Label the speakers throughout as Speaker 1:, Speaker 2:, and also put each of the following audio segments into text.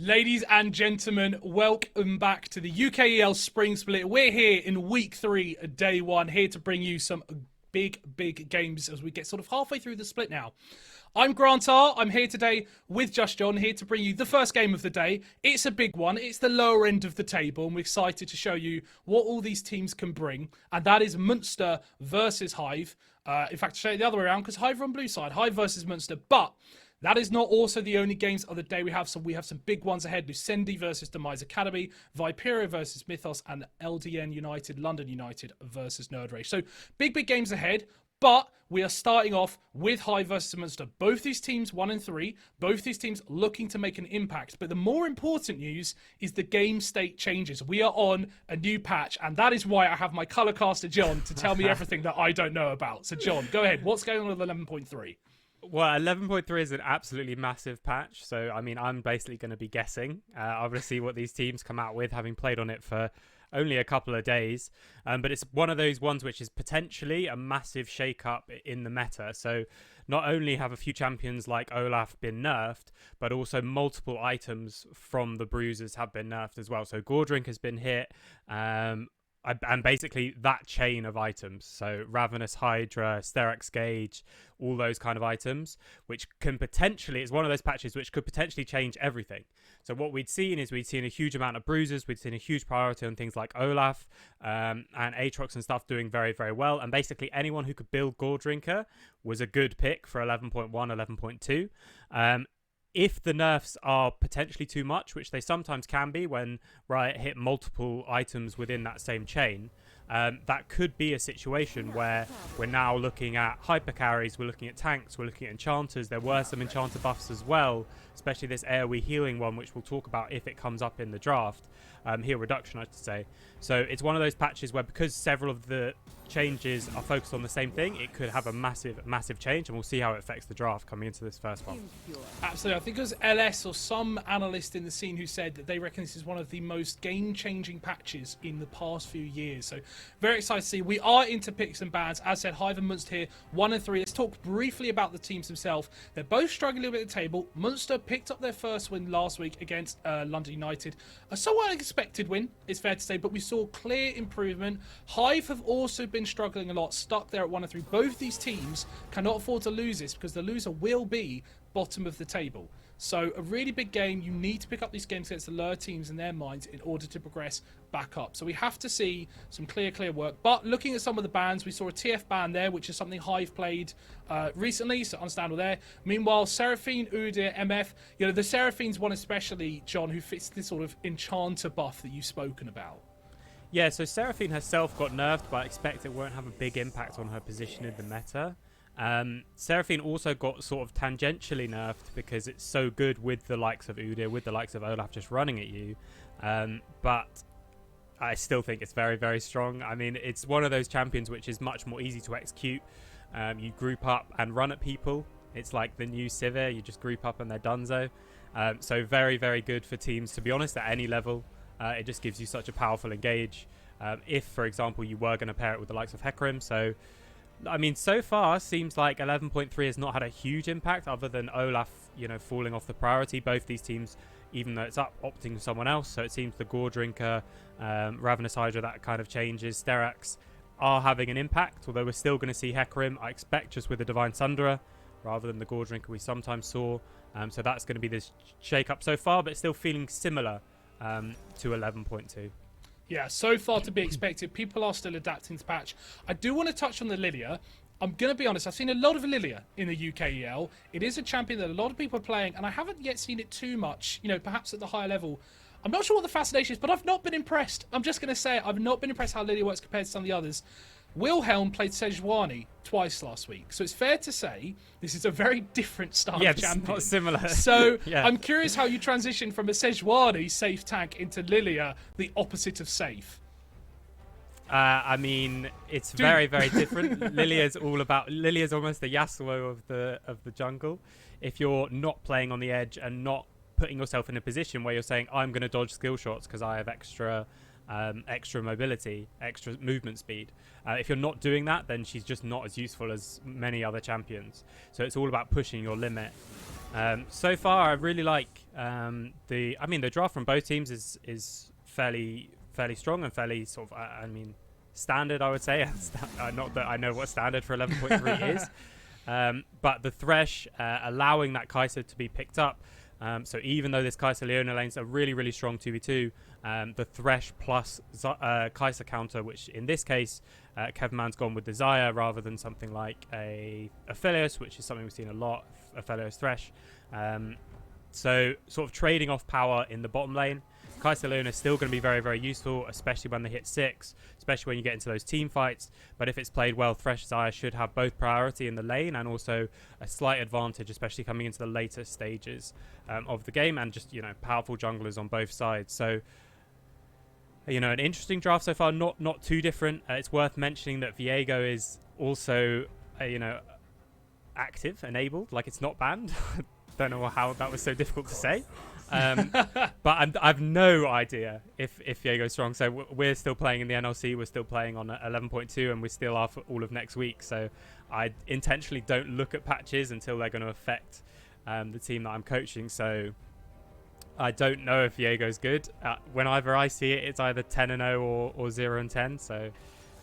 Speaker 1: Ladies and gentlemen, welcome back to the UKEL Spring Split. We're here in week 3, day 1, here to bring you some big games as we get sort of halfway through the split now. I'm Grant R. I'm here today with Just John, here to bring you the first game of the day. It's a big one. It's the lower end of the table, and we're excited to show you what all these teams can bring. And that is Munster versus Hive. In fact, to say it the other way around, because Hive are on blue side. Hive versus Munster. But that is not also the only games of the day we have. So we have some big ones ahead. Lucendi versus Demise Academy, Viperio versus Mythos, and LDN United, London United versus Nerd Rage. So big games ahead. But we are starting off with Hive versus Munster. Both these teams 1 and 3. Both these teams looking to make an impact. But the more important news is the game state changes. We are on a new patch, and that is why I have my colour caster John to tell me everything that I don't know about. So John, go ahead. What's going on with 11.3?
Speaker 2: Well, 11.3 is an absolutely massive patch. So, I mean, I'm basically going to be guessing. I'm going to see what these teams come out with, having played on it for only a couple of days. But it's one of those ones which is potentially a massive shake-up in the meta. So not only have a few champions like Olaf been nerfed, but also multiple items from the bruisers have been nerfed as well. So Gordrink has been hit. And basically that chain of items, so Ravenous Hydra, Sterex Gauge, all those kind of items, which can potentially, it's one of those patches which could potentially change everything. So what we'd seen is we'd seen a huge amount of bruisers, we'd seen a huge priority on things like Olaf and Aatrox and stuff doing very, very well. And basically anyone who could build Gordrinker was a good pick for 11.1, 11.2. If the nerfs are potentially too much, which they sometimes can be when Riot hit multiple items within that same chain, that could be a situation where we're now looking at hyper carries, we're looking at tanks, we're looking at enchanters. There were some enchanter buffs as well, especially this AoE healing one, which we'll talk about if it comes up in the draft. Heal reduction, I should say. So it's one of those patches where, because several of the changes are focused on the same thing, it could have a massive change, and we'll see how it affects the draft coming into this first one.
Speaker 1: Absolutely. I think it was LS or some analyst in the scene who said that they reckon this is one of the most game-changing patches in the past few years. So very excited to see. We are into picks and bans. As said, Hive and Munster here, 1 and 3. Let's talk briefly about the teams themselves. They're both struggling a little bit at the table. Munster picked up their first win last week against London United. A somewhat unexpected win, it's fair to say, but we saw clear improvement. Hive have also been struggling a lot, stuck there at 1 and 3. Both these teams cannot afford to lose this, because the loser will be bottom of the table. So a really big game. You need to pick up these games against the lower teams in their minds in order to progress back up. So we have to see some clear work. But looking at some of the bans, we saw a TF ban there, which is something Hive played recently, so understandable there. Meanwhile, Seraphine, Udyr, MF, the Seraphine's one especially, John, who fits this sort of enchanter buff that you've spoken about.
Speaker 2: Yeah, so Seraphine herself got nerfed, but I expect it won't have a big impact on her position in the meta. Seraphine also got sort of tangentially nerfed because it's so good with the likes of Udyr, with the likes of Olaf just running at you. But I still think it's very, very strong. I mean, it's one of those champions which is much more easy to execute. You group up and run at people. It's like the new Sivir. You just group up and they're donezo. So very, very good for teams, to be honest, at any level. It just gives you such a powerful engage. If, for example, you were going to pair it with the likes of Hecarim. So, I mean, so far, seems like 11.3 has not had a huge impact other than Olaf, falling off the priority. Both these teams, even though it's up, opting for someone else. So it seems the Gordrinker, Ravenous Hydra, that kind of changes. Sterex are having an impact, although we're still going to see Hecarim, I expect, just with the Divine Sunderer, rather than the Gordrinker we sometimes saw. So that's going to be this shake-up so far, but still feeling similar to 11.2.
Speaker 1: Yeah, so far to be expected. People are still adapting to the patch. I do want to touch on the Lilia. I'm going to be honest, I've seen a lot of Lilia in the UKEL. It is a champion that a lot of people are playing, and I haven't yet seen it too much, perhaps at the higher level. I'm not sure what the fascination is, but I've not been impressed. I'm just going to say it. I've not been impressed how Lilia works compared to some of the others. Wilhelm played Sejuani twice last week, so it's fair to say this is a very different style of champion.
Speaker 2: Yeah, not similar.
Speaker 1: So yeah. I'm curious how you transition from a Sejuani safe tank into Lilia, the opposite of safe.
Speaker 2: I mean, it's very, very different. Lilia's almost the Yasuo of the jungle. If you're not playing on the edge and not putting yourself in a position where you're saying, I'm going to dodge skill shots because I have extra mobility, extra movement speed. If you're not doing that, then she's just not as useful as many other champions. So it's all about pushing your limit. So far, I really like the draft from both teams is fairly strong and fairly sort of standard, I would say. Not that I know what standard for 11.3 is, but the Thresh allowing that Kai'Sa to be picked up. So even though this Kai'Sa Leona lane's a really strong 2v2, the Thresh plus Kai'Sa counter, which in this case Kevman's gone with the Xayah rather than something like a Aphelios, which is something we've seen a lot, Aphelios Thresh. So sort of trading off power in the bottom lane. Kai'Sa Leona is still going to be very useful, especially when they hit 6, especially when you get into those team fights. But if it's played well, Thresh Xayah should have both priority in the lane and also a slight advantage, especially coming into the later stages of the game, and just, powerful junglers on both sides. So, an interesting draft so far, not too different. It's worth mentioning that Viego is also, active, enabled, like it's not banned. Don't know how that was so difficult to say. But I've no idea if Viego's strong. So we're still playing in the NLC. We're still playing on 11.2, and we still are for all of next week. So I intentionally don't look at patches until they're going to affect the team that I'm coaching. So I don't know if Viego's good. Whenever I see it, it's either 10-0 or 0-10. So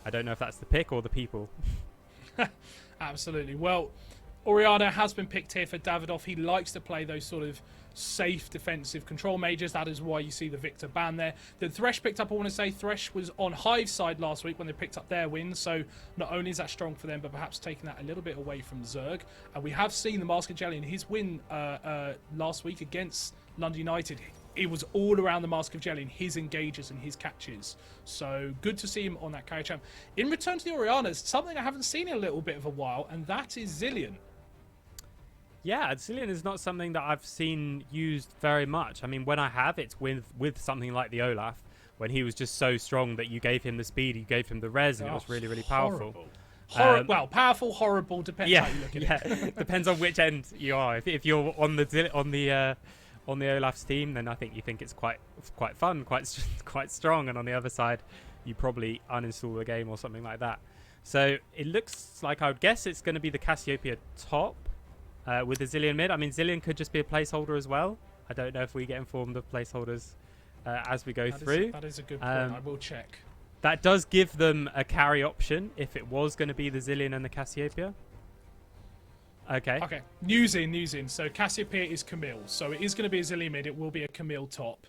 Speaker 2: I don't know if that's the pick or the people.
Speaker 1: Absolutely. Well, Orianna has been picked here for Davidoff. He likes to play those sort of safe defensive control mages. That is why you see the Victor ban there. The Thresh picked up, I want to say, Thresh was on Hive's side last week when they picked up their win. So not only is that strong for them, but perhaps taking that a little bit away from Zerg. And we have seen the Mask of Jelly in his win last week against London United. It was all around the Mask of Jelly and his engages and his catches. So good to see him on that carry champ. In return to the Oriannas, something I haven't seen in a little bit of a while, and that is Zilean.
Speaker 2: Yeah, Zilean is not something that I've seen used very much. I mean, when I have, it's with something like the Olaf, when he was just so strong that you gave him the speed, you gave him the res, and it was really powerful.
Speaker 1: Well, powerful, horrible, depends how you look at it.
Speaker 2: Depends on which end you are. If you're on the Olaf's team, then I think you think it's quite fun, quite strong, and on the other side, you probably uninstall the game or something like that. So it looks like, I would guess it's going to be the Cassiopeia top. With the Zilean mid. I mean, Zilean could just be a placeholder as well. I don't know if we get informed of placeholders as we go through.
Speaker 1: That is a good point. I will check.
Speaker 2: That does give them a carry option if it was going to be the Zilean and the Cassiopeia. Okay.
Speaker 1: News in. So Cassiopeia is Camille. So it is going to be a Zilean mid. It will be a Camille top.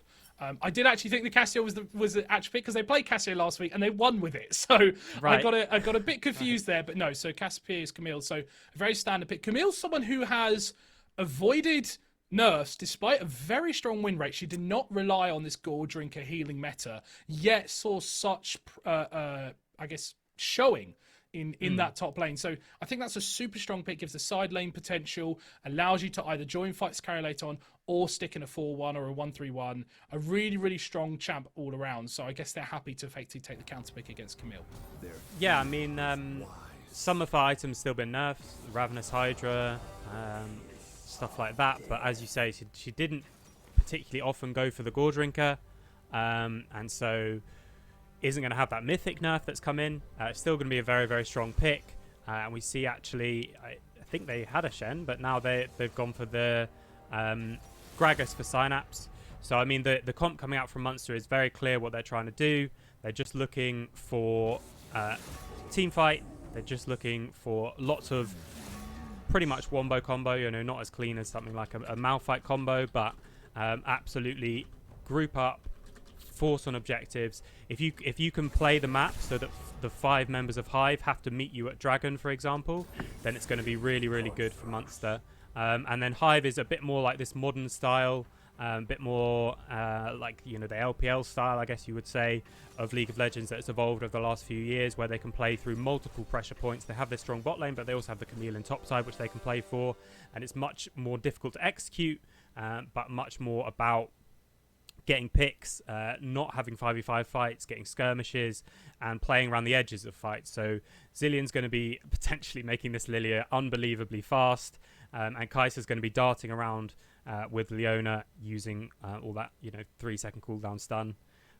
Speaker 1: I did actually think the Cassio was the actual pick because they played Cassio last week and they won with it. So right. I got a bit confused there, but no. So Cassiopeia is Camille. So a very standard pick. Camille's someone who has avoided nerfs despite a very strong win rate. She did not rely on this Gore Drinker healing meta, yet saw such showing in that top lane. So I think that's a super strong pick, gives the side lane potential, allows you to either join fights carry late on or stick in a 4-1 or a 1-3-1. A really strong champ all around. So I guess they're happy to effectively take the counter pick against Camille.
Speaker 2: Yeah, I mean, some of her items still been nerfed, Ravenous Hydra, stuff like that. But as you say, she didn't particularly often go for the Gore Drinker. And so isn't going to have that mythic nerf that's come in. It's still going to be a very strong pick. And we see actually, I think they had a Shen, but now they've gone for the Gragas for Synapse. So I mean, the comp coming out from Munster is very clear what they're trying to do. They're just looking for team fight. They're just looking for lots of pretty much wombo combo. Not as clean as something like a Malphite combo, but absolutely group up, force on objectives. If you can play the map so that the 5 members of Hive have to meet you at Dragon, for example, then it's going to be really good for Munster. And then Hive is a bit more like this modern style, a bit more like the LPL style, I guess you would say, of League of Legends that's evolved over the last few years, where they can play through multiple pressure points. They have this strong bot lane, but they also have the Camille in top side, which they can play for, and it's much more difficult to execute, but much more about getting picks, not having 5v5 fights, getting skirmishes, and playing around the edges of fights. So Zilean's going to be potentially making this Lilia unbelievably fast, and Kai'Sa's going to be darting around with Leona using all that 3-second cooldown stun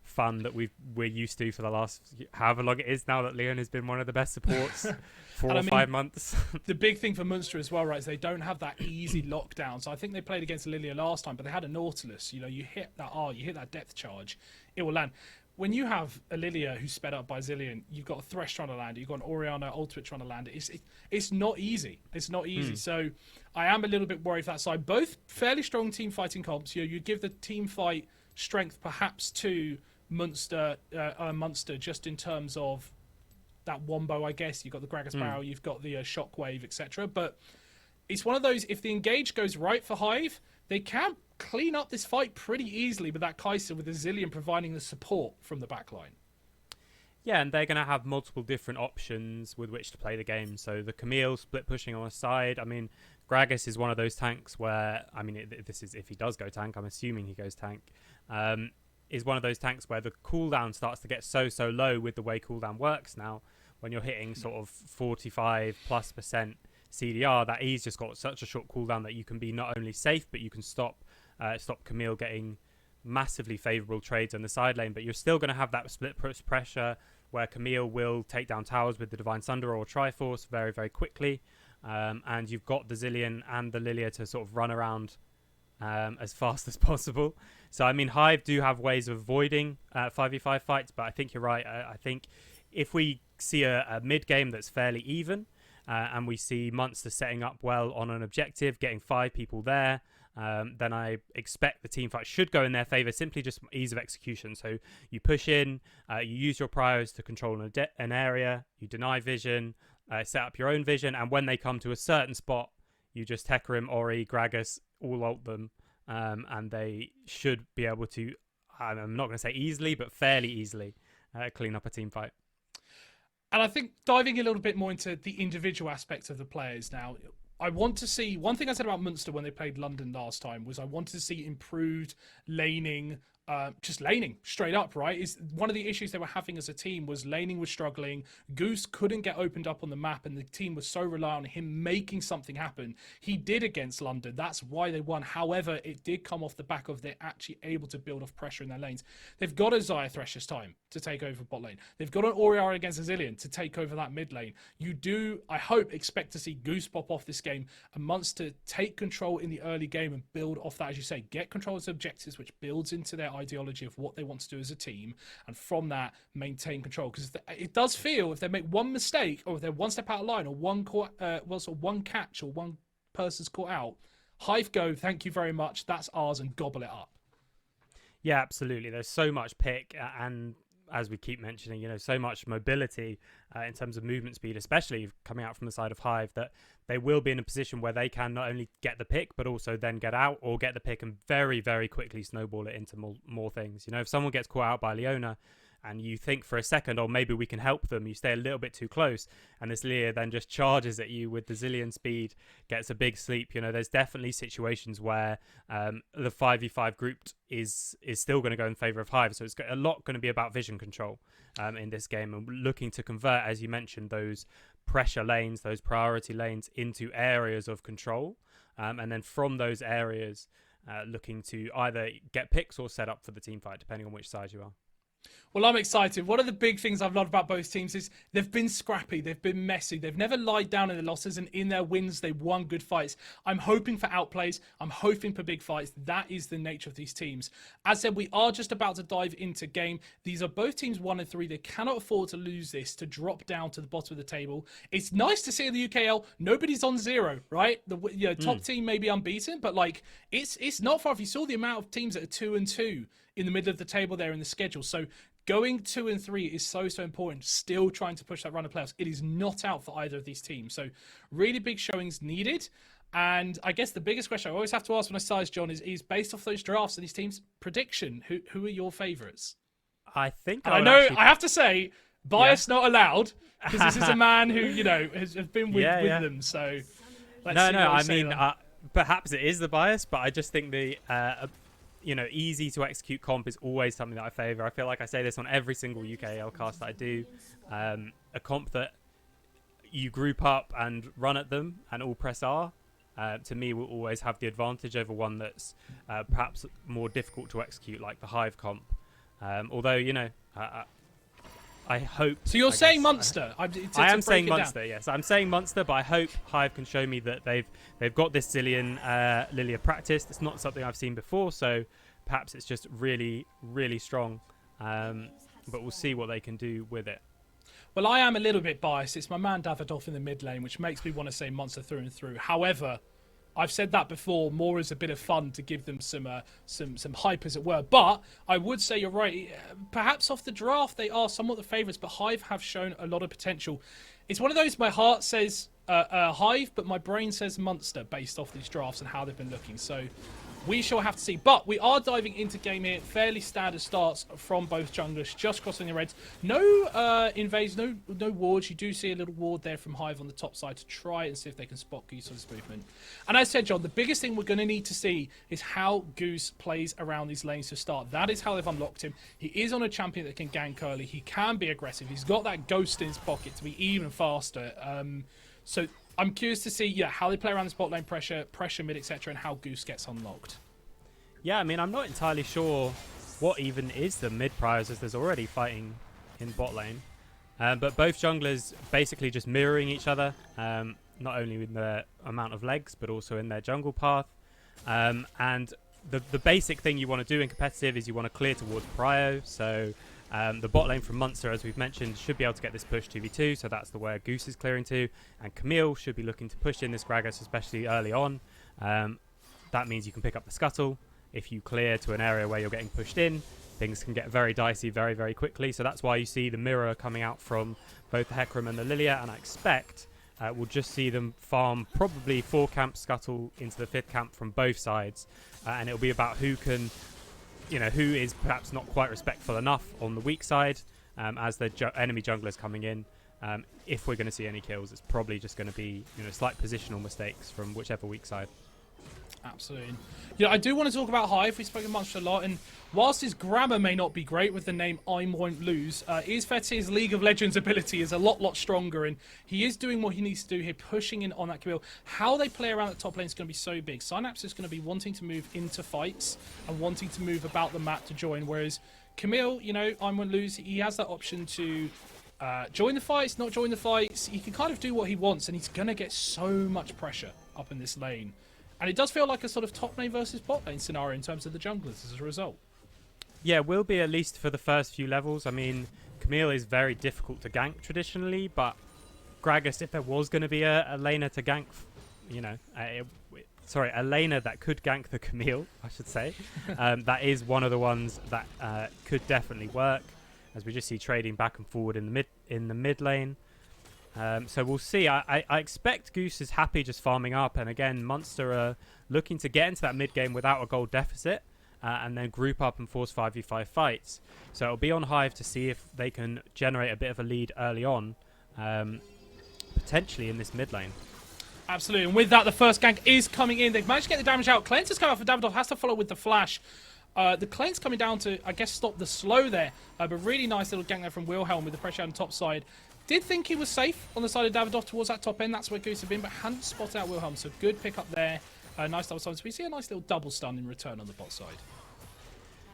Speaker 2: fun that we're used to for the last however long it is now that Leon has been one of the best supports for
Speaker 1: And
Speaker 2: 5 months.
Speaker 1: The big thing for Munster as well, right, is they don't have that easy lockdown. So I think they played against Lilia last time, but they had a Nautilus. You know, you hit that you hit that depth charge, it will land. When you have a Lilia who's sped up by Zillion, you've got a Thresh trying to land it, you've got an Orianna Ultimate trying to land it. It's not easy. It's not easy. So I am a little bit worried for that side. Both fairly strong team fighting comps. You know, you give the team fight strength perhaps to Munster just in terms of that wombo, I guess. You've got the Gragas Barrel, you've got the Shockwave, etc. But it's one of those, if the engage goes right for Hive, they can clean up this fight pretty easily with that Kai'Sa, with the Zillion providing the support from the backline.
Speaker 2: Yeah, and they're going to have multiple different options with which to play the game. So the Camille split pushing on a side. I mean, Gragas is one of those tanks where, I mean, this is if he does go tank, I'm assuming he goes tank, is one of those tanks where the cooldown starts to get so low with the way cooldown works now. When you're hitting sort of 45+% CDR, that E's just got such a short cooldown that you can be not only safe, but you can stop Camille getting massively favourable trades on the side lane. But you're still going to have that split push pressure where Camille will take down towers with the Divine Sunder or Triforce very, very quickly. And you've got the Zillion and the Lilia to sort of run around as fast as possible. So, I mean, Hive do have ways of avoiding 5v5 fights, but I think you're right. I think if we see a mid-game that's fairly even, and we see Munster setting up well on an objective, getting 5 people there, then I expect the team fight should go in their favour, simply just ease of execution. So you push in, you use your priors to control an area, you deny vision, set up your own vision, and when they come to a certain spot, you just Hecarim, Ori, Gragas, all ult them, and they should be able to, I'm not going to say easily, but fairly easily, clean up a team fight.
Speaker 1: And I think diving a little bit more into the individual aspects of the players now, I want to see, one thing I said about Munster when they played London last time was I wanted to see improved laning, just laning straight up, right? Is one of the issues they were having as a team was laning was struggling. Goose couldn't get opened up on the map, and the team was so reliant on him making something happen. He did against London. That's why they won. However, it did come off the back of they're actually able to build off pressure in their lanes. They've got a Xayah Thresh this time to take over bot lane. They've got an Orianna against a Zillion to take over that mid lane. You do, I hope, expect to see Goose pop off this game and Munster take control in the early game and build off that, as you say, get control of the objectives, which builds into their ideology of what they want to do as a team, and from that maintain control. Because it does feel if they make one mistake, or if they're one step out of line, or one catch, or one person's caught out, Hive go, thank you very much, that's ours, and gobble it up.
Speaker 2: Yeah, absolutely. There's so much pick, and as we keep mentioning, you know, so much mobility in terms of movement speed, especially coming out from the side of Hive, that they will be in a position where they can not only get the pick, but also then get out or get the pick and very, very quickly snowball it into more things. You know, if someone gets caught out by Leona and you think for a second, oh, maybe we can help them, you stay a little bit too close, and this Leah then just charges at you with the Zillion speed, gets a big sleep. You know, there's definitely situations where the 5v5 group is still going to go in favour of Hive, so it's a lot going to be about vision control in this game, and looking to convert, as you mentioned, those pressure lanes, those priority lanes into areas of control, and then from those areas looking to either get picks or set up for the team fight, depending on which side you are.
Speaker 1: Well, I'm excited. One of the big things I've loved about both teams is they've been scrappy, they've been messy, they've never lied down in their losses, and in their wins, they've won good fights. I'm hoping for outplays, I'm hoping for big fights. That is the nature of these teams. As said, we are just about to dive into game. These are both teams 1 and 3. They cannot afford to lose this, to drop down to the bottom of the table. It's nice to see in the UKL, nobody's on 0, right? The top team may be unbeaten, but like it's not far. If you saw the amount of teams that are 2 and 2 in the middle of the table there in the schedule. So going 2 and 3 is so important. Still trying to push that run of playoffs. It is not out for either of these teams. So really big showings needed. And I guess the biggest question I always have to ask when I size John is based off those drafts and these teams, prediction. Who are your favourites?
Speaker 2: I think
Speaker 1: I know I have to say, bias not allowed, because this is a man who, you know, has been with them. So let's see.
Speaker 2: I mean, perhaps it is the bias, but I just think the easy to execute comp is always something that I favour. I feel like I say this on every single UKEL cast that I do. A comp that you group up and run at them and all press R, to me, will always have the advantage over one that's perhaps more difficult to execute, like the Hive comp. Although, you know, I hope.
Speaker 1: So you're
Speaker 2: I
Speaker 1: saying
Speaker 2: guess,
Speaker 1: Munster?
Speaker 2: I am saying Munster, yes. I'm saying Munster, but I hope Hive can show me that they've got this Lilia practiced. It's not something I've seen before, so perhaps it's just really, really strong. But we'll see what they can do with it.
Speaker 1: Well, I am a little bit biased. It's my man Davidoff in the mid lane, which makes me want to say Munster through and through. However, I've said that before, more as a bit of fun to give them some hype, as it were. But I would say you're right. Perhaps off the draft, they are somewhat the favourites, but Hive have shown a lot of potential. It's one of those, my heart says Hive, but my brain says Munster based off these drafts and how they've been looking. So we shall have to see. But we are diving into game here. Fairly standard starts from both junglers, just crossing the reds. No invades, no wards. You do see a little ward there from Hive on the top side to try and see if they can spot Goose on his movement. And as I said, John, the biggest thing we're going to need to see is how Goose plays around these lanes to start. That is how they've unlocked him. He is on a champion that can gank early. He can be aggressive. He's got that ghost in his pocket to be even faster. So I'm curious to see, how they play around the spot lane, pressure mid, etc., and how Goose gets unlocked.
Speaker 2: Yeah, I mean, I'm not entirely sure what even is the mid priors, as there's already fighting in bot lane. But both junglers basically just mirroring each other, not only in the amount of legs, but also in their jungle path. And the basic thing you want to do in competitive is you want to clear towards prio. So the bot lane from Munster, as we've mentioned, should be able to get this push 2v2, so that's the where Goose is clearing to. And Camille should be looking to push in this Gragas, especially early on. That means you can pick up the scuttle. If you clear to an area where you're getting pushed in, things can get very dicey very, very quickly. So that's why you see the mirror coming out from both the Hecarim and the Lilia, and I expect we'll just see them farm probably 4 camp scuttle into the 5th camp from both sides. And it'll be about who can, who is perhaps not quite respectful enough on the weak side as the enemy junglers coming in. If we're going to see any kills, it's probably just going to be slight positional mistakes from whichever weak side.
Speaker 1: Absolutely. I do want to talk about Hive. We've spoken Munster a lot, and whilst his grammar may not be great with the name I Won't Lose, it is fair to say his League of Legends ability is a lot stronger, and he is doing what he needs to do here, pushing in on that Camille. How they play around the top lane is going to be so big. Synapse is going to be wanting to move into fights and wanting to move about the map to join, whereas Camille, I Won't Lose, he has that option to join the fights, not join the fights. He can kind of do what he wants, and he's going to get so much pressure up in this lane. And it does feel like a sort of top lane versus bot lane scenario in terms of the junglers as a result.
Speaker 2: Yeah, will be at least for the first few levels. I mean, Camille is very difficult to gank traditionally, but Gragas, if there was going to be a laner to gank, a laner that could gank the Camille, I should say, that is one of the ones that could definitely work, as we just see trading back and forward in the mid lane. So we'll see. I expect Goose is happy just farming up, and again, Munster are looking to get into that mid game without a gold deficit, and then group up and force 5v5 fights. So it'll be on Hive to see if they can generate a bit of a lead early on, potentially in this mid lane.
Speaker 1: Absolutely, and with that, the first gank is coming in. They've managed to get the damage out. Cleanse has come out for Davidoff, has to follow with the flash. The Cleanse coming down to, I guess, stop the slow there, but really nice little gank there from Wilhelm with the pressure on the top side. Did think he was safe on the side of Davidoff towards that top end. That's where Goose had been, but hadn't spotted out Wilhelm. So good pick up there. Nice double stun. So we see a nice little double stun in return on the bot side.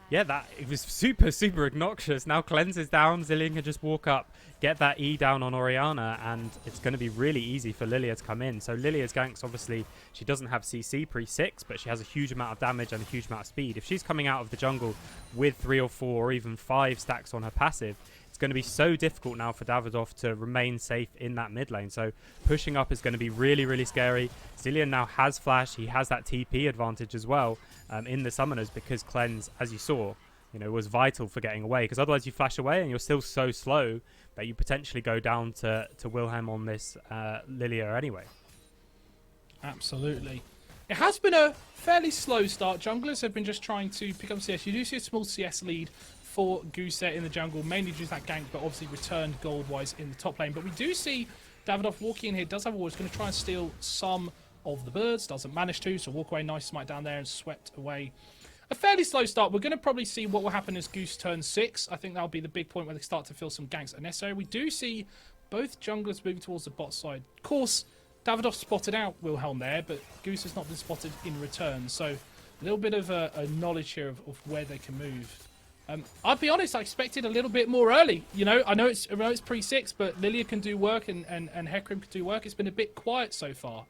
Speaker 2: Yeah, it was super obnoxious. Now Cleanse is down. Zilean can just walk up, get that E down on Orianna, and it's going to be really easy for Lilia to come in. So Lilia's ganks, obviously, she doesn't have CC pre-6, but she has a huge amount of damage and a huge amount of speed. If she's coming out of the jungle with 3 or 4 or even 5 stacks on her passive, it's going to be so difficult now for Davidoff to remain safe in that mid lane. So pushing up is going to be really scary. Zilean now has flash. He has that TP advantage as well in the summoners, because Cleanse, as you saw, was vital for getting away. Because otherwise you flash away and you're still so slow that you potentially go down to Wilhelm on this Lilia anyway.
Speaker 1: Absolutely. It has been a fairly slow start. Junglers have been just trying to pick up CS. You do see a small CS lead for Goose there in the jungle, mainly due to that gank, but obviously returned gold-wise in the top lane. But we do see Davidoff walking in here, does have a ward, is going to try and steal some of the birds, doesn't manage to, so walk away, nice smite down there and swept away. A fairly slow start. We're going to probably see what will happen as Goose turns 6. I think that'll be the big point where they start to feel some ganks are necessary. We do see both junglers moving towards the bot side. Of course, Davidoff spotted out Wilhelm there, but Goose has not been spotted in return, so a little bit of a knowledge here of where they can move. I'll be honest, I expected a little bit more early. You know, I know it's pre-6, but Lilia can do work and Hecarim can do work. It's been a bit quiet so far.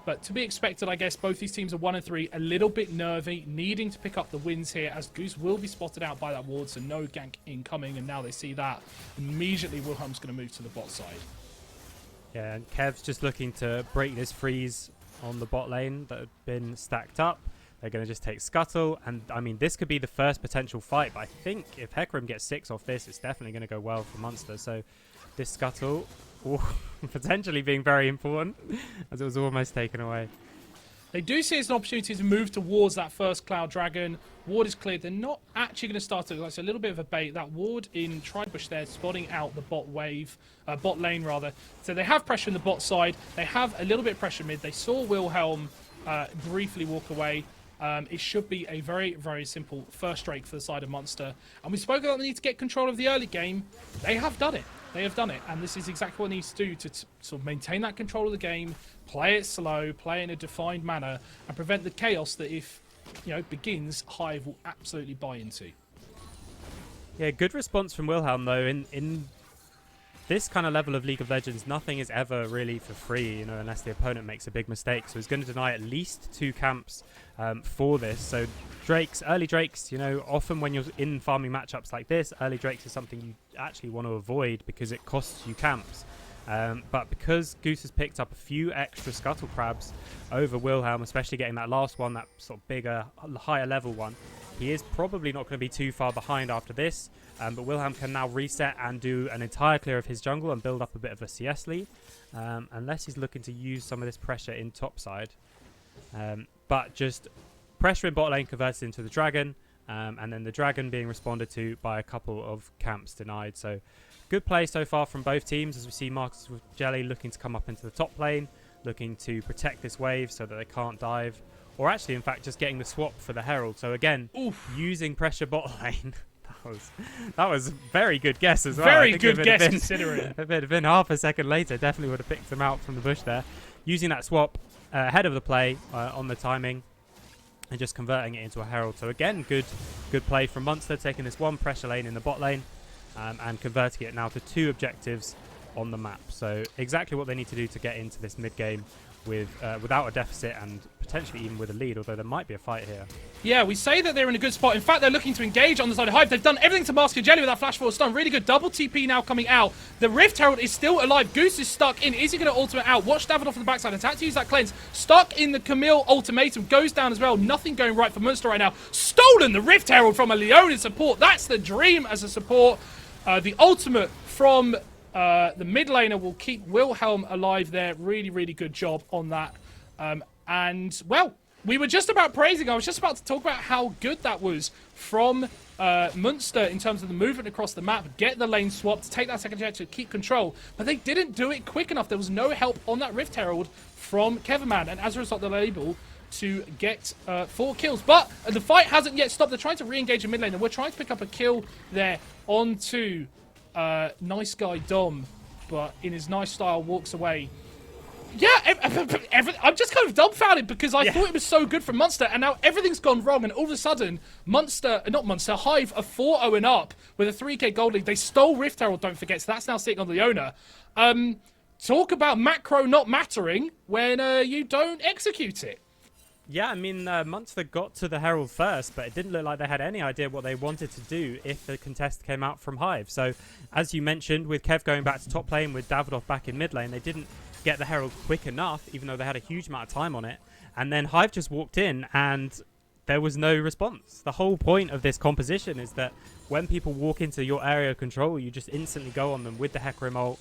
Speaker 1: But to be expected, I guess. Both these teams are 1 and 3, a little bit nervy, needing to pick up the wins here, as Goose will be spotted out by that ward, so no gank incoming, and now they see that. Immediately, Wilhelm's going to move to the bot side.
Speaker 2: Yeah, and Kev's just looking to break this freeze on the bot lane that had been stacked up. They're going to just take Scuttle, and I mean, this could be the first potential fight, but I think if Hecarim gets 6 off this, it's definitely going to go well for Munster. So this Scuttle, potentially being very important, as it was almost taken away.
Speaker 1: They do see it as an opportunity to move towards that first Cloud Dragon. Ward is cleared. They're not actually going to start it. It's a little bit of a bait. That ward in Tribush there, spotting out the bot lane rather. So they have pressure in the bot side. They have a little bit of pressure mid. They saw Wilhelm briefly walk away. It should be a very, very simple first Drake for the side of Munster. And we spoke about the need to get control of the early game. They have done it. They have done it. And this is exactly what it needs to do to sort of maintain that control of the game, play it slow, play it in a defined manner, and prevent the chaos that if, begins, Hive will absolutely buy into.
Speaker 2: Yeah, good response from Wilhelm, though. In this kind of level of League of Legends, nothing is ever really for free, unless the opponent makes a big mistake. So he's going to deny at least 2 camps for this. So early Drakes, often when you're in farming matchups like this, early Drakes is something you actually want to avoid because it costs you camps. But because Goose has picked up a few extra Scuttle Crabs over Wilhelm, especially getting that last one, that sort of bigger, higher level one, he is probably not going to be too far behind after this. But Wilhelm can now reset and do an entire clear of his jungle and build up a bit of a CS lead. Unless he's looking to use some of this pressure in top side. But just pressure in bot lane converted into the dragon. And then the dragon being responded to by a couple of camps denied. So good play so far from both teams, as we see Marcus with Jelly looking to come up into the top lane, looking to protect this wave so that they can't dive. Or actually, in fact, just getting the swap for the Herald. So again, using pressure bot lane. That was a very good guess as well.
Speaker 1: Very good guess, considering.
Speaker 2: If it had been half a second later, definitely would have picked him out from the bush there. Using that swap ahead of the play on the timing and just converting it into a Herald. So again, good play from Munster, taking this one pressure lane in the bot lane and converting it now to 2 objectives on the map. So exactly what they need to do to get into this mid-game without a deficit and potentially even with a lead, although there might be a fight here.
Speaker 1: Yeah, we say that they're in a good spot. In fact, they're looking to engage on the side of Hive. They've done everything to mask Jelly with that flash forward stun. Really good double TP now coming out. The Rift Herald is still alive. Goose is stuck in. Is he going to ultimate out? Watch Davidoff on the backside. Attack to use that cleanse. Stuck in the Camille ultimatum. Goes down as well. Nothing going right for Munster right now. Stolen the Rift Herald from a Leon in support. That's the dream as a support. The ultimate from the mid laner will keep Wilhelm alive there. Really, really good job on that. And, well, we were just about praising. I was just about to talk about how good that was from Munster in terms of the movement across the map, get the lane swapped, take that second chance to keep control. But they didn't do it quick enough. There was no help on that Rift Herald from Keverman. And as a result, they're able to get 4 kills. But the fight hasn't yet stopped. They're trying to re-engage in mid lane. And we're trying to pick up a kill there onto nice guy Dom. But in his nice style, walks away. Yeah, I'm just kind of dumbfounded because I thought it was so good from Munster, and now everything's gone wrong, and all of a sudden, Hive are 4-0 and up with a 3k gold lead. They stole Rift Herald, don't forget, so that's now sitting on the owner. Talk about macro not mattering when you don't execute it.
Speaker 2: Yeah, I mean, Munster got to the Herald first, but it didn't look like they had any idea what they wanted to do if the contest came out from Hive. So, as you mentioned, with Kev going back to top lane, with Davidoff back in mid lane, they didn't get the Herald quick enough, even though they had a huge amount of time on it. And then Hive just walked in and there was no response. The whole point of this composition is that when people walk into your area of control, you just instantly go on them with the Hecarim ult,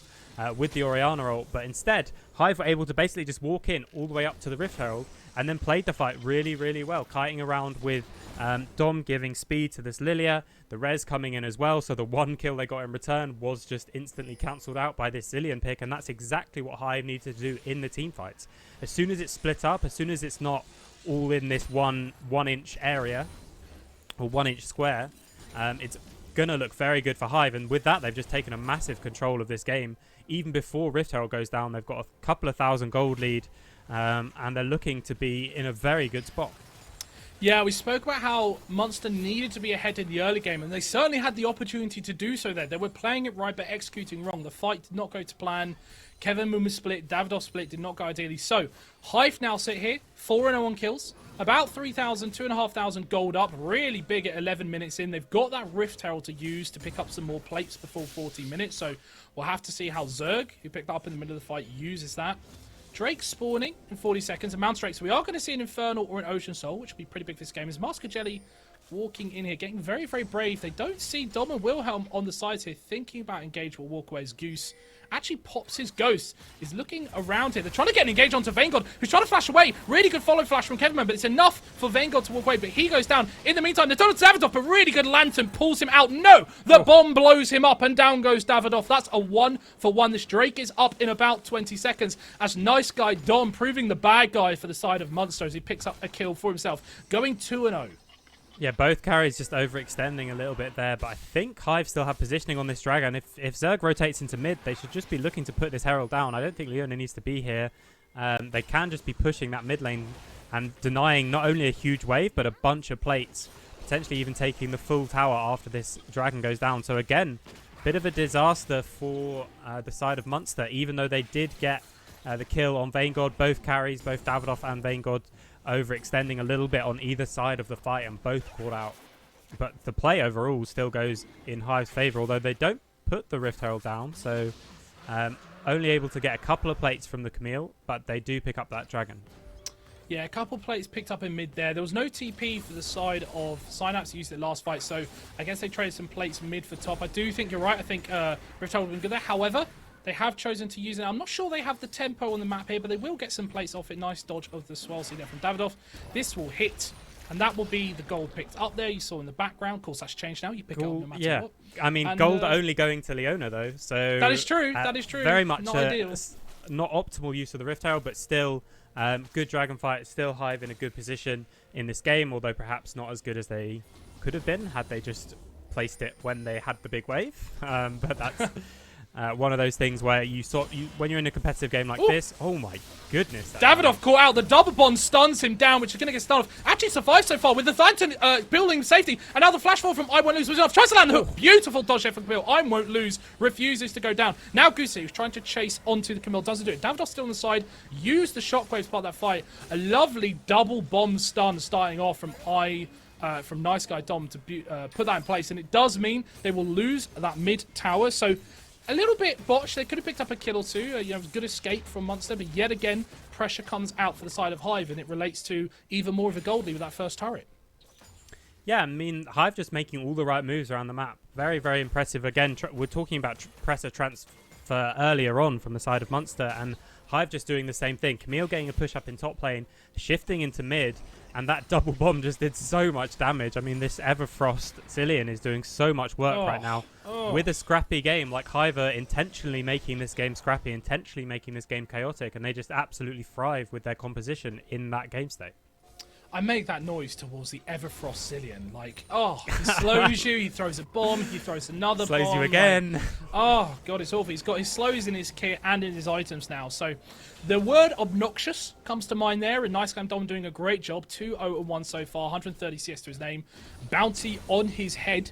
Speaker 2: with the Orianna ult. But instead, Hive were able to basically just walk in all the way up to the Rift Herald and then played the fight really, really well, kiting around with Dom giving speed to this Lilia, the res coming in as well, so the 1 kill they got in return was just instantly cancelled out by this Zillion pick, and that's exactly what Hive needed to do in the team fights. As soon as it's split up, as soon as it's not all in this one inch area, or 1 inch square, it's going to look very good for Hive, and with that they've just taken a massive control of this game. Even before Rift Herald goes down, they've got a couple of thousand gold lead, and they're looking to be in a very good spot.
Speaker 1: Yeah, we spoke about how Munster needed to be ahead in the early game, and they certainly had the opportunity to do so there. They were playing it right, but executing wrong. The fight did not go to plan. Kevin Moon split, Davidoff split did not go ideally. So, Hive now sit here, 4-0 on kills, about 3,000, 2,500 gold up, really big at 11 minutes in. They've got that Rift Herald to use to pick up some more plates before 40 minutes, so we'll have to see how Zerg, who picked that up in the middle of the fight, uses that. Drake spawning in 40 seconds. And Mount Drake. So we are going to see an Infernal or an Ocean Soul, which will be pretty big for this game. As Masker Jelly walking in here, getting very, very brave. They don't see Dom and Wilhelm on the sides here, thinking about engage will walk away as Goose actually pops his Ghost. Is looking around here. They're trying to get an engage onto Vanguard, who's trying to flash away. Really good follow flash from Kevin, but it's enough for Vanguard to walk away. But he goes down. In the meantime, they're done to Davidoff, but really good Lantern pulls him out. No! The bomb blows him up, and down goes Davidoff. That's a 1-for-1. This Drake is up in about 20 seconds as nice guy Dom proving the bad guy for the side of Munster as he picks up a kill for himself. Going 2-0.
Speaker 2: Yeah, both carries just overextending a little bit there, but I think Hive still have positioning on this Dragon. If Zerg rotates into mid, they should just be looking to put this Herald down. I don't think Leona needs to be here. They can just be pushing that mid lane and denying not only a huge wave, but a bunch of plates, potentially even taking the full tower after this Dragon goes down. So again, bit of a disaster for the side of Munster, even though they did get the kill on Vanguard. Both carries, both Davidoff and Vanguard, overextending a little bit on either side of the fight and both caught out. But the play overall still goes in Hive's favour, although they don't put the Rift Herald down. So only able to get a couple of plates from the Camille, but they do pick up that Dragon.
Speaker 1: Yeah, a couple plates picked up in mid there. There was no TP for the side of Synapse used it last fight, so I guess they traded some plates mid for top. I do think you're right. I think Rift Herald would have been good there. However, they have chosen to use it. I'm not sure they have the tempo on the map here, but they will get some plates off it. Nice dodge of the Swellsea there from Davidoff. This will hit, and that will be the gold picked up there. You saw in the background. Of course, that's changed now. You pick it up no matter what.
Speaker 2: I mean, and, gold only going to Leona, though. So
Speaker 1: that is true. That is true.
Speaker 2: Very much
Speaker 1: not ideal.
Speaker 2: Not optimal use of the Rift Herald, but still good Dragon fight. Still Hive in a good position in this game, although perhaps not as good as they could have been had they just placed it when they had the big wave. But that's... one of those things where when you're in a competitive game like this, oh my goodness.
Speaker 1: Davidoff caught out. The double bond stuns him down, which is going to get stunned off. Actually survived so far with the Phantom building safety. And now the flash fall from I Won't Lose was enough. Tries to land the hook. Beautiful dodge there from Camille. I Won't Lose refuses to go down. Now Goosey, who's trying to chase onto the Camille, doesn't do it. Davidoff still on the side. Used the shockwaves part of that fight. A lovely double bomb stun starting off from from Nice Guy Dom to put that in place. And it does mean they will lose that mid tower. So a little bit botched. They could have picked up a kill or two. Good escape from Munster, but yet again, pressure comes out for the side of Hive, and it relates to even more of a gold lead with that first turret.
Speaker 2: Yeah, I mean, Hive just making all the right moves around the map. Very, very impressive. Again, we're talking about pressure transfer earlier on from the side of Munster, and Hive just doing the same thing. Camille getting a push up in top lane, shifting into mid, and that double bomb just did so much damage. I mean, this Everfrost Cillian is doing so much work right now. With a scrappy game, like Hive are intentionally making this game scrappy, intentionally making this game chaotic, and they just absolutely thrive with their composition in that game state.
Speaker 1: I make that noise towards the Everfrost Cillian. Like, he slows you, he throws a bomb, he throws another bomb.
Speaker 2: Slows you again.
Speaker 1: Like, oh, God, it's awful. He's got his slows in his kit and in his items now. So the word obnoxious comes to mind there, and Nice Guy Dom doing a great job. 2-0-1 so far, 130 CS to his name. Bounty on his head.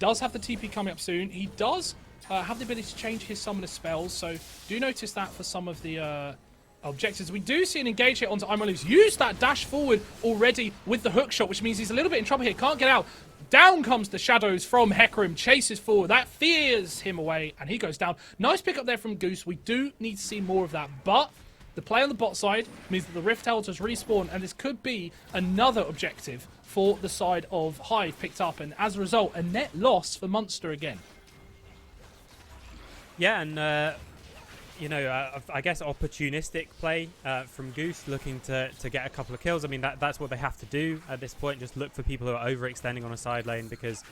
Speaker 1: Does have the TP coming up soon. He does have the ability to change his summoner spells, so do notice that for some of the objectives. We do see an engage hit onto Imolus. Use that dash forward already with the hook shot, which means he's a little bit in trouble here. Can't get out. Down comes the shadows from Hecarim. Chases forward. That fears him away, and he goes down. Nice pick up there from Goose. We do need to see more of that, but the play on the bot side means that the Rift Herald has respawned, and this could be another objective for the side of Hive picked up, and as a result, a net loss for Munster again.
Speaker 2: Yeah, and I guess opportunistic play from Goose, looking to get a couple of kills. I mean, that's what they have to do at this point. Just look for people who are overextending on a side lane, because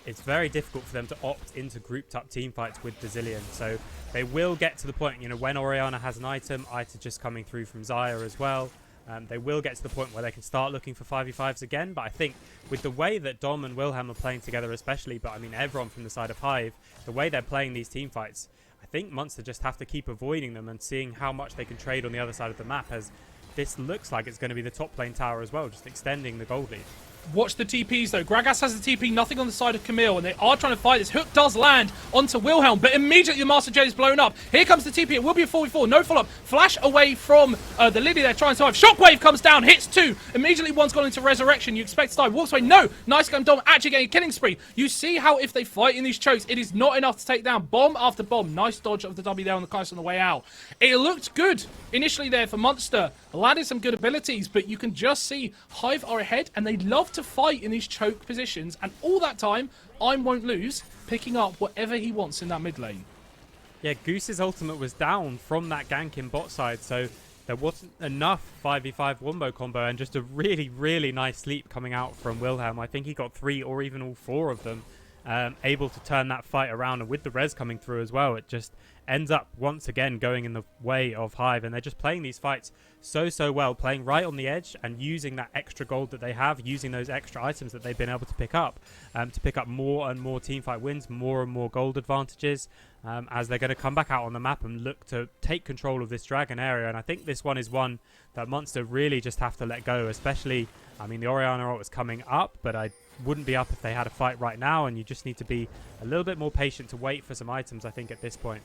Speaker 2: it's very difficult for them to opt into grouped up team fights with the Zillion. So they will get to the point, when Oriana has an item, Ita just coming through from Xayah as well. They will get to the point where they can start looking for 5v5s again, but I think with the way that Dom and Wilhelm are playing together especially, but I mean everyone from the side of Hive, the way they're playing these team fights, I think Munster just have to keep avoiding them and seeing how much they can trade on the other side of the map, as this looks like it's going to be the top lane tower as well, just extending the gold lead.
Speaker 1: Watch the TPs though. Gragas has the TP, nothing on the side of Camille, and they are trying to fight this. Hook does land onto Wilhelm, but immediately the Master Jade is blown up. Here comes the TP. It will be a 4v4. No follow-up. Flash away from the Lily. They're trying to survive. Shockwave comes down, hits 2. Immediately one's gone into Resurrection. You expect to die. Walks away. No. Nice game. Dom actually getting a killing spree. You see how if they fight in these chokes, it is not enough to take down bomb after bomb. Nice dodge of the W there on the Kai'Sa on the way out. It looked good initially there for Monster. Landed some good abilities, but you can just see Hive are ahead, and they love to fight in these choke positions, and all that time I won't lose picking up whatever he wants in that mid lane.
Speaker 2: Yeah, Goose's ultimate was down from that gank in bot side, so there wasn't enough 5v5 wombo combo, and just a really, really nice sleep coming out from Wilhelm. I think he got 3 or even all 4 of them, able to turn that fight around, and with the res coming through as well, it just ends up once again going in the way of Hive, and they're just playing these fights so well, playing right on the edge and using that extra gold that they have, using those extra items that they've been able to pick up more and more teamfight wins, more and more gold advantages, as they're going to come back out on the map and look to take control of this dragon area. And I think this one is one that Monster really just have to let go, especially, I mean, the Orianna ult is coming up, but I wouldn't be up if they had a fight right now, and you just need to be a little bit more patient to wait for some items, I think, at this point.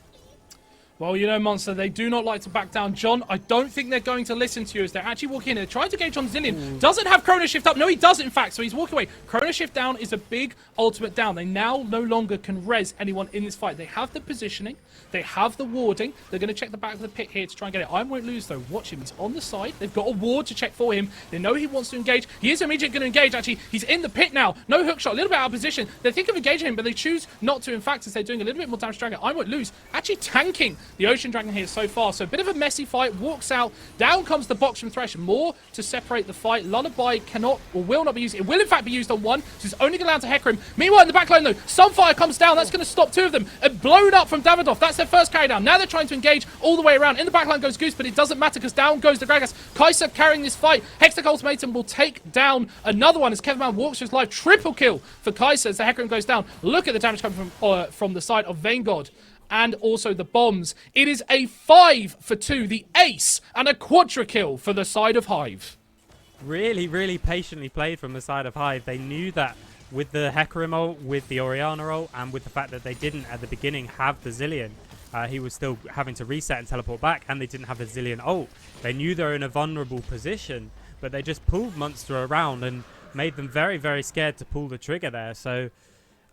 Speaker 1: Well, you know, Monster, they do not like to back down. John, I don't think they're going to listen to you as they're actually walking in. They're trying to gauge on Zillion. Doesn't have Chrono Shift up. No, he does, in fact, so he's walking away. Chrono Shift down is a big ultimate down. They now no longer can res anyone in this fight. They have the positioning. They have the warding. They're going to check the back of the pit here to try and get it. I won't lose, though. Watch him. He's on the side. They've got a ward to check for him. They know he wants to engage. He is immediately going to engage, actually. He's in the pit now. No hook shot. A little bit out of position. They think of engaging him, but they choose not to, in fact, as they're doing a little bit more damage to Dragon. I won't lose. Actually tanking the Ocean Dragon here so far. So a bit of a messy fight. Walks out. Down comes the box from Thresh. More to separate the fight. Lullaby cannot or will not be used. It will, in fact, be used on one. So it's only going to land to Hecarim. Meanwhile, in the backline, though, Sunfire comes down. That's going to stop 2 of them. Blown up from Davidoff. That's their first carry down. Now they're trying to engage all the way around. In the backline goes Goose, but it doesn't matter because down goes the Gragas. Kai'Sa carrying this fight. Hextech Ultimatum will take down another one as Kevin Man walks for his life. Triple kill for Kai'Sa as the Hecarim goes down. Look at the damage coming from the side of Vanguard. And also the bombs. It is a 5 for 2, the ace, and a quadra kill for the side of Hive.
Speaker 2: Really, really patiently played from the side of Hive. They knew that with the Hecarim ult, with the Orianna ult, and with the fact that they didn't at the beginning have the Zillion, he was still having to reset and teleport back, and they didn't have the Zillion ult. They knew they were in a vulnerable position, but they just pulled Monster around and made them very, very scared to pull the trigger there. So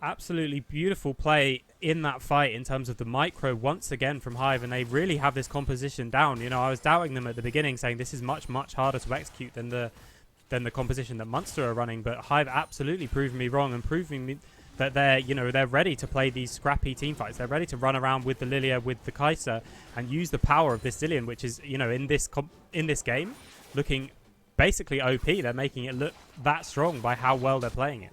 Speaker 2: absolutely beautiful play in that fight in terms of the micro once again from Hive, and they really have this composition down. You know, I was doubting them at the beginning, saying this is much, much harder to execute than the composition that Monster are running, but Hive absolutely proving me wrong and proving me that they're ready to play these scrappy team fights. They're ready to run around with the Lilia, with the Kai'Sa, and use the power of this Zillion, which is, you know, in this game looking basically OP. They're making it look that strong by how well they're playing it.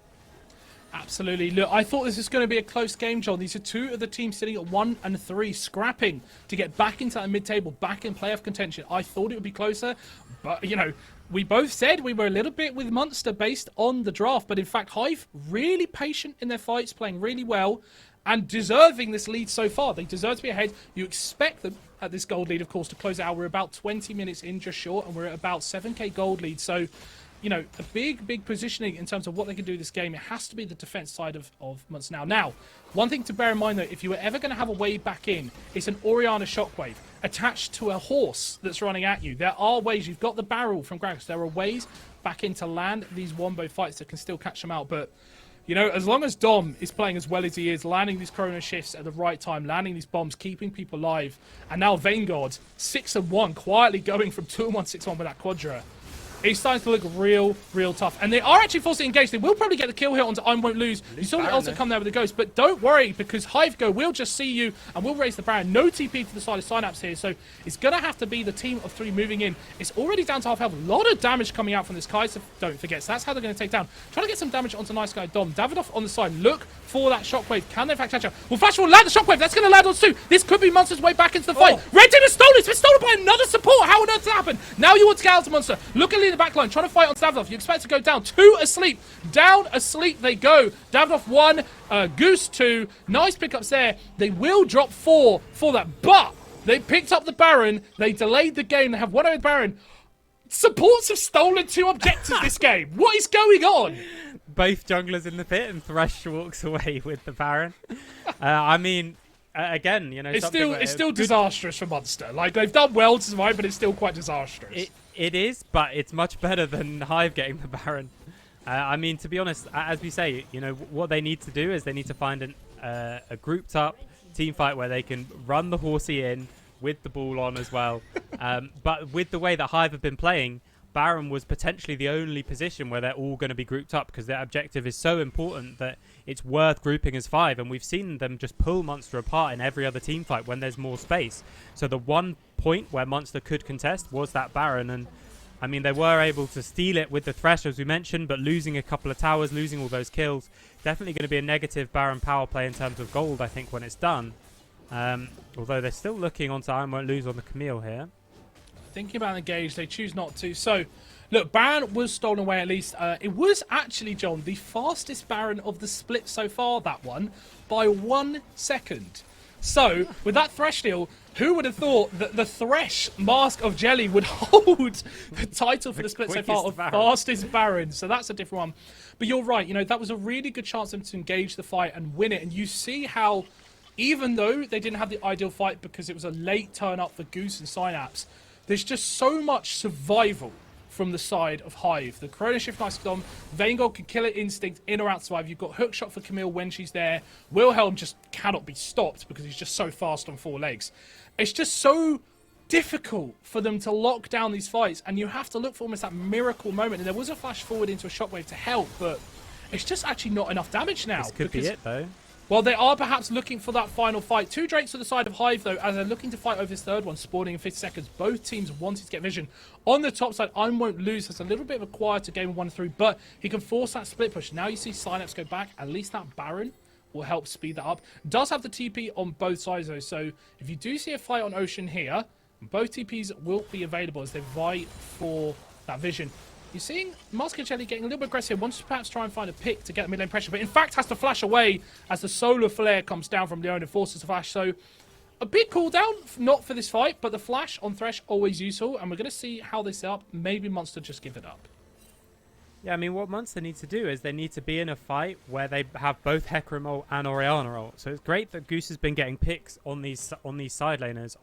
Speaker 1: Absolutely. Look, I thought this was going to be a close game, John. These are 2 of the teams sitting at 1 and 3, scrapping to get back into that mid-table, back in playoff contention. I thought it would be closer, but, you know, we both said we were a little bit with Monster based on the draft, but in fact, Hive really patient in their fights, playing really well, and deserving this lead so far. They deserve to be ahead. You expect them at this gold lead, of course, to close it out. We're about 20 minutes in, just short, and we're at about 7k gold lead. So, you know, a big positioning in terms of what they can do this game. It has to be the defense side of Monster now. One thing to bear in mind, though, if you were ever going to have a way back in, it's an Orianna Shockwave attached to a horse that's running at you. There are ways. You've got the barrel from Gragas. There are ways back in to land these wombo fights that can still catch them out. But, you know, as long as Dom is playing as well as he is, landing these Chrono Shifts at the right time, landing these bombs, keeping people alive, and now Vanguard, 6-1, quietly going from 2-1, 6-1 with that Quadra. It's starting to look real tough. And they are actually forced to engage. They will probably get the kill here onto I Won't Lose. You saw the ultimate come there with the Ghost. But don't worry, because Hive Go will just see you and will raise the Baron. No TP to the side of Synapse here. So it's going to have to be the team of 3 moving in. It's already down to half health. A lot of damage coming out from this Kai'Sa, don't forget. So that's how they're going to take down. Trying to get some damage onto Nice Guy Dom. Davidoff on the side. Look for that Shockwave. Can they in fact catch up? Well, Flash will land the Shockwave. That's going to land on 2. This could be Monster's way back into the fight. Red Team has stolen. It's been stolen by another support. How on earth did that happen? Now you want to get out to Monster. Look at the backline. Trying to fight on Davidoff. You expect to go down. 2 asleep. Down asleep they go. Davidoff 1, Goose 2. Nice pickups there. They will drop 4 for that. But they picked up the Baron. They delayed the game. They have 1 over the Baron. Supports have stolen 2 objectives this game. What is going on?
Speaker 2: Both junglers in the pit, and Thresh walks away with the Baron. I mean, again, you know,
Speaker 1: It's still disastrous for Munster. Like, they've done well to survive, but it's still quite disastrous.
Speaker 2: It is, but it's much better than Hive getting the Baron. I mean, to be honest, as we say, you know, what they need to do is they need to find a grouped up team fight where they can run the horsey in with the ball on as well. But with the way that Hive have been playing, Baron was potentially the only position where they're all going to be grouped up, because their objective is so important that it's worth grouping as 5. And we've seen them just pull Munster apart in every other team fight when there's more space. So the one point where Munster could contest was that Baron. And I mean, they were able to steal it with the Thresh, as we mentioned, but losing a couple of towers, losing all those kills, definitely going to be a negative Baron power play in terms of gold, I think, when it's done. Although they're still looking onto Iron Won't Lose on the Camille here.
Speaker 1: Thinking about the gauge, they choose not to. So, look, Baron was stolen away at least. It was actually, John, the fastest Baron of the split so far, that one, by 1 second. So, with that Thresh deal, who would have thought that the Thresh Mask of Jelly would hold the title for the split so far of fastest Baron? So that's a different one. But you're right, you know, that was a really good chance for them to engage the fight and win it. And you see how, even though they didn't have the ideal fight because it was a late turn up for Goose and Synapse, there's just so much survival from the side of Hive. The Chrono Shift nice dom. Vanguard can kill it instinct in or out survive. You've got Hookshot for Camille when she's there. Wilhelm just cannot be stopped because he's just so fast on 4 legs. It's just so difficult for them to lock down these fights, and you have to look for almost that miracle moment. And there was a flash forward into a shockwave to help, but it's just actually not enough damage now.
Speaker 2: This could be it, though.
Speaker 1: Well, they are perhaps looking for that final fight. 2 Drakes to the side of Hive, though, as they're looking to fight over this third one, spawning in 50 seconds. Both teams wanted to get vision. On the top side, I Won't Lose has a little bit of a quieter game 1-3, but he can force that split push. Now you see Synapse go back. At least that Baron will help speed that up. Does have the TP on both sides, though, so if you do see a fight on Ocean here, both TPs will be available as they vie for that vision. You're seeing Mascacelli getting a little bit aggressive, wants to perhaps try and find a pick to get mid lane pressure, but in fact has to flash away as the solar flare comes down from Leon and forces the flash. So a big cooldown, not for this fight, but the flash on Thresh always useful, and we're going to see how they set up. Maybe Munster just give it up.
Speaker 2: Yeah, I mean, what Munster needs to do is they need to be in a fight where they have both Hecarim ult and Orianna ult. So it's great that Goose has been getting picks on these side laners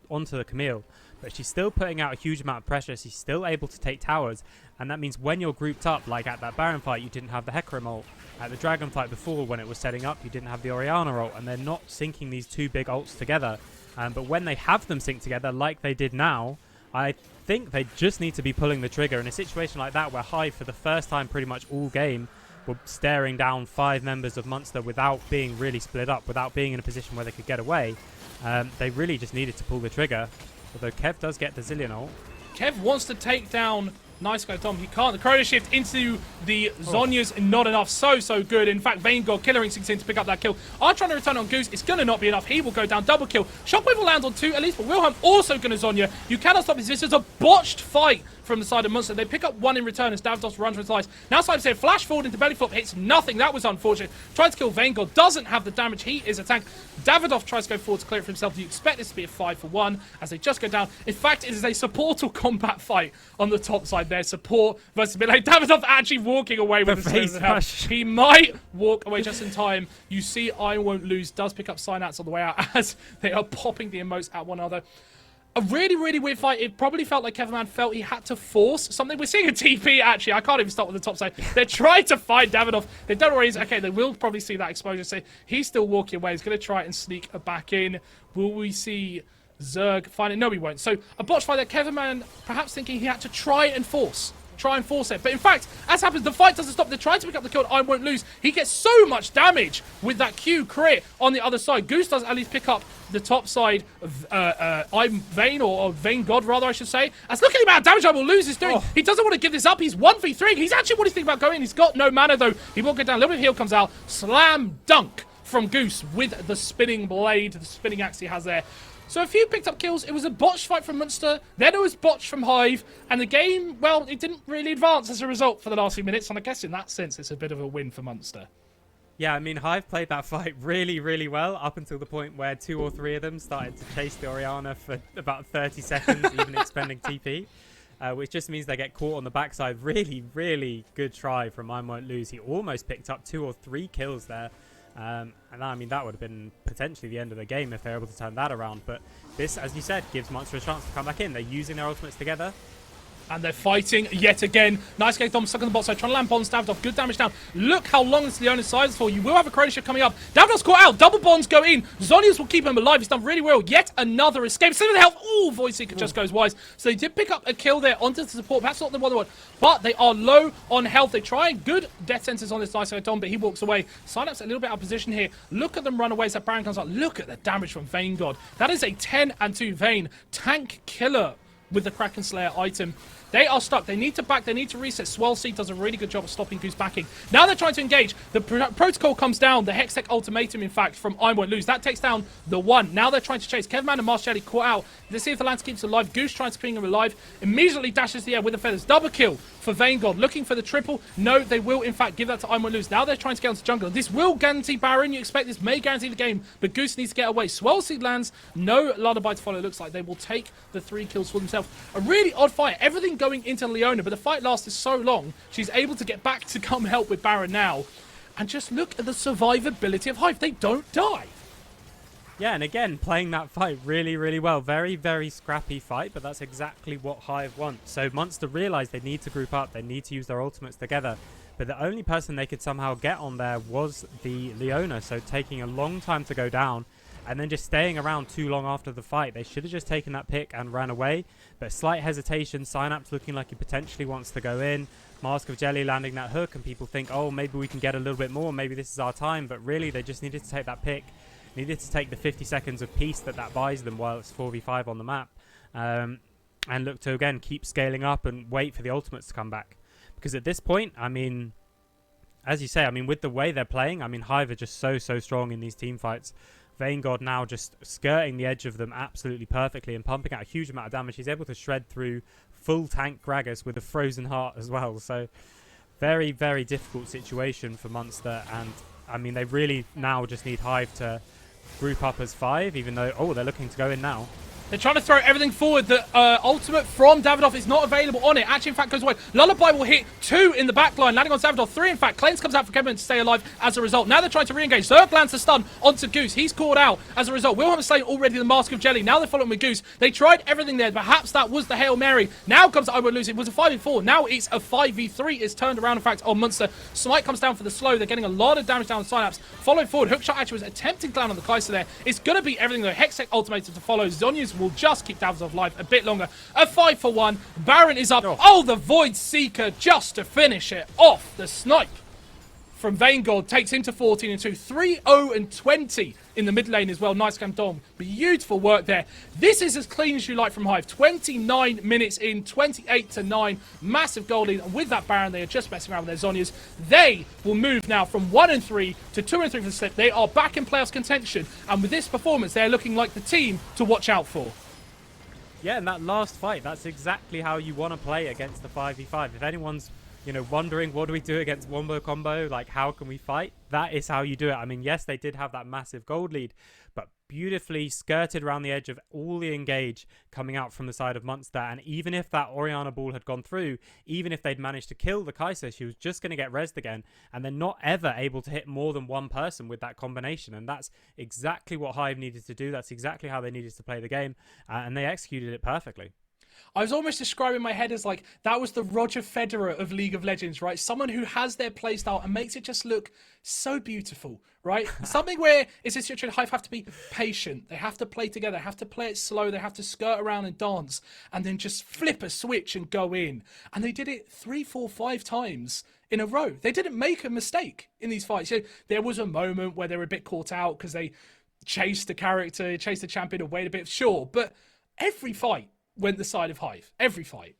Speaker 2: onto the Camille, but she's still putting out a huge amount of pressure. She's still able to take towers, and that means when you're grouped up, like at that Baron fight, you didn't have the Hecarim ult. At the Dragon fight before, when it was setting up, you didn't have the Orianna ult, and they're not syncing these 2 big ults together. But when they have them synced together, like they did now, I think they just need to be pulling the trigger. In a situation like that, where Hive, for the first time pretty much all game, were staring down 5 members of Munster without being really split up, without being in a position where they could get away, they really just needed to pull the trigger. Although Kev does get the Zillion ult.
Speaker 1: Kev wants to take down Nice guy, Tom. He can't. The Chrono Shift into the Zhonya's not enough. So good. In fact, Vanguard Killer Instinct in to pick up that kill. Are trying to return on Goose. It's going to not be enough. He will go down. Double kill. Shockwave will land on 2 at least, but Wilhelm also going to Zhonya. You cannot stop this. This is a botched fight from the side of Munster. They pick up 1 in return as Davidos runs for his life. Now Simon said flash forward into belly flop. Hits nothing. That was unfortunate. Tries to kill Vanguard. Doesn't have the damage. He is a tank. Davidoff tries to go forward to clear it for himself. You expect this to be a 5-for-1 as they just go down. In fact, it is a supportal combat fight on the top side there. Support versus Melee. Davidoff actually walking away with the face health. He might walk away just in time. You see I Won't Lose does pick up Synapse on the way out as they are popping the emotes at one another. A really weird fight. It probably felt like Kevin felt he had to force something. We're seeing a TP, actually. I can't even start with the top side. They're trying to find Davidoff. They've done already. Okay, they will probably see that exposure. So he's still walking away. He's going to try and sneak back in. Will we see Zerg find it? No, we won't. So a botch fight that Kevin perhaps thinking he had to try and force it. But in fact, as happens, the fight doesn't stop. They're trying to pick up the kill. I Won't Lose. He gets so much damage with that Q crit on the other side. Goose does at least pick up the top side of I'm Vayne, or Vayne God, rather, I should say. As look at the amount of damage I Will Lose is doing. He doesn't want to give this up. He's 1v3. He's actually what he's thinking about going. He's got no mana, though. He will get down. A little bit of heal comes out. Slam dunk from Goose with the spinning blade, the spinning axe he has there. So a few picked up kills. It was a botched fight from Munster. Then it was botched from Hive. And the game, well, it didn't really advance as a result for the last few minutes. And I guess in that sense, it's a bit of a win for Munster.
Speaker 2: Yeah, I mean, Hive played that fight really well up until the point where 2 or 3 of them started to chase the Orianna for about 30 seconds, even expending TP. which just means they get caught on the backside. Really, really good try from I Won't Lose. He almost picked up 2 or 3 kills there. And I mean, that would have been potentially the end of the game if they're able to turn that around. But this, as you said, gives Monster a chance to come back in. They're using their ultimates together.
Speaker 1: And they're fighting yet again. Nice game, Dom stuck on the bot side, trying to land bombs. Davidoff, good damage down. Look how long this Leona side is for. You will have a Chrono Shift coming up. Davidoff's caught out. Double bonds go in. Zonius will keep him alive. He's done really well. Yet another escape. 7 health. Ooh, Void Seeker just goes wise. So they did pick up a kill there onto the support. That's not the one they want. But they are low on health. They try good death sentence on this nice guy, Dom, but he walks away. Synapse a little bit out of position here. Look at them run away as that Baron comes up. Look at the damage from Vayne God. That is a 10 and 2 Vayne tank killer with the Kraken Slayer item. They are stuck. They need to back. They need to reset. Swell Seed does a really good job of stopping Goose backing. Now they're trying to engage. The protocol comes down. The Hextech ultimatum, in fact, from I Won't Lose. That takes down the 1. Now they're trying to chase. Kevman and Marcelli caught out. Let's see if the Lance keeps alive. Goose trying to ping him alive. Immediately dashes the air with the feathers. Double kill for Vayne God. Looking for the triple. No, they will, in fact, give that to I Won't Lose. Now they're trying to get onto jungle. This will guarantee Baron. You expect this may guarantee the game, but Goose needs to get away. Swell Seed lands. No Lullaby to follow. Looks like they will take the 3 kills for themselves. A really odd fight. Everything going into Leona, but the fight lasted so long, she's able to get back to come help with Baron now. And just look at the survivability of Hive. They don't die.
Speaker 2: Yeah, and again, playing that fight really, really well. Very, very scrappy fight, but that's exactly what Hive want. So Monster realised they need to group up. They need to use their ultimates together. But the only person they could somehow get on there was the Leona. So taking a long time to go down and then just staying around too long after the fight. They should have just taken that pick and ran away. But slight hesitation. Synapse looking like he potentially wants to go in. Mask of Jelly landing that hook, and people think, oh, maybe we can get a little bit more. Maybe this is our time. But really, they just needed to take that pick. Needed to take the 50 seconds of peace that buys them while it's 4v5 on the map. And look to, again, keep scaling up and wait for the ultimates to come back. Because at this point, I mean, as you say, I mean, with the way they're playing, I mean, Hive are just so strong in these team fights. Vayne God now just skirting the edge of them absolutely perfectly and pumping out a huge amount of damage. He's able to shred through full tank Gragas with a frozen heart as well. So very, very difficult situation for Munster. And, I mean, they really now just need Hive to group up as 5, even though, oh, they're looking to go in now.
Speaker 1: They're trying to throw everything forward. The ultimate from Davidoff is not available on it. Actually, in fact, goes away. Lullaby will hit 2 in the back line, landing on Davidoff. 3, in fact. Cleanse comes out for Kevin to stay alive as a result. Now they're trying to re-engage. Zerg lands the stun onto Goose. He's caught out as a result. Wilhelm is slaying already the Mask of Jelly. Now they're following with Goose. They tried everything there. Perhaps that was the Hail Mary. Now comes I Won't Lose. It was a 5v4. Now it's a 5v3. It's turned around, in fact, on Munster. Smite comes down for the slow. They're getting a lot of damage down on Synapse. Followed forward. Hookshot actually was attempting to land on the Kaiser there. It's going to be everything, though. Hextech ultimated to follow. Zonius will just keep Davidoff alive a bit longer. A 5-for-1. Baron is up. Oh, the Void Seeker just to finish it off. The snipe from Vayne God takes him to 14 and 2. 3-0 and 20 in the mid lane as well. Nice camp Dom. Beautiful work there. This is as clean as you like from Hive. 29 minutes in, 28-9. Massive goal lead. And with that Baron, they are just messing around with their Zonias. They will move now from 1 and 3 to 2 and 3 for the slip. They are back in playoffs contention. And with this performance, they're looking like the team to watch out for.
Speaker 2: Yeah, and that last fight, that's exactly how you want to play against the 5v5. If anyone's, you know, wondering what do we do against Wombo Combo, like how can we fight, that is how you do it. I mean, yes, they did have that massive gold lead, but beautifully skirted around the edge of all the engage coming out from the side of Munster. And even if that Orianna ball had gone through, even if they'd managed to kill the Kaiser, she was just going to get rezzed again. And they're not ever able to hit more than one person with that combination. And that's exactly what Hive needed to do. That's exactly how they needed to play the game. And they executed it perfectly.
Speaker 1: I was almost describing my head as like, that was the Roger Federer of League of Legends, right? Someone who has their playstyle and makes it just look so beautiful, right? Something where it's a situation Hive have to be patient. They have to play together. They have to play it slow. They have to skirt around and dance and then just flip a switch and go in. And they did it 3, 4, 5 times in a row. They didn't make a mistake in these fights. You know, there was a moment where they were a bit caught out because they chased the character, chased the champion and waited a bit. Sure, but every fight went the side of Hive. Every fight.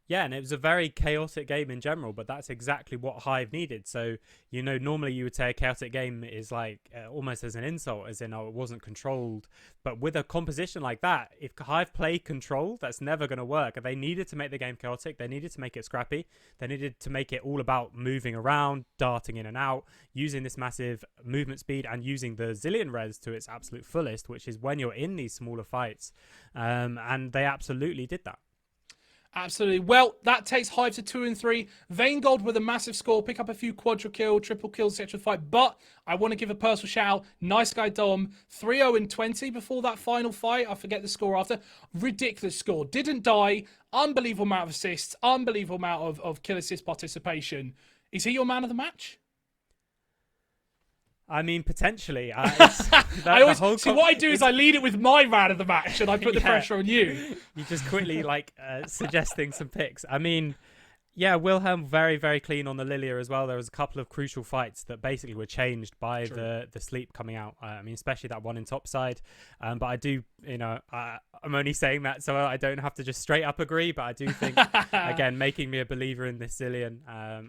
Speaker 2: Yeah, and it was a very chaotic game in general, but that's exactly what Hive needed. So, you know, normally you would say a chaotic game is like almost as an insult, as in, oh, it wasn't controlled. But with a composition like that, if Hive play controlled, that's never going to work. They needed to make the game chaotic. They needed to make it scrappy. They needed to make it all about moving around, darting in and out, using this massive movement speed and using the Zillion res to its absolute fullest, which is when you're in these smaller fights. And they absolutely did that.
Speaker 1: Absolutely. Well, that takes Hive to 2 and 3. Vanegold with a massive score, pick up a few quadra kill, triple kills, etc. Fight. But I want to give a personal shout out. Nice guy Dom, 3-0 and 20 before that final fight. I forget the score after. Ridiculous score. Didn't die. Unbelievable amount of assists. Unbelievable amount of kill assist participation. Is he your man of the match?
Speaker 2: I mean, potentially.
Speaker 1: I always see what I do is I lead it with my man of the match, and I put the pressure on you.
Speaker 2: You just quickly suggesting some picks. I mean, yeah, Wilhelm very, very clean on the Lilia as well. There was a couple of crucial fights that basically were changed by the sleep coming out. I mean, especially that one in topside. But I do, I'm only saying that so I don't have to just straight up agree. But I do think, again, making me a believer in this Zillion.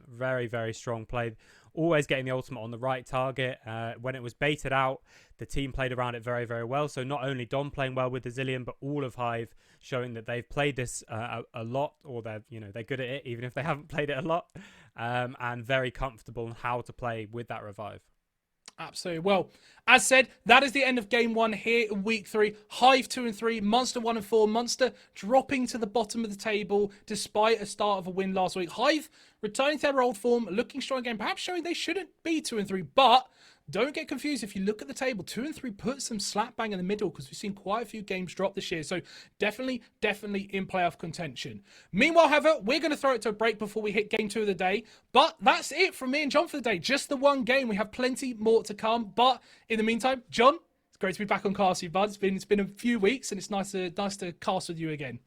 Speaker 2: Very, very strong play. Always getting the ultimate on the right target. When it was baited out, the team played around it very, very well. So not only Dom playing well with the Zillion, but all of Hive showing that they've played this a lot, or they're good at it, even if they haven't played it a lot, and very comfortable in how to play with that revive.
Speaker 1: Absolutely. Well, as said, that is the end of game 1 here in week 3. Hive 2 and 3, Monster 1 and 4. Monster dropping to the bottom of the table despite a start of a win last week. Hive returning to their old form, looking strong again, perhaps showing they shouldn't be 2 and 3, but don't get confused. If you look at the table, 2 and 3 put some slap bang in the middle because we've seen quite a few games drop this year. So definitely in playoff contention. Meanwhile, however, we're going to throw it to a break before we hit game 2 of the day. But that's it from me and John for the day. Just the one game. We have plenty more to come. But in the meantime, John, it's great to be back on Cast with you, bud. It's been a few weeks and it's nice to cast with you again.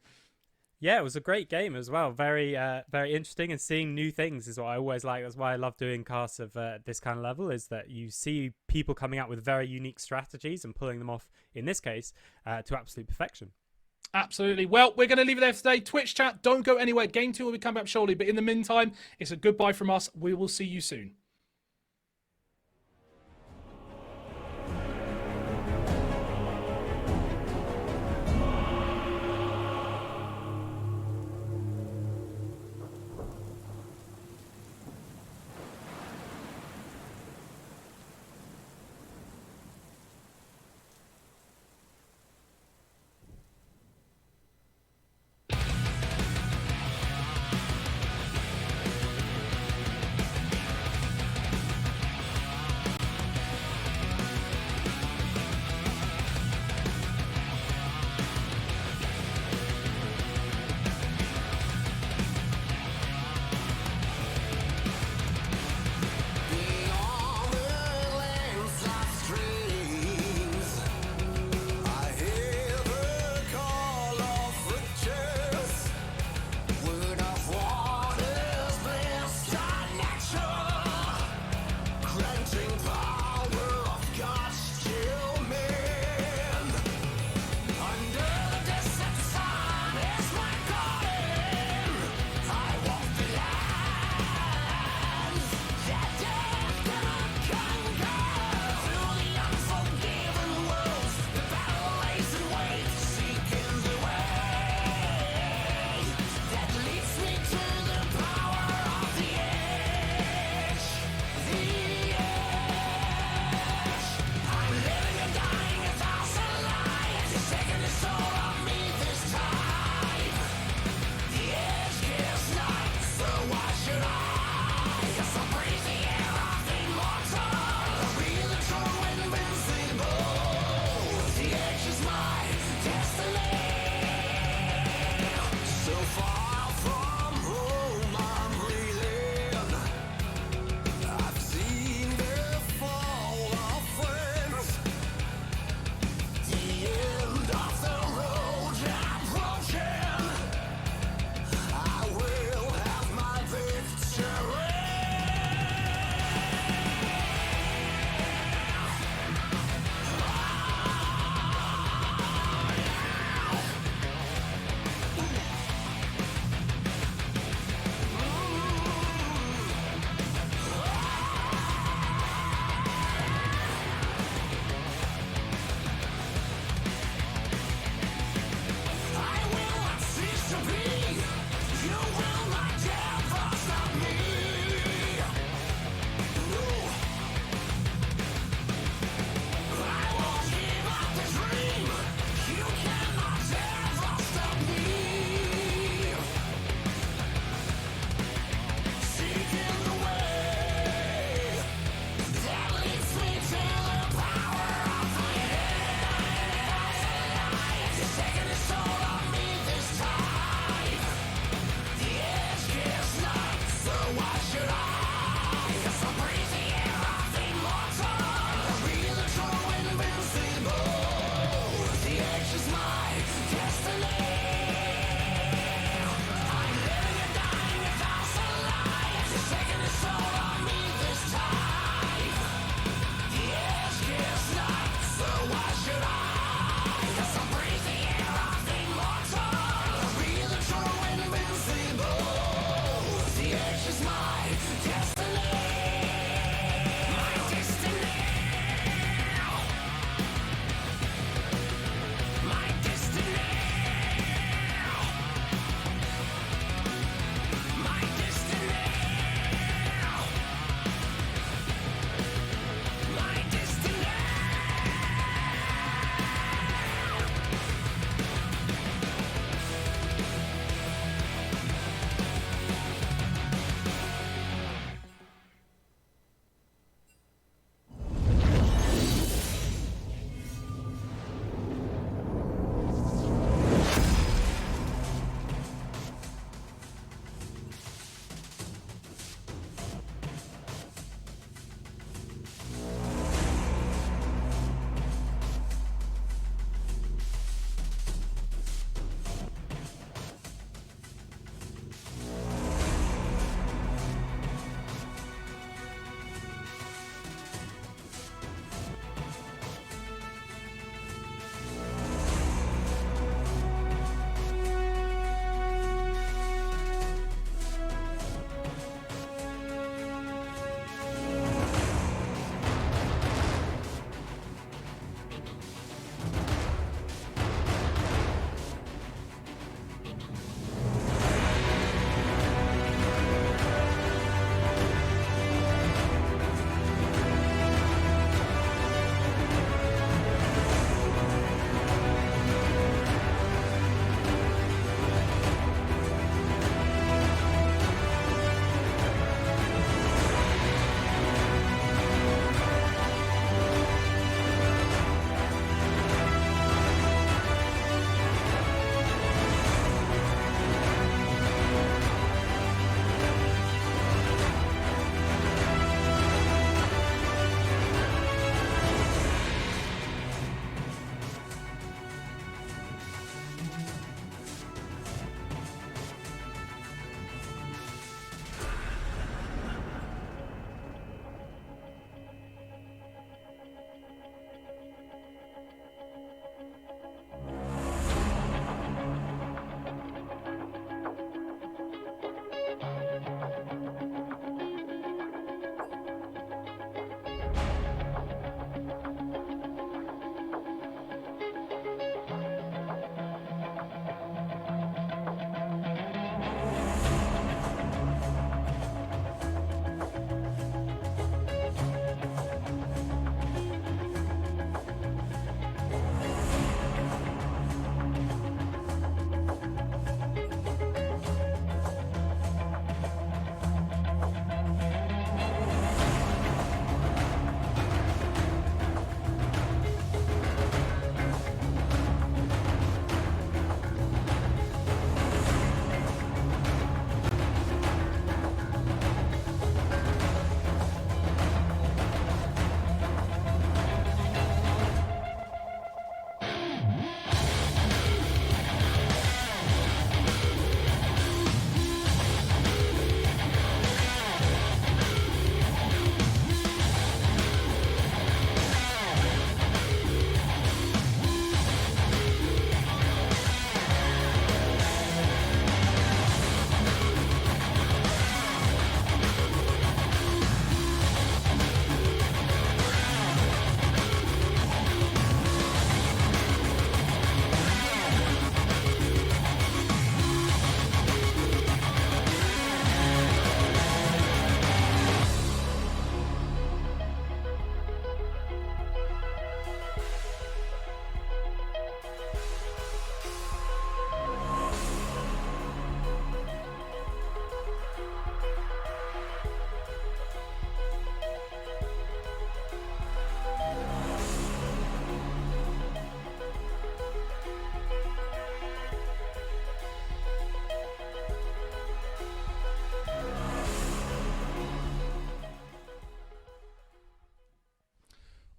Speaker 2: Yeah, it was a great game as well. Very, very interesting, and seeing new things is what I always like. That's why I love doing casts of this kind of level, is that you see people coming out with very unique strategies and pulling them off, in this case, to absolute perfection.
Speaker 1: Absolutely. Well, we're going to leave it there for today. Twitch chat, don't go anywhere. Game 2 will be coming up shortly. But in the meantime, it's a goodbye from us. We will see you soon.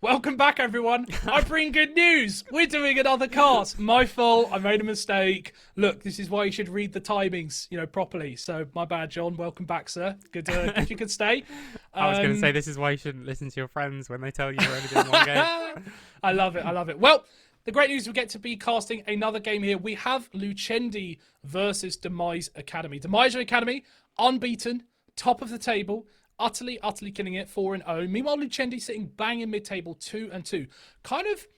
Speaker 1: Welcome back, everyone. I bring good news. We're doing another cast. My fault. I made a mistake. Look, this is why you should read the timings, properly. So my bad, John. Welcome back, sir. Good. If you could stay.
Speaker 2: I was going to say this is why you shouldn't listen to your friends when they tell you you're only doing one game.
Speaker 1: I love it. Well, the great news, we get to be casting another game here. We have Lucendi versus Demise Academy. Demise Academy, unbeaten, top of the table. Utterly killing it, 4-0. Meanwhile, Lucendi sitting bang in mid-table, 2-2. Kind of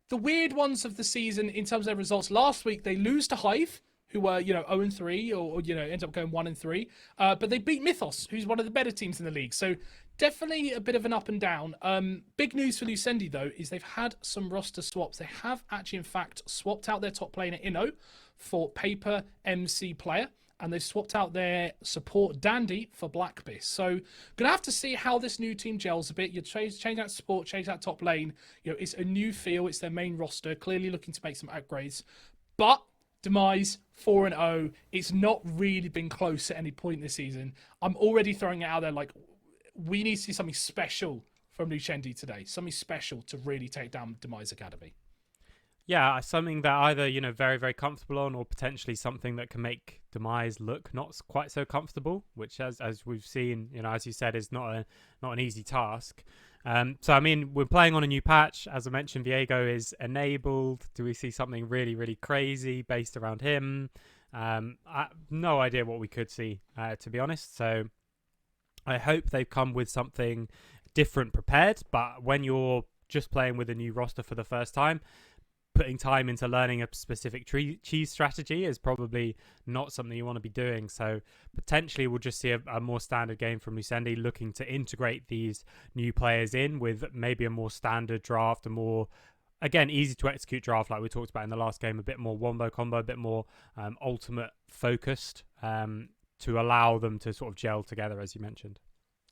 Speaker 1: the weird ones of the season in terms of their results. Last week, they lose to Hive, who were, 0-3, or end up going 1-3. But they beat Mythos, who's one of the better teams in the league. So definitely a bit of an up and down. Big news for Lucendi, though, is they've had some roster swaps. They have actually, in fact, swapped out their top player, Inno, for Paper MC Player. And they've swapped out their support Dandy for Blackbiss. So gonna have to see how this new team gels a bit. You change that support, change that top lane. It's a new feel. It's their main roster. Clearly looking to make some upgrades. But Demise 4-0. It's not really been close at any point this season. I'm already throwing it out there like we need to see something special from Lucendi today. Something special to really take down Demise Academy.
Speaker 2: Yeah, something that either, very, very comfortable on, or potentially something that can make Demise look not quite so comfortable, which as we've seen, as you said, is not an easy task. So, I mean, we're playing on a new patch. As I mentioned, Viego is enabled. Do we see something really, really crazy based around him? No idea what we could see, to be honest. So I hope they've come with something different prepared. But when you're just playing with a new roster for the first time, putting time into learning a specific cheese strategy is probably not something you want to be doing. So potentially we'll just see a more standard game from Lucendi, looking to integrate these new players in with maybe a more standard draft, a more, again, easy to execute draft like we talked about in the last game, a bit more wombo combo, a bit more ultimate focused to allow them to sort of gel together, as you mentioned.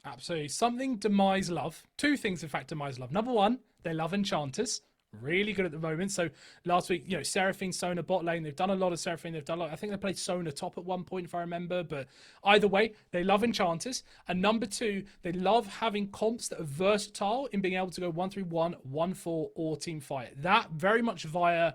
Speaker 1: Absolutely. Something Demise love. Two things, in fact, Demise love. Number one, they love enchanters. Really good at the moment. So last week, Seraphine, Sona, bot lane. They've done a lot of Seraphine. They've done I think they played Sona top at one point, if I remember. But either way, they love enchanters. And number two, they love having comps that are versatile in being able to go 1-3-1, 1-4, or team fight. That very much via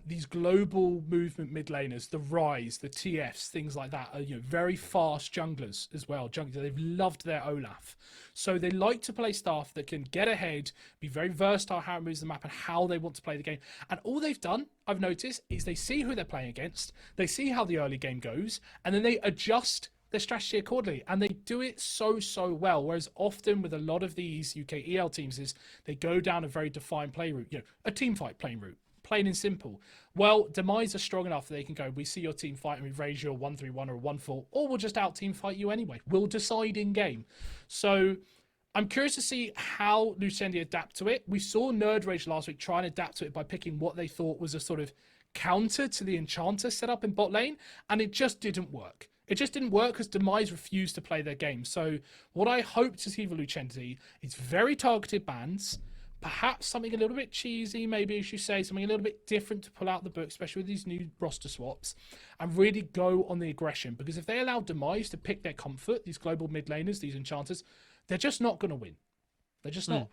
Speaker 1: these global movement mid laners, the Rise, the TFs, things like that, are very fast junglers as well. They've loved their Olaf. So they like to play stuff that can get ahead, be very versatile how it moves the map and how they want to play the game. And all they've done, I've noticed, is they see who they're playing against, they see how the early game goes, and then they adjust their strategy accordingly. And they do it so well. Whereas often with a lot of these UKEL teams is they go down a very defined play route, a team fight playing route. Plain and simple. Well, Demise are strong enough that they can go, we see your team fight and we raise you a 1-3-1 or a 1-4, or we'll just out team fight you anyway. We'll decide in game. So I'm curious to see how Lucendi adapt to it. We saw Nerd Rage last week try and adapt to it by picking what they thought was a sort of counter to the Enchanter setup in bot lane, and it just didn't work. It just didn't work because Demise refused to play their game. So what I hope to see for Lucendi is very targeted bans, perhaps something a little bit cheesy, maybe as you say, something a little bit different to pull out the book, especially with these new roster swaps, and really go on the aggression. Because if they allow Demise to pick their comfort, these global mid laners, these enchanters, they're just not going to win. They're just not.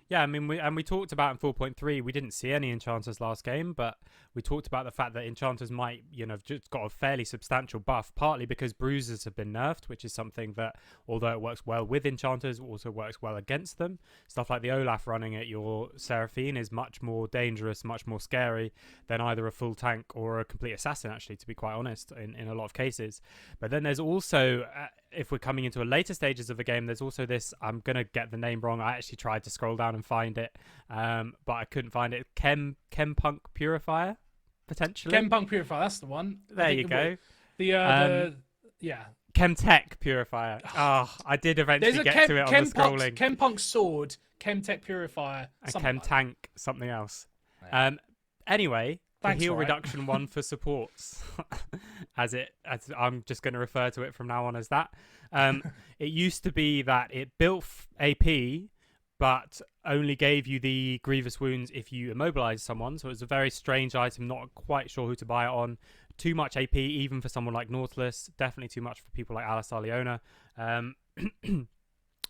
Speaker 2: Yeah, I mean, we talked about in 4.3, we didn't see any enchanters last game, but we talked about the fact that enchanters might, just got a fairly substantial buff, partly because bruisers have been nerfed, which is something that, although it works well with enchanters, also works well against them. Stuff like the Olaf running at your Seraphine is much more dangerous, much more scary than either a full tank or a complete assassin, actually, to be quite honest, in a lot of cases. But then there's also, if we're coming into a later stages of the game, there's also this, I'm going to get the name wrong, I actually tried to scroll down and find it, but I couldn't find it. Chempunk Purifier, potentially.
Speaker 1: Chempunk Purifier, that's the one.
Speaker 2: There you go.
Speaker 1: Yeah.
Speaker 2: Chemtech Purifier. I did eventually get to it on the scrolling.
Speaker 1: Chempunk Sword, Chemtech Purifier,
Speaker 2: and Chemtank, something else.
Speaker 1: Yeah.
Speaker 2: Anyway,
Speaker 1: Thanks,
Speaker 2: the heal
Speaker 1: right.
Speaker 2: reduction one for supports, as I'm just going to refer to it from now on as that. It used to be that it built AP, but only gave you the grievous wounds if you immobilized someone. So it was a very strange item, not quite sure who to buy it on. Too much AP, even for someone like Nautilus. Definitely too much for people like Alistar Leona.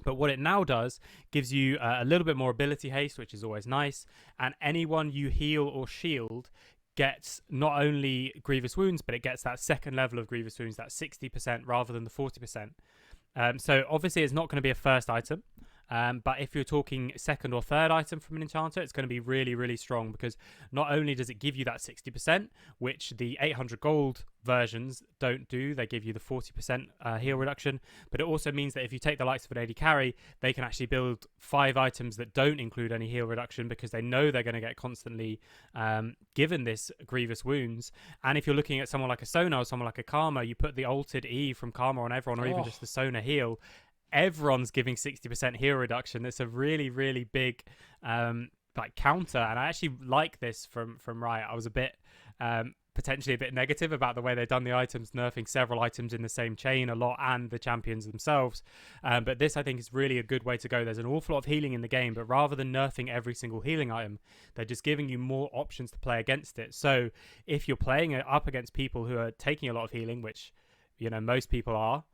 Speaker 2: But what it now does gives you a little bit more ability haste, which is always nice. And anyone you heal or shield gets not only grievous wounds, but it gets that second level of grievous wounds, that 60% rather than the 40%. So obviously it's not going to be a first item. But if you're talking second or third item from an enchanter, it's going to be really, really strong, because not only does it give you that 60%, which the 800 gold versions don't do, they give you the 40% heal reduction, but it also means that if you take the likes of an AD carry, they can actually build 5 items that don't include any heal reduction, because they know they're going to get constantly given this grievous wounds. And if you're looking at someone like a Sona or someone like a Karma, you put the ulted E from Karma on everyone, or even just the Sona heal, everyone's giving 60% heal reduction. It's a really, really big like counter, and I actually like this from Riot. I was a bit potentially a bit negative about the way they've done the items, nerfing several items in the same chain a lot, and the champions themselves. But this, I think, is really a good way to go. There's an awful lot of healing in the game, but rather than nerfing every single healing item, they're just giving you more options to play against it. So if you're playing it up against people who are taking a lot of healing, which, you know, most people are,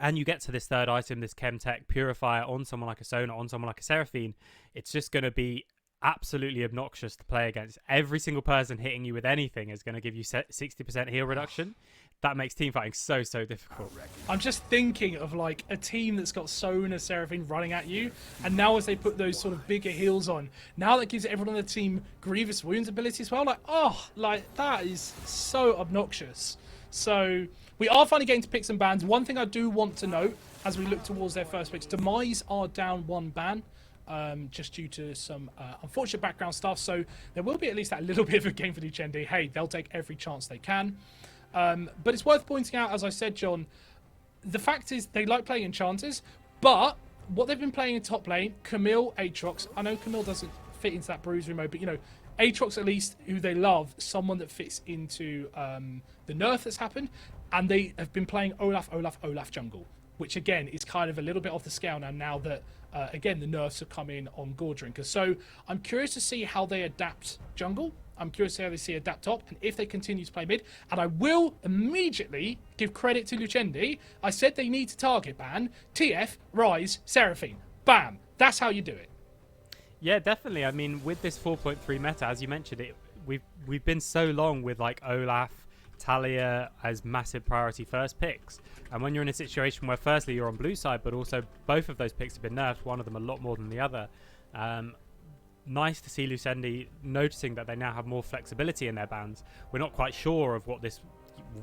Speaker 2: and you get to this third item, this Chemtech Purifier, on someone like a Sona, on someone like a Seraphine, it's just going to be absolutely obnoxious to play against. Every single person hitting you with anything is going to give you 60% heal reduction. That makes teamfighting so difficult.
Speaker 1: I'm just thinking of like a team that's got Sona, Seraphine running at you, and now as they put those sort of bigger heals on, now that gives everyone on the team grievous wounds ability as well. Like, oh, like that is so obnoxious. So we are finally getting to picks and bans. One thing I do want to note as we look towards their first picks, Demise are down 1 ban, just due to some unfortunate background stuff. So there will be at least that little bit of a game for Lucendi. Hey, they'll take every chance they can. But it's worth pointing out, as I said, John, the fact is they like playing enchanters, but what they've been playing in top lane, Camille, Aatrox. I know Camille doesn't fit into that bruisery mode, but you know, Aatrox at least, who they love, someone that fits into the nerf that's happened, and they have been playing Olaf jungle, which again is kind of a little bit off the scale now that again the nerfs have come in on Gore Drinker. So I'm curious to see how they adapt jungle. I'm curious to see how they see adapt top, and if they continue to play mid. And I will immediately give credit to Lucendi. I said they need to target ban TF, Ryze, Seraphine. Bam. That's how you do it.
Speaker 2: Yeah, definitely. I mean, with this 4.3 meta, as you mentioned, we've been so long with like Olaf, Talia as massive priority first picks, and when you're in a situation where firstly you're on blue side, but also both of those picks have been nerfed, one of them a lot more than the other. Nice to see Lucendi noticing that they now have more flexibility in their bans. We're not quite sure of what this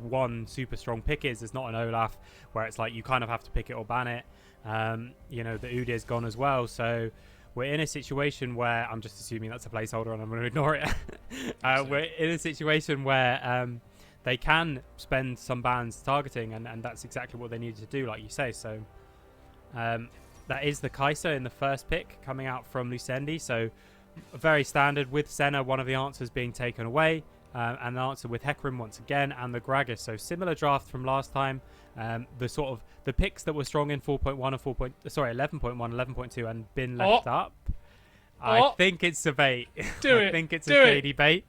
Speaker 2: one super strong pick is. It's not an Olaf where it's like you kind of have to pick it or ban it. You know, the Udyr is gone as well, so we're in a situation where, I'm just assuming that's a placeholder and I'm going to ignore it. We're in a situation where they can spend some bans targeting, and that's exactly what they needed to do, like you say. So that is the Kai'Sa in the first pick coming out from Lucendi. So very standard, with Senna, one of the answers being taken away, and the answer with Hecarim once again, and the Gragas. So similar draft from last time. The sort of the picks that were strong in 4.1 and 11.1, 11.2 and been left up. I think it's a bait. I think it's a shady bait.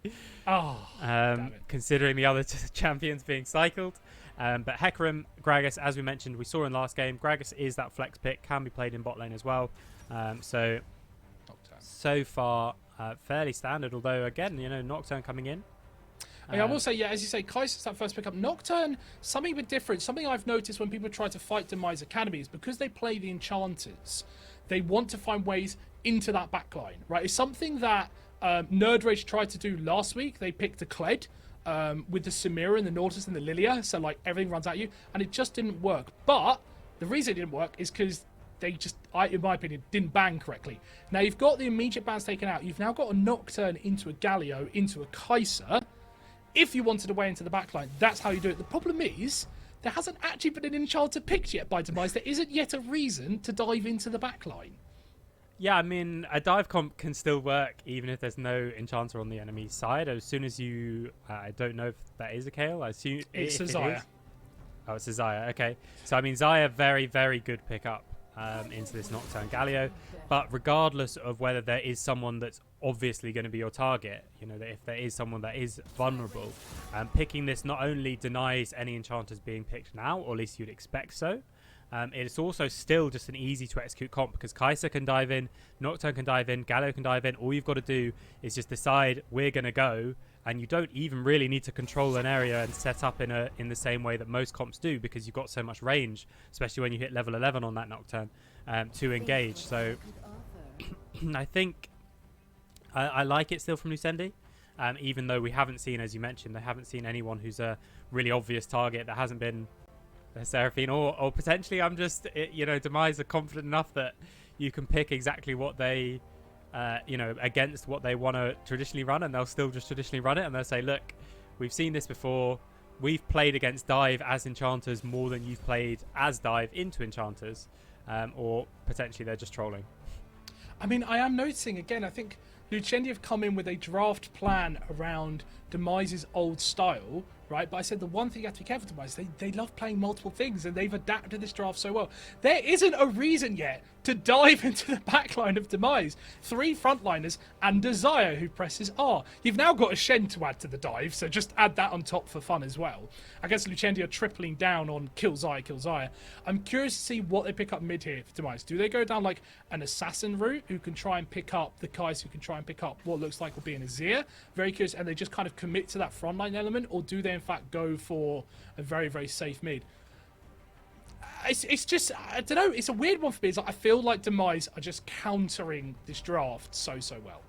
Speaker 2: Considering the other champions being cycled. But Hecarim, Gragas, as we mentioned, we saw in last game, Gragas is that flex pick, can be played in bot lane as well. So far, fairly standard, although again, you know, Nocturne coming in.
Speaker 1: I mean, I will say, yeah, as you say, Kai'Sa's that first pickup. Nocturne, something a bit different. Something I've noticed when people try to fight Demise Academy is because they play the enchanters, they want to find ways into that backline, right? It's something that Nerd Rage tried to do last week. They picked a Kled with the Samira and the Nautilus and the Lilia, so like everything runs at you, and it just didn't work. But the reason it didn't work is because they just, in my opinion, didn't ban correctly. Now you've got the immediate bans taken out. You've now got a Nocturne into a Galio, into a Kai'Sa. If you wanted a way into the backline, that's how you do it. The problem is, there hasn't actually been an enchanter picked yet by Demise. There isn't yet a reason to dive into the backline.
Speaker 2: Yeah, I mean, a dive comp can still work even if there's no enchanter on the enemy side. As soon as you... I don't know if that is a KO. I assume
Speaker 1: it's a Xayah.
Speaker 2: Oh, it's a Xayah. Okay. So, I mean, Xayah, very, very good pickup into this Nocturne Galio. But regardless of whether there is someone that's obviously going to be your target, you know, that if there is someone that is vulnerable, picking this not only denies any enchanters being picked now, or at least you'd expect so, It's also still just an easy to execute comp because Kai'Sa can dive in, Nocturne can dive in, Galio can dive in. All you've got to do is just decide we're going to go, and you don't even really need to control an area and set up in the same way that most comps do because you've got so much range, especially when you hit level 11 on that Nocturne to engage. So I think I like it still from Lucendi. Even though we haven't seen, as you mentioned, they haven't seen anyone who's a really obvious target that hasn't been Seraphine or potentially Demise are confident enough that you can pick exactly what they against what they want to traditionally run, and they'll still just traditionally run it, and they'll say, look, we've seen this before, we've played against dive as enchanters more than you've played as dive into enchanters, or potentially they're just trolling.
Speaker 1: I mean, I am noticing again, I think Lucendi have come in with a draft plan around Demise's old style, right? But I said the one thing you have to be careful, Demise, they love playing multiple things, and they've adapted this draft so well. There isn't a reason yet to dive into the backline of Demise. 3 frontliners and Desire who presses R. You've now got a Shen to add to the dive, so just add that on top for fun as well. I guess Lucendi are tripling down on kill Zaya. I'm curious to see what they pick up mid here for Demise. Do they go down like an assassin route who can try and pick up the Kais, who can try and pick up what looks like will be an Azir? Very curious, and they just kind of commit to that frontline element, or do they in fact go for a very, very safe mid? It's just, I don't know, it's a weird one for me. It's like, I feel like Demise are just countering this draft so well.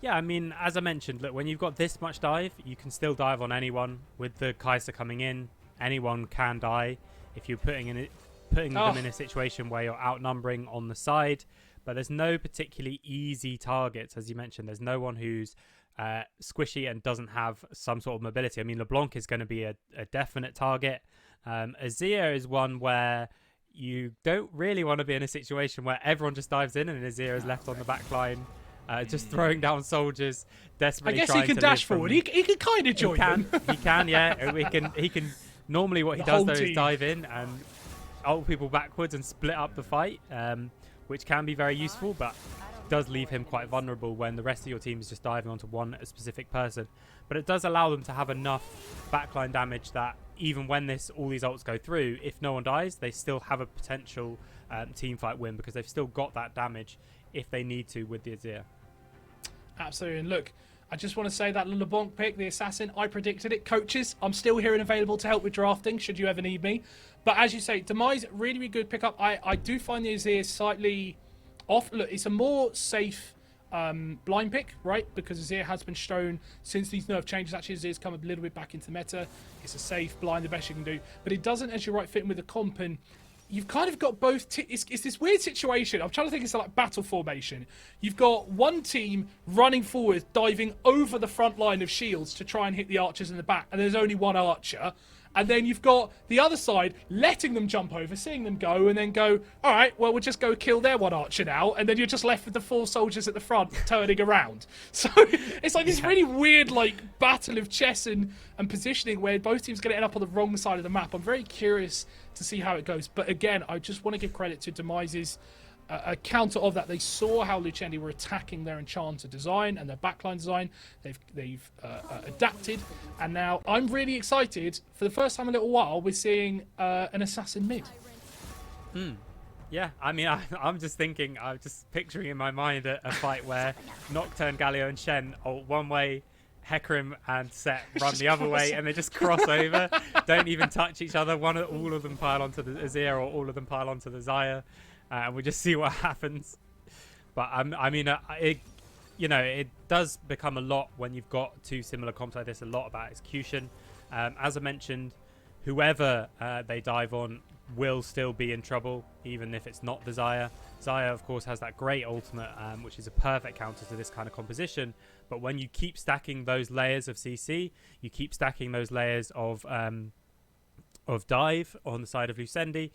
Speaker 2: Yeah, I mean, as I mentioned, look, when you've got this much dive, you can still dive on anyone. With the Kai'Sa coming in, anyone can die if you're putting them in a situation where you're outnumbering on the side. But there's no particularly easy targets, as you mentioned. There's no one who's squishy and doesn't have some sort of mobility. I mean, LeBlanc is going to be a definite target. Azir is one where you don't really want to be in a situation where everyone just dives in and Azir is left on the back line, just throwing down soldiers, desperately.
Speaker 1: I guess
Speaker 2: trying
Speaker 1: he can
Speaker 2: to
Speaker 1: dash forward. He can kind of join them.
Speaker 2: He can, yeah. He can. Normally, what he does though is dive in and ult people backwards and split up the fight, which can be very useful, but does leave him quite vulnerable when the rest of your team is just diving onto one specific person. But it does allow them to have enough backline damage that even when all these ults go through, if no one dies, they still have a potential team fight win because they've still got that damage if they need to with the Azir.
Speaker 1: Absolutely. And look, I just want to say that LeBlanc pick, the assassin, I predicted it. Coaches, I'm still here and available to help with drafting should you ever need me. But as you say, Demise, really, really good pickup. I do find the Azir slightly off. Look, it's a more safe blind pick, right? Because Azir has been shown since these nerf changes. Actually, Azir's come a little bit back into meta. It's a safe blind, the best you can do. But it doesn't, as you're right, fit in with the comp. And you've kind of got both. It's this weird situation. I'm trying to think it's like battle formation. You've got one team running forward, diving over the front line of shields to try and hit the archers in the back. And there's only one archer. And then you've got the other side letting them jump over, seeing them go, and then go, all right, well, we'll just go kill their one archer now. And then you're just left with the 4 soldiers at the front turning around. So it's like this really weird like battle of chess and positioning where both teams are going to end up on the wrong side of the map. I'm very curious to see how it goes. But again, I just want to give credit to Demise's a counter of that. They saw how Lucendi were attacking their enchanter design and their backline design. They've adapted, and now I'm really excited. For the first time in a little while, we're seeing an assassin mid.
Speaker 2: Yeah, I mean, I'm just thinking, I'm just picturing in my mind a fight where Nocturne, Galio, and Shen ult one way, Hecarim and Set run the other way, and they just cross over, don't even touch each other. All of them pile onto the Azir, or all of them pile onto the Xayah. And we just see what happens. But I mean, it does become a lot when you've got 2 similar comps like this. A lot about execution. As I mentioned, whoever they dive on will still be in trouble, even if it's not the Xayah. Xayah, of course, has that great ultimate, which is a perfect counter to this kind of composition. But when you keep stacking those layers of CC, you keep stacking those layers of dive on the side of Lucendi,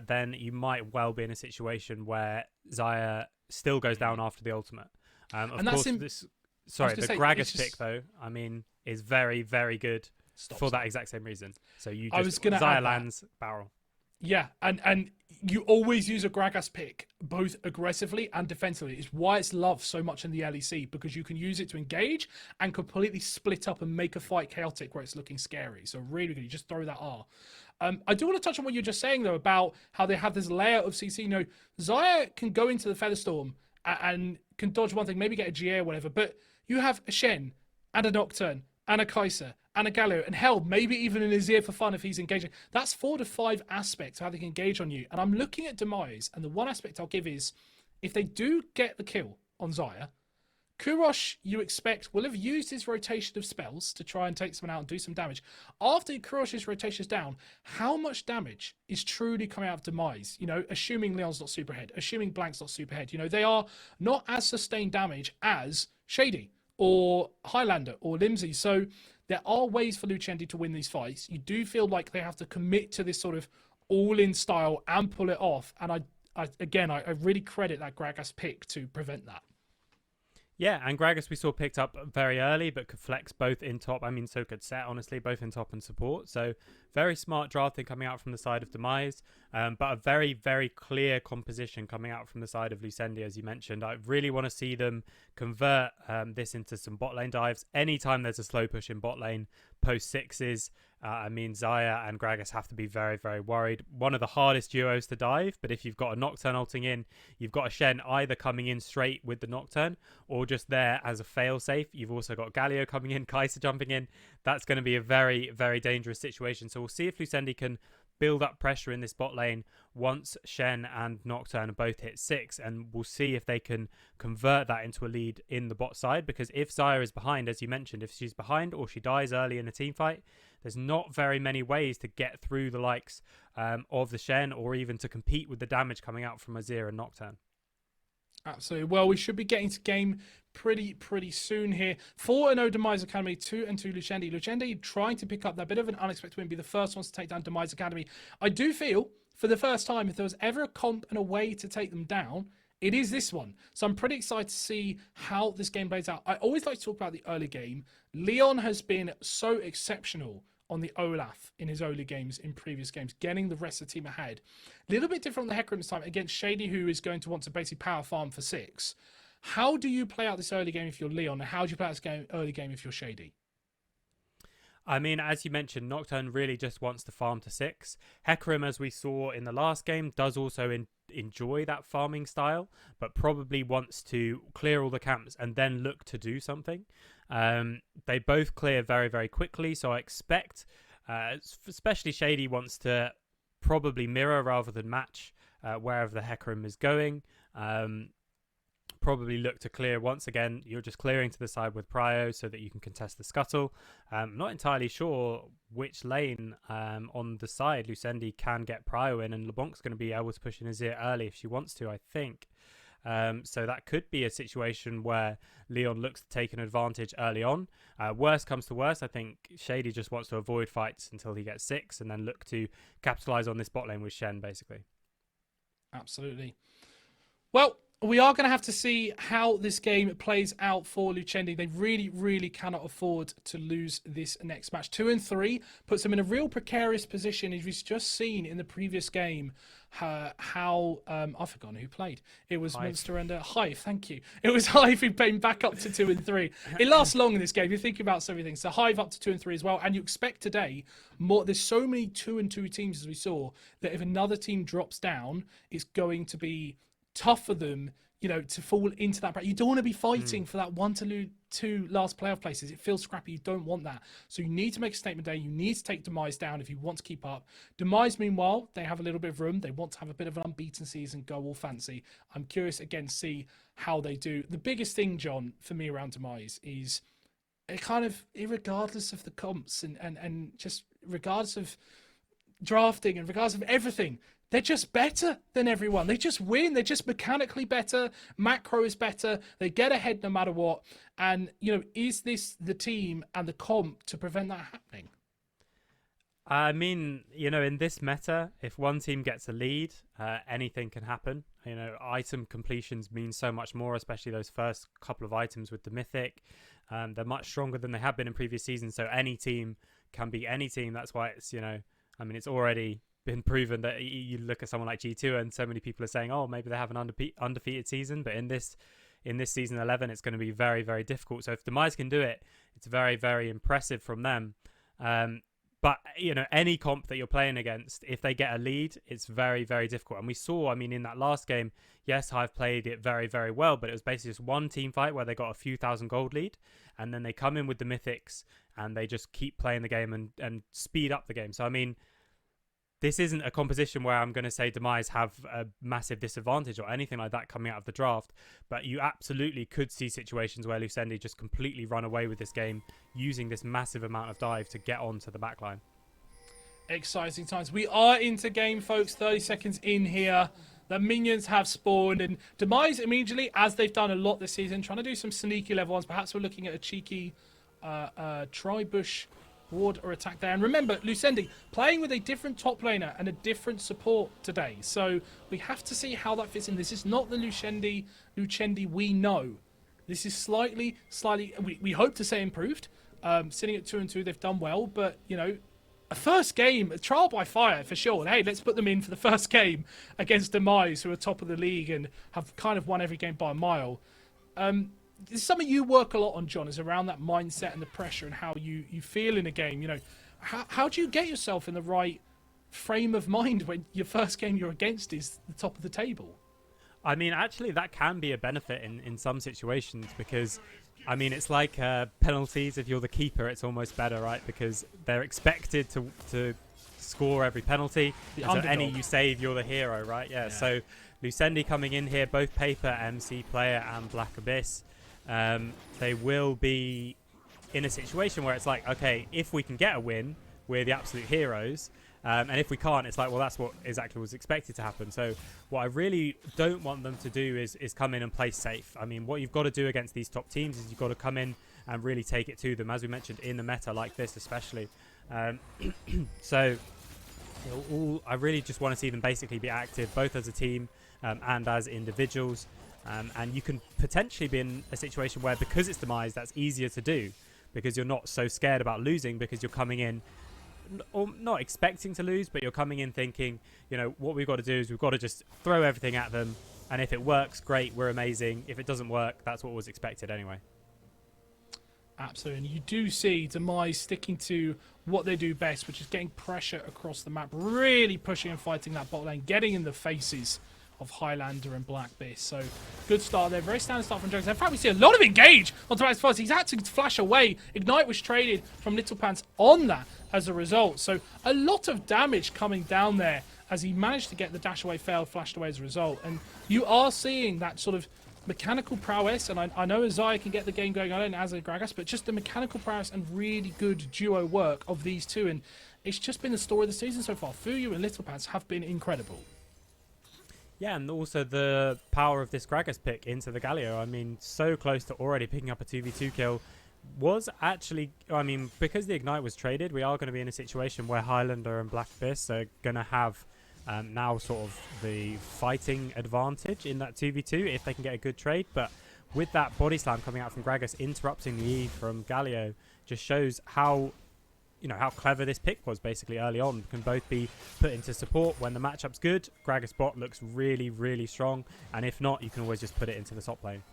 Speaker 2: then you might well be in a situation where Xayah still goes down after the ultimate. Of course, the Gragas pick, though, I mean, is very, very good for that exact same reason. So you just Xayah lands barrel.
Speaker 1: Yeah, and you always use a Gragas pick, both aggressively and defensively. It's why it's loved so much in the LEC, because you can use it to engage and completely split up and make a fight chaotic where it's looking scary. So really good. You just throw that R. I do want to touch on what you're just saying, though, about how they have this layer of CC. You know, Xayah can go into the Featherstorm and can dodge one thing, maybe get a GA or whatever, but you have a Shen and a Nocturne and a Kai'Sa and a Galio, and hell, maybe even an Azir for fun if he's engaging. That's 4 to 5 aspects of how they can engage on you. And I'm looking at Demise, and the one aspect I'll give is, if they do get the kill on Xayah, Kurosh, you expect, will have used his rotation of spells to try and take someone out and do some damage. After Kurosh's rotation is down, how much damage is truly coming out of Demise? You know, assuming Leon's not superhead, assuming Blank's not superhead. You know, they are not as sustained damage as Shady or Highlander or Limsey. So there are ways for Lucendi to win these fights. You do feel like they have to commit to this sort of all-in style and pull it off. And I really credit that Gragas pick to prevent that.
Speaker 2: Yeah, and Gragas we saw picked up very early, but could flex both in top. I mean, so could Set, honestly, both in top and support. So very smart drafting coming out from the side of Demise, but a very, very clear composition coming out from the side of Lucendi, as you mentioned. I really want to see them convert this into some bot lane dives. Anytime there's a slow push in bot lane, post sixes, I mean, Xayah and Gragas have to be very, very worried. One of the hardest duos to dive, but if you've got a Nocturne ulting in, you've got a Shen either coming in straight with the Nocturne or just there as a fail-safe. You've also got Galio coming in, Kai'Sa jumping in. That's going to be a very, very dangerous situation. So we'll see if Lucendi can build up pressure in this bot lane once Shen and Nocturne both hit 6, and we'll see if they can convert that into a lead in the bot side, because if Xayah is behind, as you mentioned, if she's behind or she dies early in a team fight, there's not very many ways to get through the likes of the Shen or even to compete with the damage coming out from Azir and Nocturne.
Speaker 1: Absolutely. Well, we should be getting to game pretty soon here. 4-0 Demise Academy, 2-2 Lucendi. Lucendi trying to pick up that bit of an unexpected win, be the first ones to take down Demise Academy. I do feel, for the first time, if there was ever a comp and a way to take them down, it is this one. So I'm pretty excited to see how this game plays out. I always like to talk about the early game. Leon has been so exceptional on the Olaf in his early games, in previous games, getting the rest of the team ahead. A little bit different on the Hecarim this time against Shady, who is going to want to basically power farm for 6. How do you play out this early game if you're Leon, and how do you play out this early game if you're Shady?
Speaker 2: I mean, as you mentioned, Nocturne really just wants to farm to 6. Hecarim, as we saw in the last game, does also enjoy that farming style, but probably wants to clear all the camps and then look to do something. They both clear very, very quickly, so I expect, especially Shady wants to probably mirror rather than match wherever the Hecarim is going. Probably look to clear once again. You're just clearing to the side with Prio so that you can contest the scuttle. Not entirely sure which lane on the side Lucendi can get Prio in, and LeBlanc's going to be able to push in Azir early if she wants to, I think. So that could be a situation where Leon looks to take an advantage early on. Worst comes to worst, I think Shady just wants to avoid fights until he gets 6 and then look to capitalize on this bot lane with Shen, basically.
Speaker 1: Absolutely. Well, we are going to have to see how this game plays out for Lucendi. They really, really cannot afford to lose this next match. 2-3 puts them in a real precarious position, as we've just seen in the previous game. How I've forgotten who played. It was Monster and Hive. Thank you. It was Hive who came back up to 2-3. It lasts long in this game. You think about everything. So Hive up to 2-3 as well. And you expect today more. There's so many 2-2 teams as we saw that if another team drops down, it's going to be tough for them, you know, to fall into that. You don't want to be fighting for that 1 to 2 last playoff places. It feels scrappy. You don't want that. So you need to make a statement day. You need to take Demise down if you want to keep up. Demise, meanwhile, they have a little bit of room. They want to have a bit of an unbeaten season, go all fancy. I'm curious again to see how they do. The biggest thing, John, for me around Demise is it kind of, regardless of the comps and just regardless of drafting and regardless of everything, they're just better than everyone. They just win. They're just mechanically better. Macro is better. They get ahead no matter what. And, you know, is this the team and the comp to prevent that happening?
Speaker 2: I mean, you know, in this meta, if one team gets a lead, anything can happen. You know, item completions mean so much more, especially those first couple of items with the Mythic. They're much stronger than they have been in previous seasons. So any team can beat any team. That's why it's, you know, I mean, it's already been proven that you look at someone like G2 and so many people are saying, oh, maybe they have an undefeated season, but in this season 11, it's going to be very, very difficult. So if Demise can do it, it's very, very impressive from them. But, any comp that you're playing against, if they get a lead, it's very, very difficult. And we saw, in that last game, yes, Hive played it very, very well, but it was basically just one team fight where they got a few thousand gold lead, and then they come in with the mythics, and they just keep playing the game and speed up the game. So, this isn't a composition where I'm going to say Demise have a massive disadvantage or anything like that coming out of the draft, but you absolutely could see situations where Lucendi just completely run away with this game using this massive amount of dive to get onto the backline.
Speaker 1: Exciting times. We are into game, folks. 30 seconds in here. The minions have spawned, and Demise immediately, as they've done a lot this season, trying to do some sneaky level ones. Perhaps we're looking at a cheeky tri-bush ward or attack there. And remember, Lucendi playing with a different top laner and a different support today. So we have to see how that fits in. This is not the Lucendi we know. This is slightly, we hope to say improved. Sitting at 2-2, they've done well, but, a first game, a trial by fire for sure. And hey, let's put them in for the first game against Demise, who are top of the league and have kind of won every game by a mile. This is something you work a lot on, John, is around that mindset and the pressure and how you feel in a game. How do you get yourself in the right frame of mind when your first game you're against is the top of the table?
Speaker 2: Actually, that can be a benefit in some situations because, it's like penalties. If you're the keeper, it's almost better, right? Because they're expected to score every penalty. So any you save, you're the hero, right? Yeah. So Lucendi coming in here, both Paper, MC Player, and Black Abyss. They will be in a situation where it's like, okay, if we can get a win, we're the absolute heroes. And if we can't, it's like, well, that's what exactly was expected to happen. So what I really don't want them to do is come in and play safe. What you've got to do against these top teams is you've got to come in and really take it to them, as we mentioned, in the meta like this especially. So I really just want to see them basically be active, both as a team and as individuals. And you can potentially be in a situation where, because it's Demise, that's easier to do because you're not so scared about losing because you're coming in or not expecting to lose, but you're coming in thinking, what we've got to do is we've got to just throw everything at them. And if it works, great, we're amazing. If it doesn't work, that's what was expected anyway.
Speaker 1: Absolutely. And you do see Demise sticking to what they do best, which is getting pressure across the map, really pushing and fighting that bot lane, getting in the faces of Highlander and Black Abyss. So good start there. Very standard start from Jones. In fact, we see a lot of engage on Tobias first. He's had to flash away. Ignite was traded from Little Pants on that as a result. So a lot of damage coming down there as he managed to get the dash away, failed, flashed away as a result. And you are seeing that sort of mechanical prowess, and I know Isaiah can get the game going on as a Gragas, but just the mechanical prowess and really good duo work of these two. And it's just been the story of the season so far. Fuyu and Little Pants have been incredible.
Speaker 2: Yeah, and also the power of this Gragas pick into the Galio. So close to already picking up a 2v2 kill. Was actually, because the Ignite was traded, we are going to be in a situation where Highlander and Black Abyss are going to have now sort of the fighting advantage in that 2v2 if they can get a good trade. But with that body slam coming out from Gragas, interrupting the E from Galio, just shows how clever this pick was basically early on. Can both be put into support when the matchup's good. Gragas bot looks really, really strong. And if not, you can always just put it into the top lane.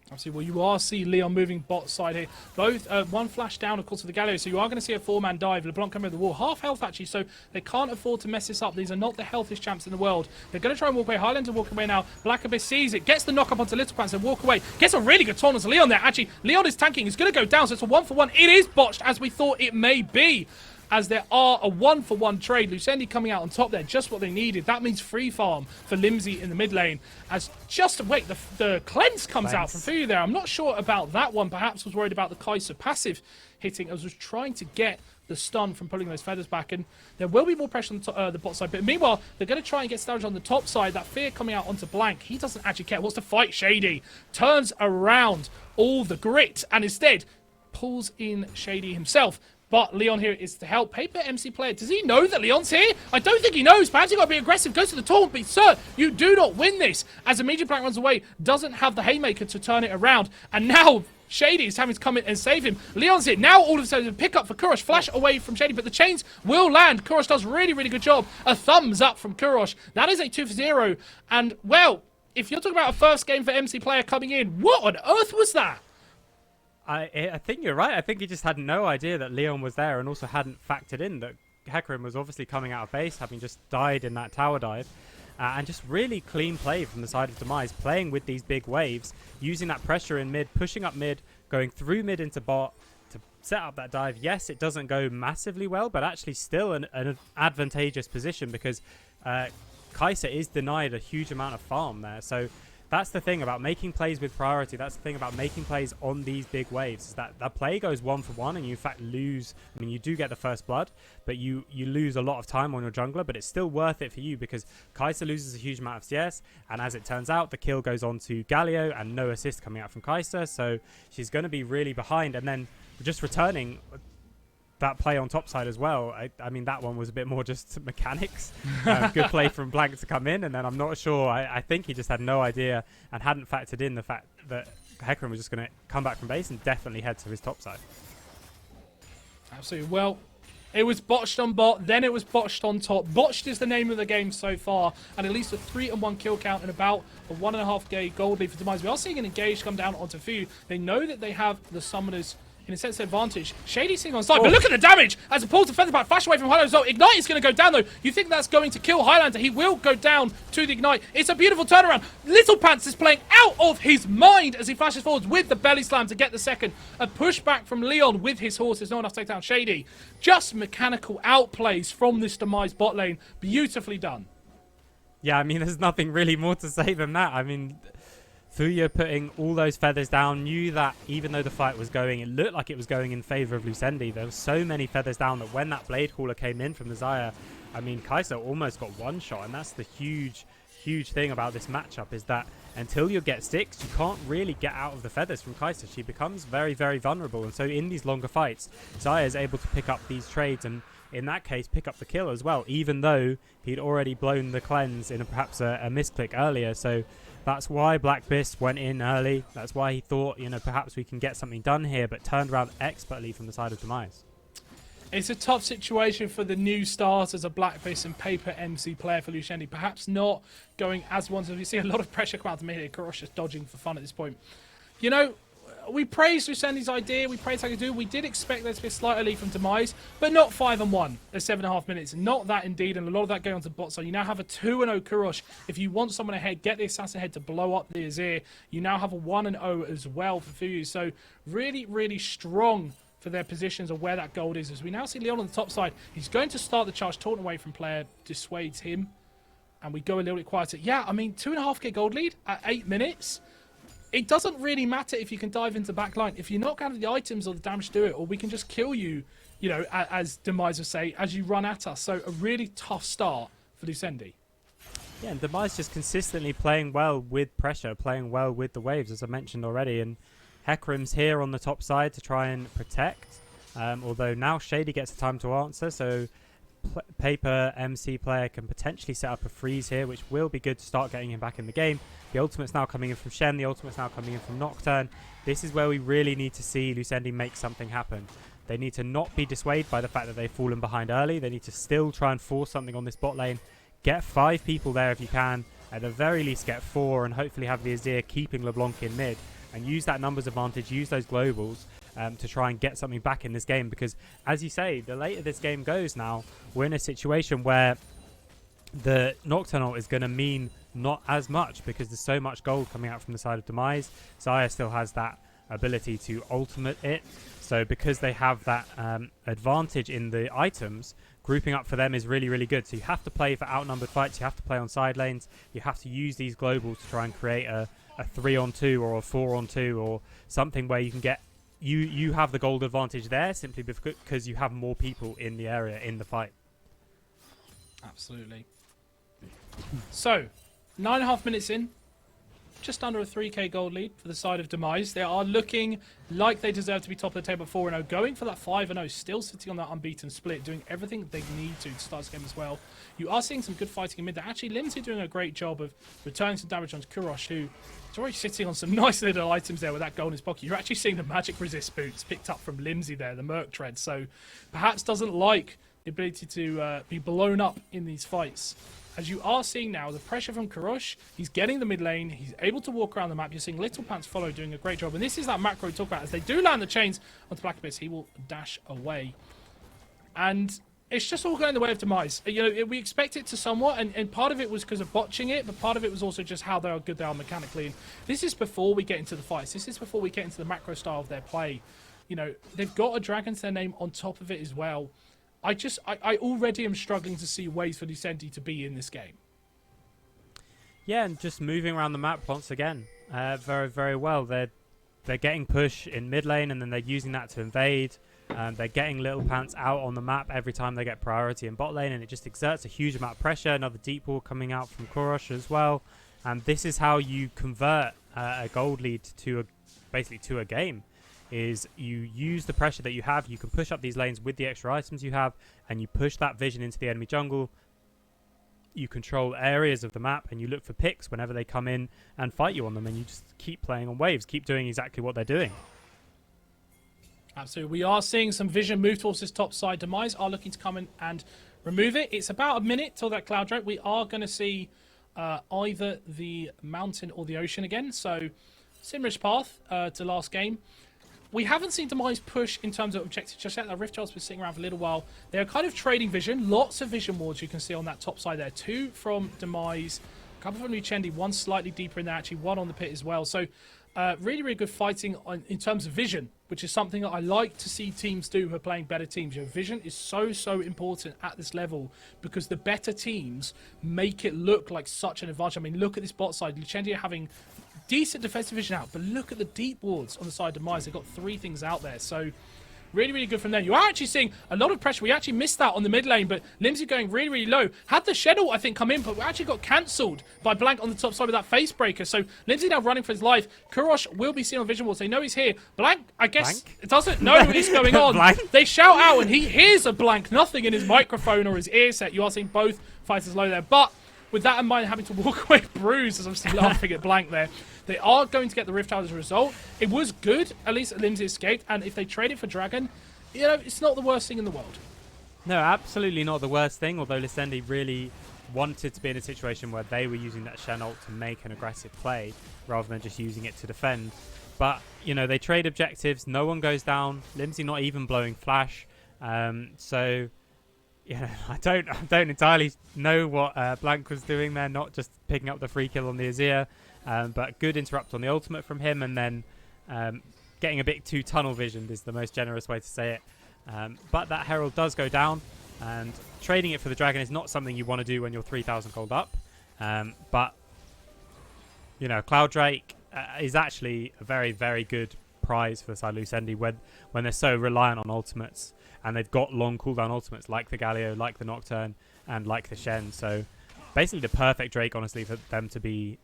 Speaker 1: Obviously, well, you are seeing Leon moving bot side here. Both, one flash down, of course, for the Galio. So you are going to see a four-man dive. LeBlanc coming over the wall. Half health, actually, so they can't afford to mess this up. These are not the healthiest champs in the world. They're going to try and walk away. Highlander walk away now. Black Abyss sees it. Gets the knock up onto Little Pants and walk away. Gets a really good taunt onto Leon there. Actually, Leon is tanking. It's going to go down, so it's a 1-for-1. It is botched, as we thought it may be, as there are a 1-for-1 trade. Lucendi coming out on top there, just what they needed. That means free farm for Limsey in the mid lane. As the cleanse comes out from Fuyu there. I'm not sure about that one. Perhaps was worried about the Kai'Sa passive hitting, as was trying to get the stun from pulling those feathers back. And there will be more pressure on the bot side. But meanwhile, they're going to try and get Sturridge on the top side. That fear coming out onto Blank. He doesn't actually care. Wants to fight Shady. Turns around all the grit and instead pulls in Shady himself. But Leon here is to help. Paper MC Player, does he know that Leon's here? I don't think he knows. Perhaps he got to be aggressive. Goes to the taunt, but sir, you do not win this. As Immediate Black runs away, doesn't have the Haymaker to turn it around. And now Shady is having to come in and save him. Leon's here. Now all of a sudden, pick up for Kurosh. Flash away from Shady, but the chains will land. Kurosh does really, really good job. A thumbs up from Kurosh. That is a 2-0. And, well, if you're talking about a first game for MC player coming in, what on earth was that?
Speaker 2: I think you're right. I think he just had no idea that Leon was there, and also hadn't factored in that Hecarim was obviously coming out of base, having just died in that tower dive. And just really clean play from the side of Demise, playing with these big waves, using that pressure in mid, pushing up mid, going through mid into bot to set up that dive. Yes, it doesn't go massively well, but actually still an advantageous position because Kai'Sa is denied a huge amount of farm there. So that's the thing about making plays with priority. That's the thing about making plays on these big waves, is that play goes 1-for-1 and you in fact lose. I mean, you do get the first blood, but you lose a lot of time on your jungler, but it's still worth it for you because Kai'Sa loses a huge amount of CS, and as it turns out, the kill goes on to Galio and no assist coming out from Kai'Sa, so she's going to be really behind. And then just returning that play on top side as well. I mean, that one was a bit more just mechanics. Good play from Blank to come in, and then I'm not sure. I think he just had no idea and hadn't factored in the fact that Hecarim was just going to come back from base and definitely head to his top side.
Speaker 1: Absolutely. Well, it was botched on bot, then it was botched on top. Botched is the name of the game so far, and at least a 3-1 kill count and about a 1.5k gold lead for Demise. We are seeing an engage come down onto Fu. They know that they have the summoners in a sense advantage. Shady's sitting on side, but look at the damage as a pulls the Featherback flash away from Highlander as well. Ignite is going to go down though. You think that's going to kill Highlander. He will go down to the Ignite. It's a beautiful turnaround. Little Pants is playing out of his mind as he flashes forwards with the belly slam to get the second. A pushback from Leon with his horses. Not enough to take down Shady. Just mechanical outplays from this Demise bot lane. Beautifully done.
Speaker 2: Yeah, I mean, there's nothing really more to say than that. I mean, Fuya putting all those feathers down, knew that even though the fight was going, it looked like it was going in favor of Lucendi. There were so many feathers down that when that Blade Caller came in from the Xayah, I mean, Kai'Sa almost got one shot, and that's the huge thing about this matchup, is that until you get sticks, you can't really get out of the feathers from Kai'Sa. She becomes very, very vulnerable, and so in these longer fights, Xayah is able to pick up these trades, and in that case, pick up the kill as well, even though he'd already blown the cleanse in perhaps a misclick earlier. So that's why Black Beast went in early. That's why he thought, you know, perhaps we can get something done here, but turned around expertly from the side of Demise.
Speaker 1: It's a tough situation for the new stars as a Black Beast and paper MC player for Lucendi. Perhaps not going as one. We see a lot of pressure come out to mid. Kurosh just dodging for fun at this point. You know, we praised Lucendi's idea. We praised how he do. We did expect there to be a slight lead from Demise, but not 5-1 at 7.5 minutes. Not that indeed, and a lot of that going on to bot side. You now have a 2-0 Kurosh. If you want someone ahead, get the assassin ahead to blow up the Azir. You now have a 1-0 as well for Fuyu. So really, really strong for their positions of where that gold is. As we now see Leon on the top side, he's going to start the charge, taunting away from player, dissuades him, and we go a little bit quieter. Yeah, I mean, 2.5k gold lead at 8 minutes. It doesn't really matter if you can dive into backline. If you're not going to the items or the damage to do it, or we can just kill you, you know, as Demise would say, as you run at us. So a really tough start for Lucendi.
Speaker 2: Yeah, and Demise just consistently playing well with pressure, playing well with the waves, as I mentioned already. And Hecarim's here on the top side to try and protect. Although now Shady gets the time to answer, so paper MC player can potentially set up a freeze here, which will be good to start getting him back in the game. The ultimate's now coming in from Shen, the ultimate's now coming in from Nocturne. This is where we really need to see Lucendi make something happen. They need to not be dissuaded by the fact that they've fallen behind early. They need to still try and force something on this bot lane. Get 5 people there if you can. At the very least get 4, and hopefully have the Azir keeping LeBlanc in mid. And use that numbers advantage, use those globals to try and get something back in this game. Because, as you say, the later this game goes now, we're in a situation where the Nocturnal is going to mean not as much because there's so much gold coming out from the side of Demise. Xayah still has that ability to ultimate it. So because they have that advantage in the items, grouping up for them is really, really good. So you have to play for outnumbered fights. You have to play on side lanes. You have to use these globals to try and create a 3-on-2 or a 4-on-2 or something where you can get you have the gold advantage there simply because you have more people in the area in the fight.
Speaker 1: Absolutely. So 9.5 minutes in, just under a 3k gold lead for the side of Demise. They are looking like they deserve to be top of the table 4-0, going for that 5-0, still sitting on that unbeaten split, doing everything they need to start this game as well. You are seeing some good fighting in mid there. Actually, Limsey doing a great job of returning some damage onto Kurosh, who is already sitting on some nice little items there with that gold in his pocket. You're actually seeing the magic resist boots picked up from Limsey there, the Merc Tread, so perhaps doesn't like the ability to be blown up in these fights. As you are seeing now, the pressure from Kurosh, he's getting the mid lane, he's able to walk around the map. You're seeing Little Pants follow, doing a great job. And this is that macro we talk about. As they do land the chains onto Black Abyss, he will dash away. And it's just all going the way of Demise. You know, we expect it to somewhat, and part of it was because of botching it, but part of it was also just how good they are mechanically. And this is before we get into the fights. This is before we get into the macro style of their play. You know, they've got a dragon to their name on top of it as well. I already am struggling to see ways for Lucendi to be in this game.
Speaker 2: Yeah, and just moving around the map once again, very, very well. They're getting push in mid lane, and then they're using that to invade. They're getting Little Pants out on the map every time they get priority in bot lane, and it just exerts a huge amount of pressure. Another deep wall coming out from Kurosh as well. And this is how you convert a gold lead to basically to a game. Is you use the pressure that you have, you can push up these lanes with the extra items you have, and you push that vision into the enemy jungle. You control areas of the map, and you look for picks whenever they come in and fight you on them, and you just keep playing on waves, keep doing exactly what they're doing.
Speaker 1: Absolutely. We are seeing some vision move towards this top side. Demise are looking to come in and remove it. It's about a minute till that cloud drake. We are going to see either the mountain or the ocean again, so similar path to last game. We haven't seen Demise push in terms of objectives just yet. That Rift Child's been sitting around for a little while. They're kind of trading vision. Lots of vision wards you can see on that top side there. 2 from Demise, a couple from Lucendi, 1 slightly deeper in there, actually 1 on the pit as well. So really, really good fighting in terms of vision, which is something that I like to see teams do who are playing better teams. Your vision is so, so important at this level because the better teams make it look like such an advantage. I mean, look at this bot side. Lucendi are having decent defensive vision out, but look at the deep wards on the side of Demise. They've got 3 things out there, so really, really good from there. You are actually seeing a lot of pressure. We actually missed that on the mid lane, but Limsey going really, really low. Had the Shadow, I think, come in, but we actually got cancelled by Blank on the top side with that face breaker. So Limsey now running for his life. Kurosh will be seen on vision walls. They know he's here. Blank, I guess, it doesn't know what is going on. They shout out, and he hears a Blank. Nothing in his microphone or his ear set. You are seeing both fighters low there, but with that in mind, having to walk away bruised, as I'm still laughing at Blank there. They are going to get the Rift out as a result. It was good, at least Limsey escaped, and if they trade it for Dragon, you know, it's not the worst thing in the world.
Speaker 2: No, absolutely not the worst thing, although Lucendi really wanted to be in a situation where they were using that Shen ult to make an aggressive play rather than just using it to defend. But, you know, they trade objectives, no one goes down, Limsey not even blowing flash. So, yeah, I don't entirely know what Blank was doing there, not just picking up the free kill on the Azir. But good interrupt on the ultimate from him, and then getting a bit too tunnel visioned is the most generous way to say it. But that Herald does go down, and trading it for the Dragon is not something you want to do when you're 3,000 gold up. But, you know, Cloud Drake is actually a very, very good prize for the side Lucendi when they're so reliant on ultimates, and they've got long cooldown ultimates like the Galio, like the Nocturne, and like the Shen. So basically the perfect Drake, honestly, for them to be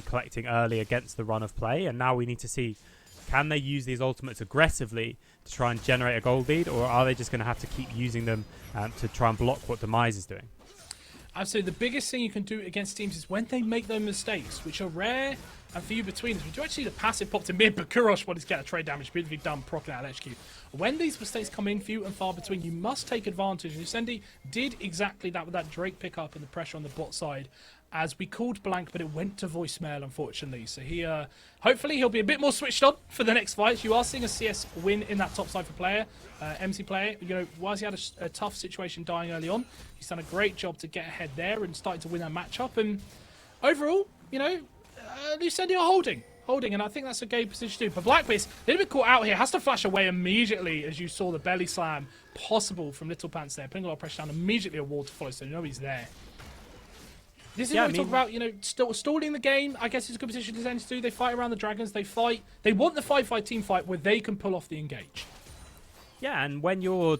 Speaker 2: collecting early against the run of play. And now we need to see, can they use these ultimates aggressively to try and generate a gold lead, or are they just going to have to keep using them to try and block what Demise is doing?
Speaker 1: Absolutely. The biggest thing you can do against teams is when they make those mistakes, which are rare and few between us. We do actually see the passive pop to mid, but Kurosh wanted to get a trade damage beautifully done properly out of HQ. When these mistakes come in few and far between, you must take advantage. And Lucendi did exactly that with that Drake pickup and the pressure on the bot side, as we called Blank, but it went to voicemail, unfortunately. So he, hopefully he'll be a bit more switched on for the next fight. You are seeing a CS win in that top side for player, MC player. You know, whilst he had a tough situation dying early on, he's done a great job to get ahead there and starting to win that matchup. And overall, you know, Lucendi are holding, and I think that's a game position too. But Blackbeast, a little bit caught out here, has to flash away immediately as you saw the belly slam possible from Little Pants there, putting a lot of pressure down, immediately a wall to follow, so you know he's there. This is what we talk about, you know, stalling the game. I guess it's a good position to do. They fight around the dragons, they fight. They want the 5-5 team fight where they can pull off the engage.
Speaker 2: Yeah, and when you're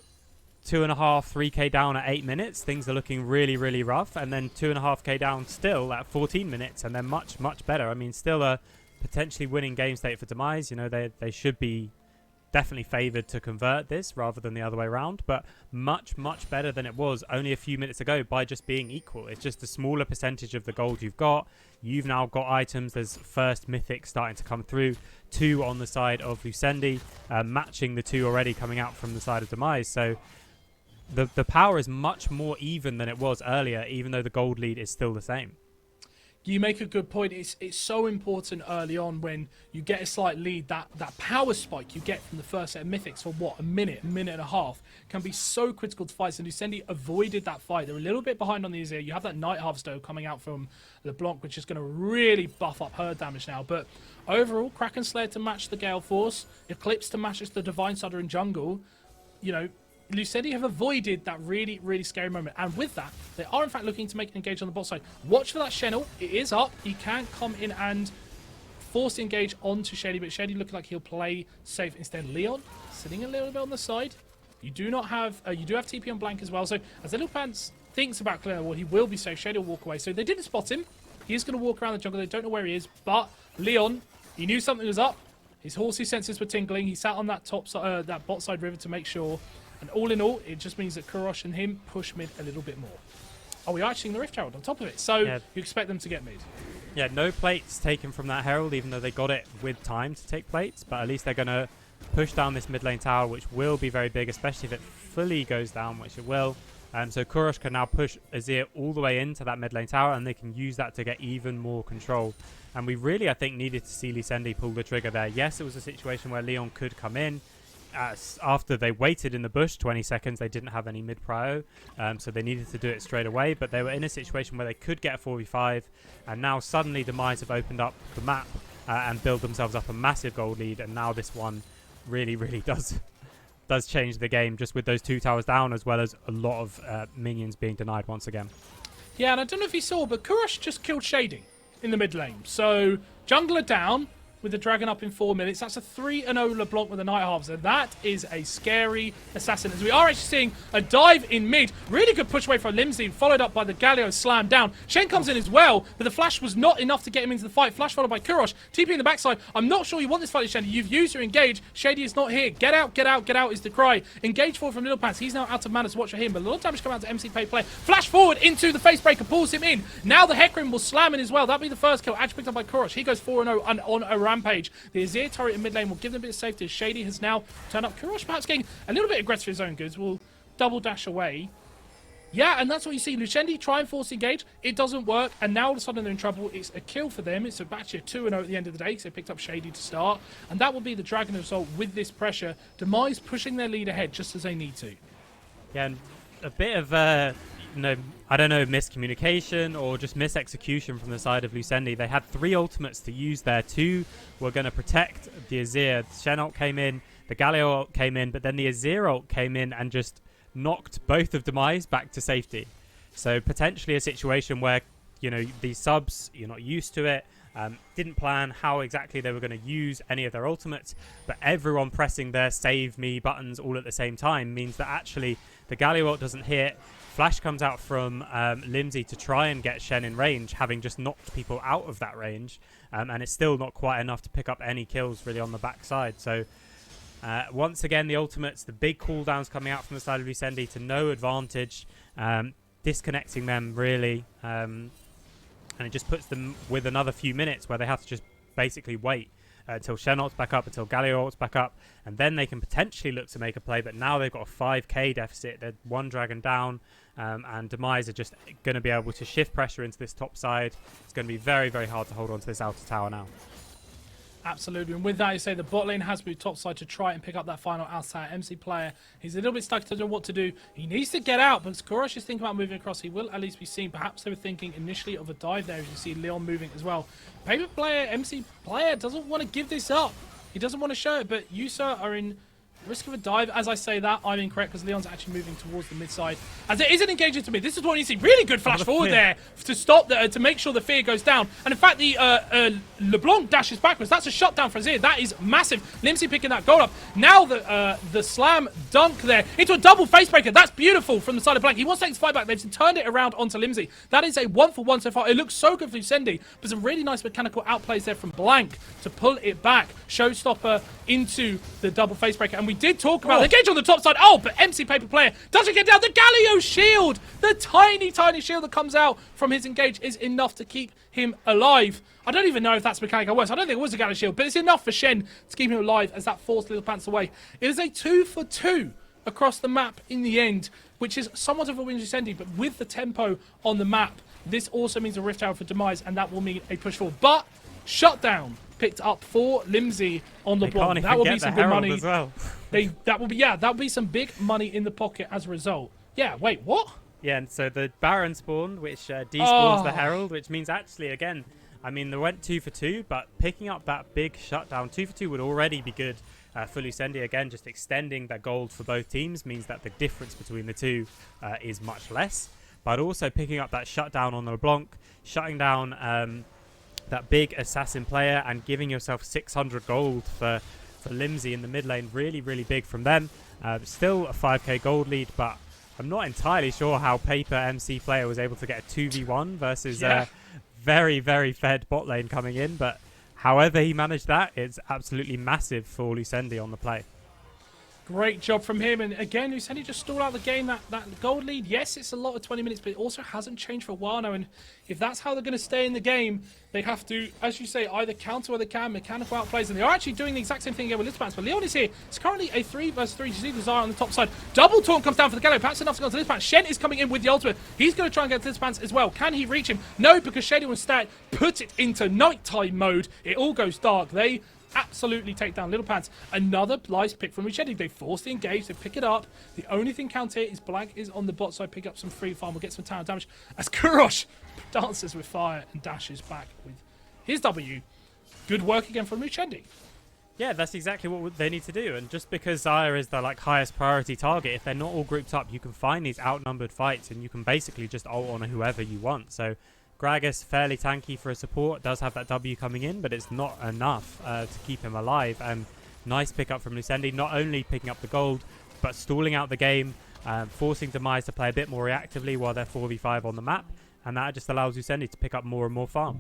Speaker 2: 2.5, 3k down at 8 minutes, things are looking really, really rough. And then 2.5k down still at 14 minutes, and they're much, much better. I mean, still a potentially winning game state for Demise. You know, they should be definitely favoured to convert this rather than the other way around, but much, much better than it was only a few minutes ago by just being equal. It's just a smaller percentage of the gold you've got. You've now got items. There's first mythic starting to come through. 2 on the side of Lucendi, matching the 2 already coming out from the side of Demise. So the power is much more even than it was earlier, even though the gold lead is still the same.
Speaker 1: You make a good point. It's so important early on when you get a slight lead. That power spike you get from the first set of mythics for what, a minute and a half, can be so critical to fights. And Lucendi avoided that fight. They're a little bit behind on the Azir. You have that Night Harvester coming out from LeBlanc, which is going to really buff up her damage now. But overall, Kraken Slayer to match the Gale Force, Eclipse to match the Divine Sudder in jungle. You know, Lucendi have avoided that really, really scary moment. And with that, they are in fact looking to make an engage on the bot side. Watch for that Shenel. It is up. He can come in and force the engage onto Shady, but Shady looking like he'll play safe instead. Leon sitting a little bit on the side. You do not have, you do have TP on Blank as well. So as Little Pants thinks about clearing the wall, he will be safe. Shady will walk away. So they didn't spot him. He is going to walk around the jungle. They don't know where he is, but Leon, he knew something was up. His horsey senses were tingling. He sat on that top side, that bot side river to make sure. And all in all, it just means that Kurosh and him push mid a little bit more. Oh, we are actually seeing the Rift Herald on top of it. So you expect them to get mid. Yeah,
Speaker 2: no plates taken from that Herald, even though they got it with time to take plates. But at least they're going to push down this mid lane tower, which will be very big, especially if it fully goes down, which it will. So Kurosh can now push Azir all the way into that mid lane tower, and they can use that to get even more control. And we really, I think, needed to see Lucendi pull the trigger there. Yes, it was a situation where Leon could come in. After they waited in the bush 20 seconds, they didn't have any mid-prio, so they needed to do it straight away. But they were in a situation where they could get a 4v5, and now suddenly Demise have opened up the map and build themselves up a massive gold lead. And now this one really, really does change the game, just with those 2 towers down, as well as a lot of minions being denied once again.
Speaker 1: Yeah, and I don't know if you saw, but Kurosh just killed Shady in the mid lane. So jungler down, with the dragon up in 4 minutes. That's a 3-0 LeBlanc with a Night Harvester. That is a scary assassin. As we are actually seeing a dive in mid. Really good push away from Limsey, followed up by the Galio slam down. Shen comes in as well, but the flash was not enough to get him into the fight. Flash followed by Kurosh. TP in the backside. I'm not sure you want this fight, Shady. You've used your engage. Shady is not here. Get out, get out, get out is the cry. Engage forward from Little Pants. He's now out of mana to watch for him, but a lot of damage coming out to MC Pay Play. Flash forward into the face breaker, pulls him in. Now the Hecarim will slam in as well. That'll be the first kill. Actually picked up by Kurosh. He goes 4-0 on a rampage. The Azir turret in mid lane will give them a bit of safety as Shady has now turned up. Kurosh perhaps getting a little bit aggressive for his own goods. Will double dash away. Yeah, and that's what you see. Lucendi try and force engage. It doesn't work, and now all of a sudden they're in trouble. It's a kill for them. It's actually a 2-0 at the end of the day because they picked up Shady to start. And that will be the Dragon result with this pressure. Demise pushing their lead ahead just as they need to.
Speaker 2: Yeah, and a bit of, I don't know, miscommunication or just misexecution from the side of Lucendi. They had 3 ultimates to use there. 2 were going to protect the Azir. Shen ult came in, the Galio ult came in, but then the Azir ult came in and just knocked both of Demise back to safety. So potentially a situation where, you know, these subs, you're not used to it, didn't plan how exactly they were going to use any of their ultimates, but everyone pressing their save me buttons all at the same time means that actually the Galio ult doesn't hit. Flash comes out from Limsey to try and get Shen in range, having just knocked people out of that range, and it's still not quite enough to pick up any kills really on the backside. So once again, the ultimates, the big cooldowns coming out from the side of Lucendi to no advantage, disconnecting them really, and it just puts them with another few minutes where they have to just basically wait until Shen ult's back up, until Galio ult's back up, and then they can potentially look to make a play. But now they've got a 5k deficit. They're 1 dragon down, and Demise are just going to be able to shift pressure into this top side. It's going to be very, very hard to hold on to this outer tower now.
Speaker 1: Absolutely, and with that, you say the bot lane has moved topside to try and pick up that final outside MC player. He's a little bit stuck, doesn't know what to do. He needs to get out, but Kurosh is thinking about moving across. He will at least be seen. Perhaps they were thinking initially of a dive there, as you see Leon moving as well. Paper player, MC player doesn't want to give this up. He doesn't want to show it, but Yusa are in Risk of a dive. As I say that, I'm incorrect because Leon's actually moving towards the mid side. As it isn't engaging to me, this is what you see. Really good flash forward there to stop to make sure the fear goes down. And in fact, the LeBlanc dashes backwards. That's a shutdown for Azir. That is massive. Limsey picking that goal up. Now the slam dunk there into a double facebreaker. That's beautiful from the side of Blank. He wants to take his fight back. They've turned it around onto Limsey. That is a 1-for-1 so far. It looks so good for Lucendi, but some really nice mechanical outplays there from Blank to pull it back. Showstopper into the double facebreaker. And we did talk about the engage on the top side. Oh, but MC Paper Player doesn't get down. The Galio shield, the tiny, tiny shield that comes out from his engage is enough to keep him alive. I don't even know if that's mechanical worse. I don't think it was a Galio shield, but it's enough for Shen to keep him alive as that forced Little Pants away. It is a 2-for-2 across the map in the end, which is somewhat of a win Lucendi, but with the tempo on the map, this also means a Rift Tower for Demise, and that will mean a push forward. But shutdown picked up for Limsey on the block. That will be some good money.
Speaker 2: As well.
Speaker 1: That will be some big money in the pocket as a result. Yeah, wait, what?
Speaker 2: Yeah, and so the Baron spawned, which despawns the Herald, which means actually, again, I mean, they went 2-for-2, but picking up that big shutdown, 2-for-2 would already be good for Lucendi. Again, just extending that gold for both teams means that the difference between the two is much less. But also picking up that shutdown on the LeBlanc, shutting down that big assassin player and giving yourself 600 gold for Limsey in the mid lane. Really, really big from them. Still a 5k gold lead, but I'm not entirely sure how Paper MC player was able to get a 2v1 versus very, very fed bot lane coming in. But however he managed that, it's absolutely massive for Lucendi on the play.
Speaker 1: Great job from him. And again, Lucendi just stalled out the game. That gold lead, yes, it's a lot of 20 minutes, but it also hasn't changed for a while now. And if that's how they're going to stay in the game, they have to, as you say, either counter where they can, mechanical outplays. And they are actually doing the exact same thing again with Lispans. But Leon is here. It's currently a 3-versus-3. You see Desire on the top side. Double taunt comes down for the Gallo. Perhaps enough to go to Lispans. Shen is coming in with the ultimate. He's going to try and get Lispans as well. Can he reach him? No, because Shady and Stat put it into nighttime mode. It all goes dark. They absolutely take down Little Pants. Another nice pick from Richedi. They force the engage, they pick it up. The only thing counter here is Blank is on the bot side, pick up some free farm, will get some tower damage as Kurosh dances with fire and dashes back with his W. Good work again from Richedi.
Speaker 2: Yeah, that's exactly what they need to do. And just because Xayah is the highest priority target, if they're not all grouped up, you can find these outnumbered fights and you can basically just ult on whoever you want. So Gragas, fairly tanky for a support, does have that W coming in, but it's not enough to keep him alive. And nice pickup from Lucendi, not only picking up the gold, but stalling out the game, forcing Demise to play a bit more reactively while they're 4v5 on the map. And that just allows Lucendi to pick up more and more farm.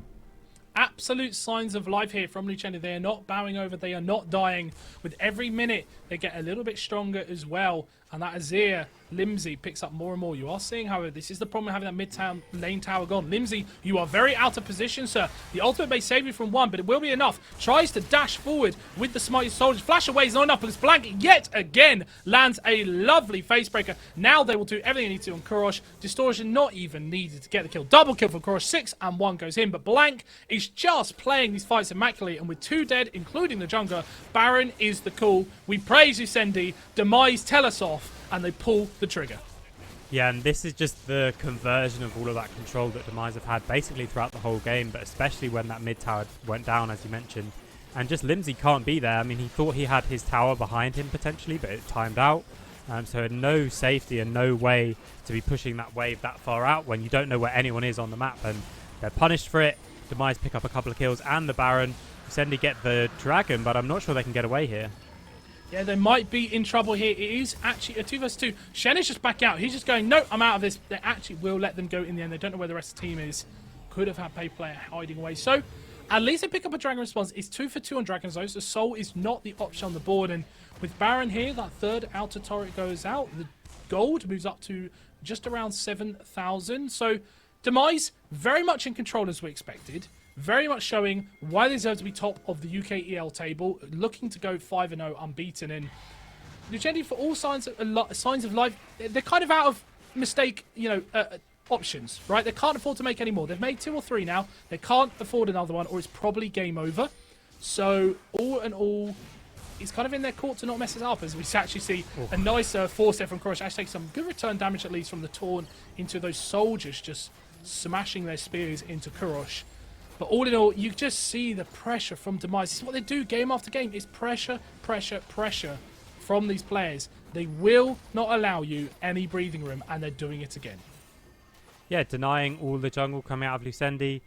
Speaker 1: Absolute signs of life here from Lucendi. They are not bowing over, they are not dying. With every minute, they get a little bit stronger as well. And that Azir, Limsey picks up more and more. You are seeing, however, this is the problem with having that mid-town lane tower gone. Limsey, you are very out of position, sir. The ultimate may save you from one, but it will be enough. Tries to dash forward with the smartest soldiers. Flash away is not enough, because Blank yet again lands a lovely facebreaker. Now they will do everything they need to on Kurosh. Distortion not even needed to get the kill. Double kill for Kurosh. 6 and 1 goes in, but Blank is just playing these fights immaculately, and with 2 dead, including the jungler, Baron is the call. We praise Lucendi. Demise tell us off, and they pull the trigger.
Speaker 2: Yeah, and this is just the conversion of all of that control that Demise have had basically throughout the whole game, but especially when that mid tower went down, as you mentioned. And just Limsey can't be there. I mean, he thought he had his tower behind him potentially, but it timed out. So had no safety and no way to be pushing that wave that far out when you don't know where anyone is on the map. And they're punished for it. Demise pick up a couple of kills and the Baron. Lucendi get the Dragon, but I'm not sure they can get away here.
Speaker 1: Yeah, they might be in trouble here. It is actually a 2-versus-2. Shen is just back out. He's just going, no, I'm out of this. They actually will let them go in the end. They don't know where the rest of the team is. Could have had Paper Player hiding away. So, at least they pick up a Dragon response. It's 2-for-2 on Dragons, though. So, Soul is not the option on the board. And with Baron here, that third outer turret goes out. The gold moves up to just around 7,000. So, Demise, very much in control as we expected. Very much showing why they deserve to be top of the UKEL table, looking to go 5-0 unbeaten. And Lucendi, for all signs of life, they're kind of out of mistake, options, right? They can't afford to make any more. They've made 2 or 3 now. They can't afford another one, or it's probably game over. So all in all, it's kind of in their court to not mess it up, as we actually see a nice force there from Kurosh. Actually, take some good return damage at least from the taunt into those soldiers, just smashing their spears into Kurosh. But all in all, you just see the pressure from Demise. This is what they do game after game. It's pressure, pressure, pressure from these players. They will not allow you any breathing room, and they're doing it again.
Speaker 2: Yeah, denying all the jungle coming out of Lucendi,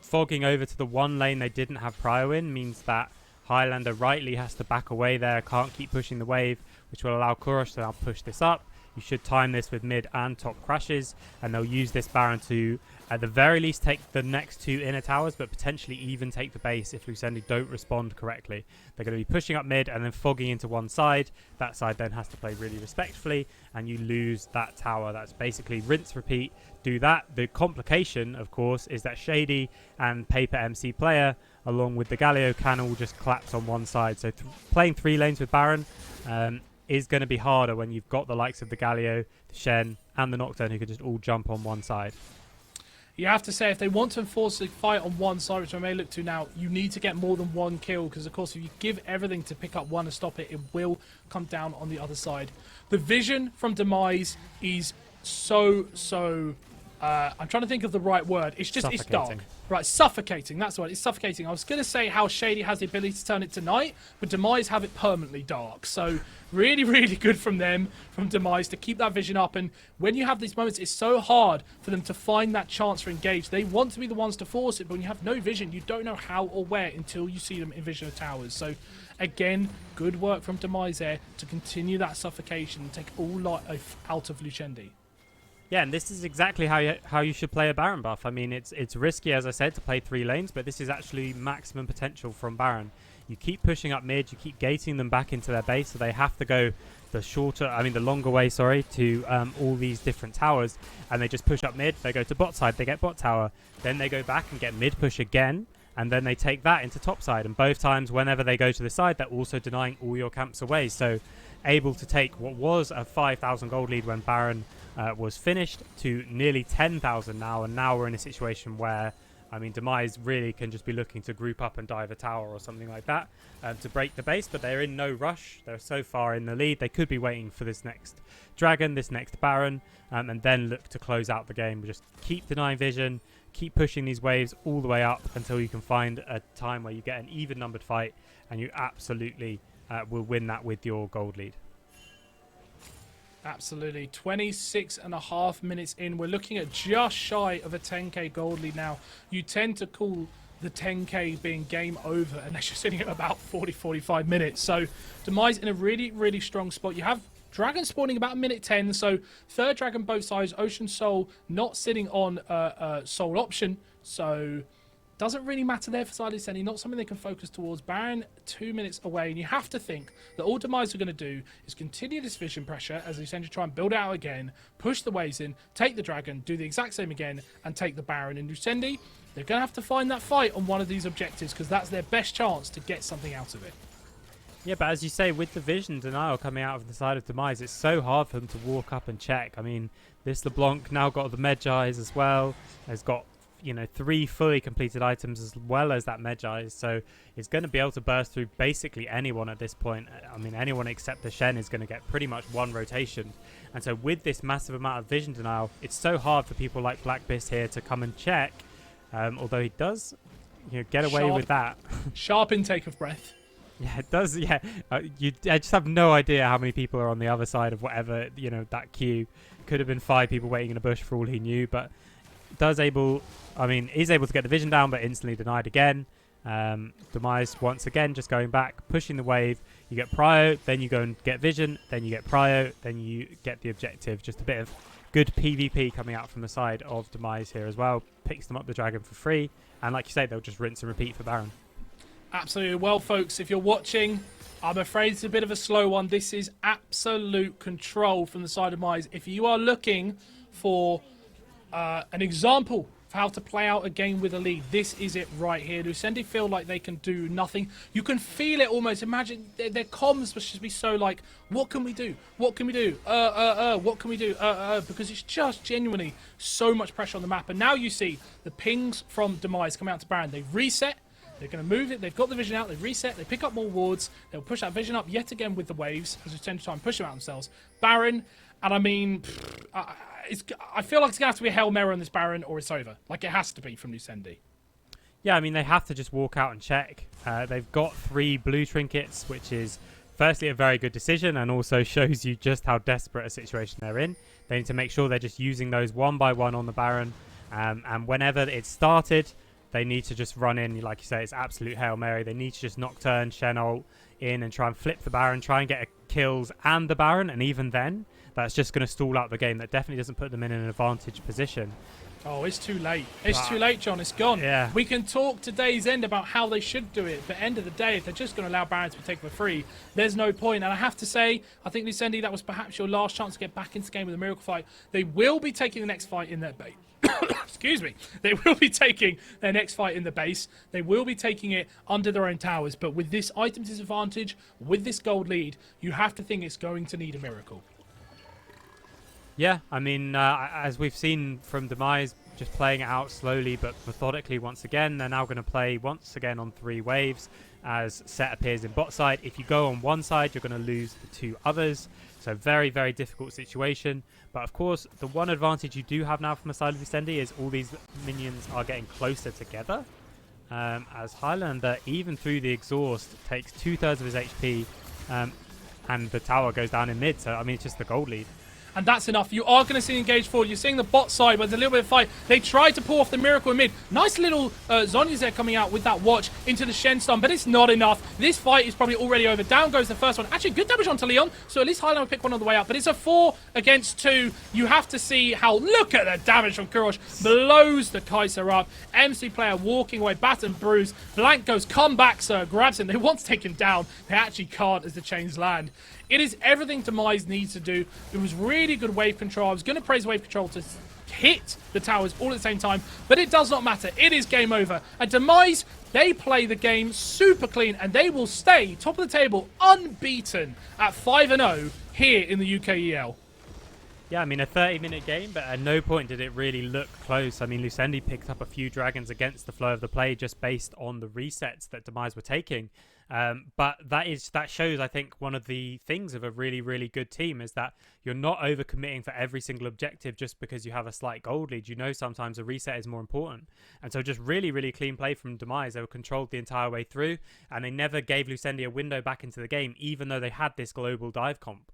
Speaker 2: fogging over to the one lane they didn't have prio in means that Highlander rightly has to back away there, can't keep pushing the wave, which will allow Kurosh to now push this up. You should time this with mid and top crashes, and they'll use this Baron to, at the very least, take the next 2 inner towers, but potentially even take the base if Lucendi don't respond correctly. They're going to be pushing up mid and then fogging into one side. That side then has to play really respectfully, and you lose that tower. That's basically rinse, repeat, do that. The complication, of course, is that Shady and Paper MC Player, along with the Galio Cannon, will just collapse on one side. So playing 3 lanes with Baron is going to be harder when you've got the likes of the Galio, the Shen, and the Nocturne who can just all jump on one side.
Speaker 1: You have to say, if they want to enforce a fight on one side, which I may look to now, you need to get more than 1 kill, because, of course, if you give everything to pick up 1 and stop it, it will come down on the other side. The vision from Demise is so... I'm trying to think of the right word. It's just, it's dark. Right, suffocating. That's the word. It's suffocating. I was going to say how Shady has the ability to turn it to night, but Demise have it permanently dark. So really, really good from them, from Demise, to keep that vision up. And when you have these moments, it's so hard for them to find that chance for engage. They want to be the ones to force it, but when you have no vision, you don't know how or where until you see them in vision of towers. So again, good work from Demise there to continue that suffocation and take all life out of Lucendi.
Speaker 2: Yeah, and this is exactly how you should play a Baron buff. I mean, it's risky, as I said, to play 3 lanes, but this is actually maximum potential from Baron. You keep pushing up mid, you keep gating them back into their base, so they have to go the longer way, to all these different towers, and they just push up mid, they go to bot side, they get bot tower, then they go back and get mid push again, and then they take that into top side, and both times whenever they go to the side, they're also denying all your camps away, so able to take what was a 5,000 gold lead when Baron was finished to nearly 10,000 now, and now we're in a situation where, I mean, Demise really can just be looking to group up and dive a tower or something like that to break the base, but they're in no rush. They're so far in the lead. They could be waiting for this next dragon, this next Baron, and then look to close out the game. Just keep denying vision, keep pushing these waves all the way up until you can find a time where you get an even numbered fight, and you absolutely will win that with your gold lead.
Speaker 1: Absolutely. 26.5 minutes in. We're looking at just shy of a 10k gold lead now. You tend to call the 10k being game over unless you're sitting at about 40-45 minutes. So Demise in a really, really strong spot. You have Dragon spawning about minute 10. So 3rd Dragon both sides. Ocean Soul not sitting on Soul option. So doesn't really matter there for Lucendi, not something they can focus towards. Baron 2 minutes away, and you have to think that all Demise are going to do is continue this vision pressure as Lucendi try and build it out again, push the waves in, take the Dragon, do the exact same again, and take the Baron. And Lucendi, they're going to have to find that fight on one of these objectives because that's their best chance to get something out of it.
Speaker 2: Yeah, but as you say, with the vision denial coming out of the side of Demise, it's so hard for them to walk up and check. I mean, this LeBlanc now got the Medjais as well, has got 3 fully completed items as well as that Medjai, so it's going to be able to burst through basically anyone at this point. I mean, anyone except the Shen is going to get pretty much 1 rotation, and so with this massive amount of vision denial, it's so hard for people like Blackbeast here to come and check, although he does get away with that.
Speaker 1: Sharp intake of breath.
Speaker 2: Yeah, it does. Yeah, I just have no idea how many people are on the other side of whatever, that queue. Could have been 5 people waiting in a bush for all he knew, but is able to get the vision down, but instantly denied again. Demise once again just going back, pushing the wave. You get prio, then you go and get vision, then you get prio, then you get the objective. Just a bit of good PvP coming out from the side of Demise here as well. Picks them up the dragon for free, and like you say, they'll just rinse and repeat for Baron.
Speaker 1: Absolutely. Well, folks, if you're watching, I'm afraid it's a bit of a slow one. This is absolute control from the side of Demise. If you are looking for an example of how to play out a game with a lead, this is it right here. Lucendi feel like they can do nothing. You can feel it almost. Imagine their comms must just be so like, what can we do? What can we do? What can we do? Because it's just genuinely so much pressure on the map. And now you see the pings from Demise come out to Baron. They reset. They're going to move it. They've got the vision out. They reset. They pick up more wards. They'll push that vision up yet again with the waves as we tend to try and push them out themselves. Baron, and I mean, I feel like it's going to have to be a Hail Mary on this Baron or it's over. Like it has to be from Lucendi.
Speaker 2: Yeah, I mean, they have to just walk out and check. They've got 3 blue trinkets, which is firstly a very good decision, and also shows you just how desperate a situation they're in. They need to make sure they're just using those one by one on the Baron, and whenever it's started, they need to just run in, like you say, it's absolute Hail Mary. They need to just Nocturne, Shen ult in and try and flip the Baron, try and get kills and the Baron, and even then, that's just going to stall out the game. That definitely doesn't put them in an advantage position.
Speaker 1: Oh, it's too late. It's too late, John. It's gone.
Speaker 2: Yeah.
Speaker 1: We can talk to Day's End about how they should do it, but end of the day, if they're just going to allow Baron to be taken for free, there's no point. And I have to say, I think, Lucendi, that was perhaps your last chance to get back into the game with a Miracle fight. They will be taking the next fight in their base. Excuse me. They will be taking their next fight in the base. They will be taking it under their own towers. But with this item disadvantage, with this gold lead, you have to think it's going to need a miracle.
Speaker 2: Yeah, I mean, as we've seen from Demise, just playing it out slowly but methodically once again. They're now going to play once again on 3 waves as Set appears in bot side. If you go on one side, you're going to lose the 2 others. So very, very difficult situation. But of course, the one advantage you do have now from the side of Lucendi is all these minions are getting closer together. As Highlander, even through the exhaust, takes 2/3 of his HP and the tower goes down in mid. So, I mean, it's just the gold lead.
Speaker 1: And that's enough. You are going to see engage forward. You're seeing the bot side where there's a little bit of fight. They tried to pull off the miracle in mid. Nice little Zhonya's there coming out with that watch into the Shen stun, but it's not enough. This fight is probably already over. Down goes the first one. Actually, good damage onto Leon, so at least Highlander will pick one on the way out. But it's a 4 against 2. You have to see how, look at the damage from Kurosh. Blows the Kaiser up. MC player walking away, battered and bruised. Blank goes, come back, sir. Grabs him. They want to take him down. They actually can't as the chains land. It is everything Demise needs to do. It was really good wave control. I was going to praise wave control to hit the towers all at the same time, but it does not matter. It is game over. And Demise, they play the game super clean, and they will stay top of the table unbeaten at 5-0 here in the UKEL.
Speaker 2: Yeah, I mean, a 30-minute game, but at no point did it really look close. I mean, Lucendi picked up a few dragons against the flow of the play just based on the resets that Demise were taking. But that shows, I think, one of the things of a really, really good team is that you're not overcommitting for every single objective just because you have a slight gold lead. You know, sometimes a reset is more important. And so just really, really clean play from Demise. They were controlled the entire way through, and they never gave Lucendi a window back into the game, even though they had this global dive comp.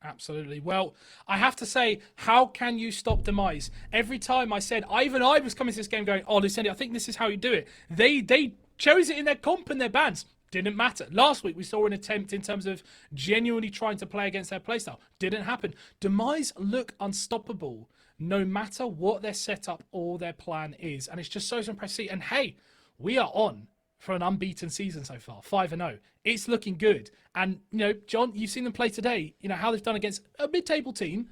Speaker 1: Absolutely. Well, I have to say, how can you stop Demise? Every time I said, even I was coming to this game going, oh, Lucendi, I think this is how you do it. They chose it in their comp and their bans. Didn't matter. Last week, we saw an attempt in terms of genuinely trying to play against their playstyle. Didn't happen. Demise look unstoppable no matter what their setup or their plan is. And it's just so impressive. And hey, we are on for an unbeaten season so far, 5-0. It's looking good. And, you know, John, you've seen them play today. You know, how they've done against a mid-table team.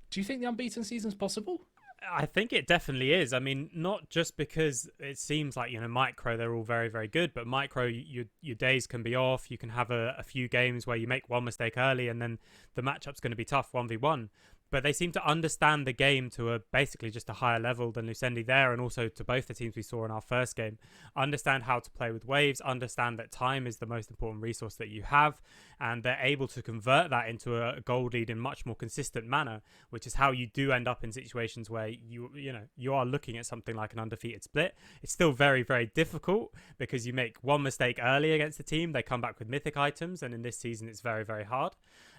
Speaker 1: Do you think the unbeaten season's possible?
Speaker 2: I think it definitely is. I mean, not just because it seems like, you know, micro, they're all very, very good, but micro, your days can be off. You can have a few games where you make one mistake early and then the matchup's going to be tough 1v1. But they seem to understand the game to a basically just a higher level than Lucendi there, and also to both the teams we saw in our first game. Understand how to play with waves, understand that time is the most important resource that you have, and they're able to convert that into a gold lead in much more consistent manner, which is how you do end up in situations where you are looking at something like an undefeated split. It's still very, very difficult because you make one mistake early against the team, they come back with mythic items, and in this season it's very, very hard.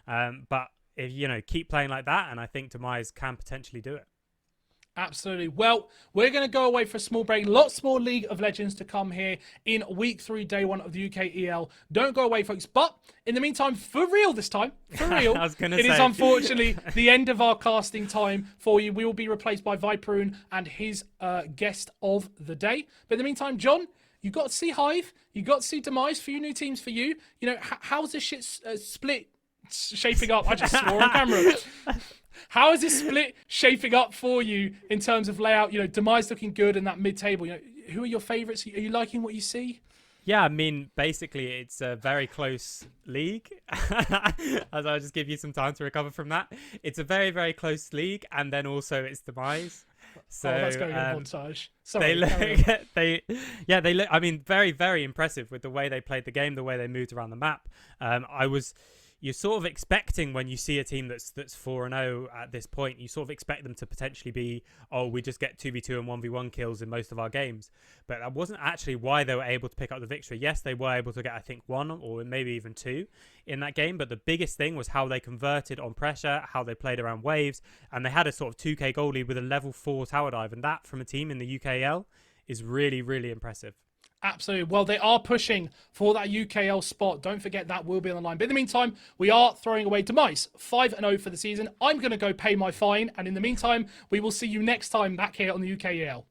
Speaker 2: But if keep playing like that, and I think Demise can potentially do it.
Speaker 1: Absolutely. Well, we're going to go away for a small break. Lots more League of Legends to come here in week 3, day 1 of the UKEL. Don't go away, folks. But in the meantime, for real this time, for real, it is unfortunately the end of our casting time for you. We will be replaced by Viperoon and his guest of the day. But in the meantime, John, you got to see Hive. You got to see Demise. Few new teams for you. You know, how's this shit split shaping up? I just swore on camera. How is this split shaping up for you in terms of layout? You know, Demise looking good in that mid-table. You know, who are your favourites? Are you liking what you see?
Speaker 2: Yeah, I mean, basically, it's a very close league. As I'll just give you some time to recover from that. It's a very, very close league, and then also it's Demise. So
Speaker 1: that's going in montage.
Speaker 2: Sorry, they look. I mean, very, very impressive with the way they played the game, the way they moved around the map. I was, you're sort of expecting when you see a team that's 4-0 at this point, you sort of expect them to potentially be, oh, we just get 2v2 and 1v1 kills in most of our games. But that wasn't actually why they were able to pick up the victory. Yes, they were able to get, I think, 1 or maybe even 2 in that game. But the biggest thing was how they converted on pressure, how they played around waves. And they had a sort of 2k goal lead with a level 4 tower dive. And that from a team in the UKEL is really, really impressive.
Speaker 1: Absolutely. Well, they are pushing for that UKL spot. Don't forget that will be on the line. But in the meantime, we are throwing away Demise 5-0 for the season. I'm going to go pay my fine. And in the meantime, we will see you next time back here on the UKEL.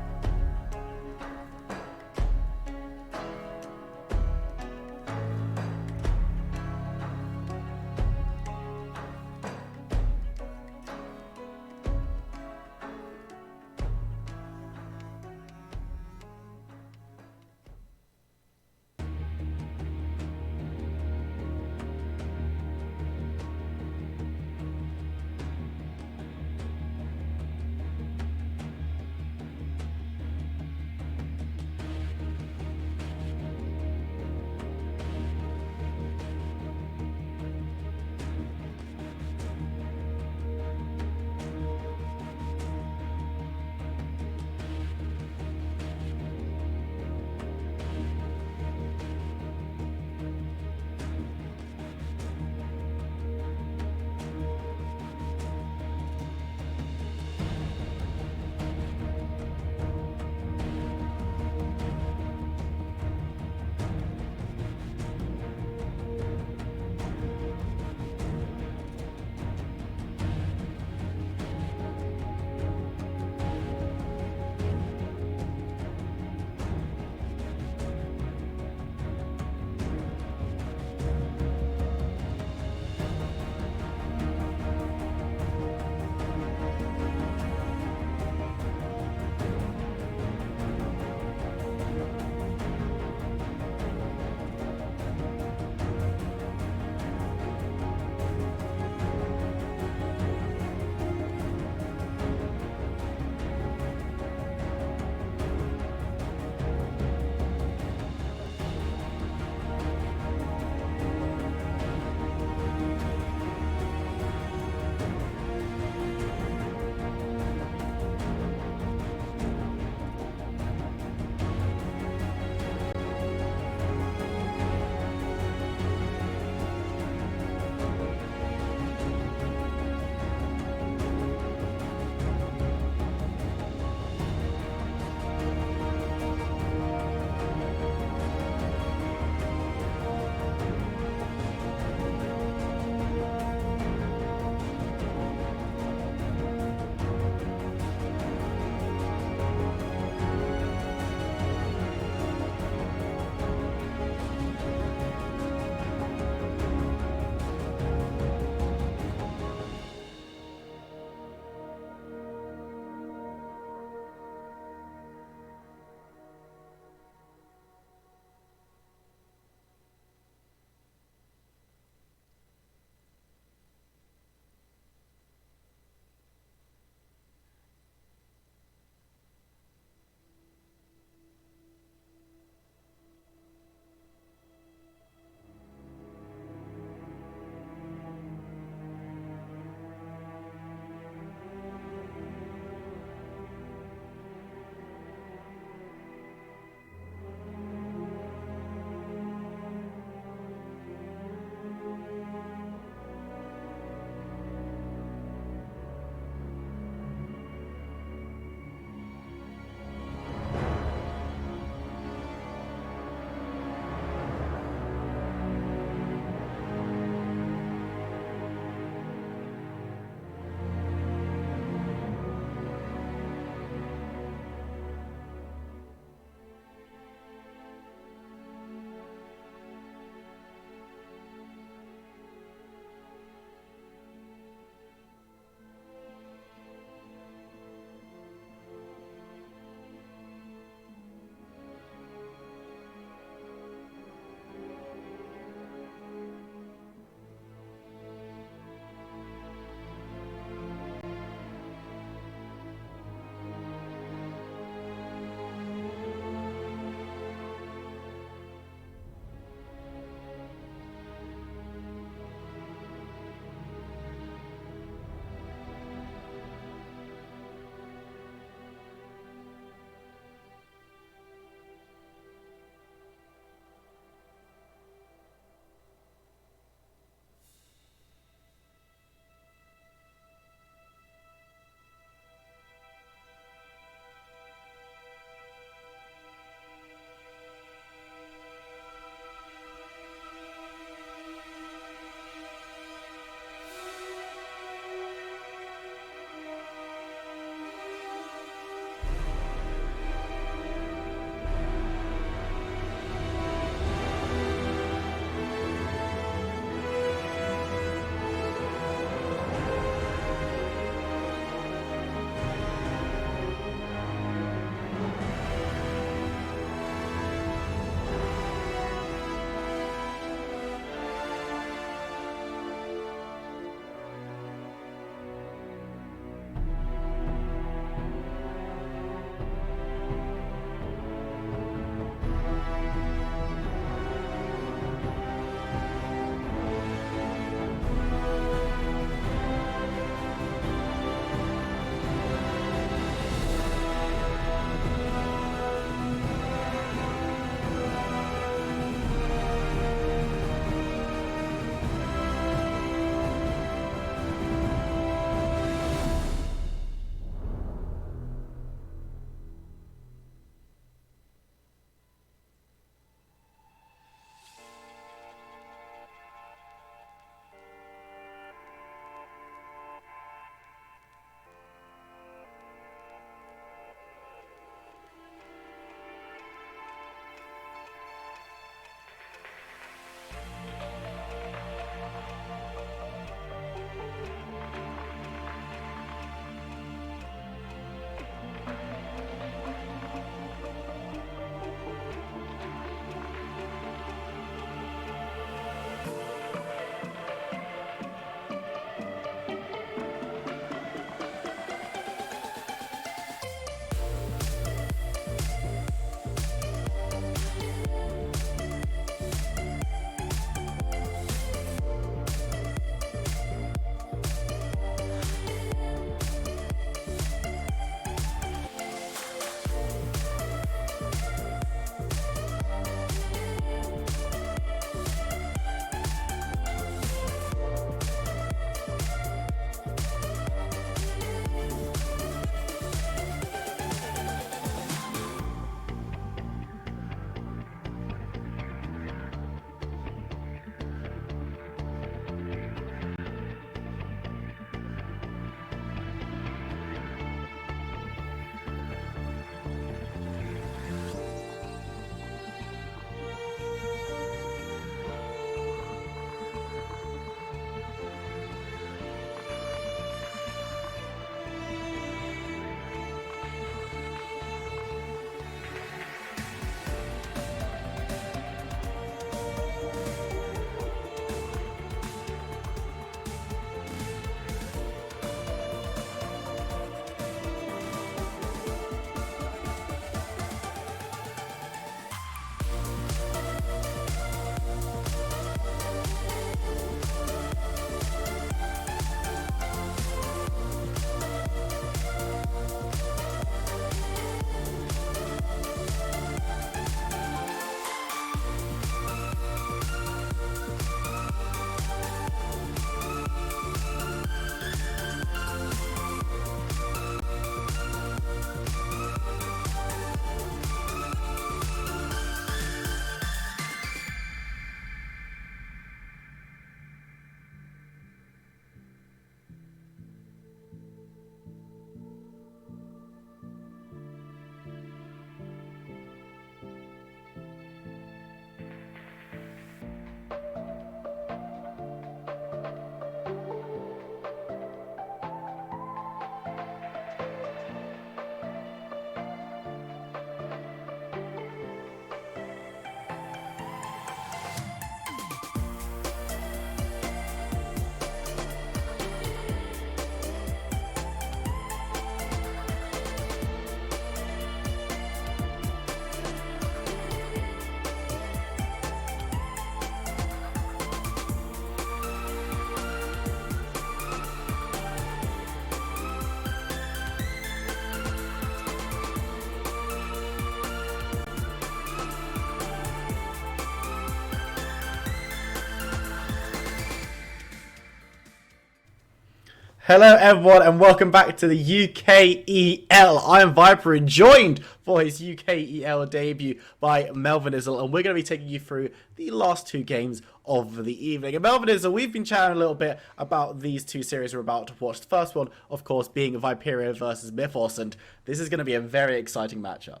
Speaker 3: Hello everyone and welcome back to the UKEL. I am Viper and joined for his UKEL debut by Melvin Izzle, and we're going to be taking you through the last two games of the evening. And Melvin Izzle, we've been chatting a little bit about these two series we're about to watch. The first one, of course, being Viperio versus Mythos, and this is going to be a very exciting matchup.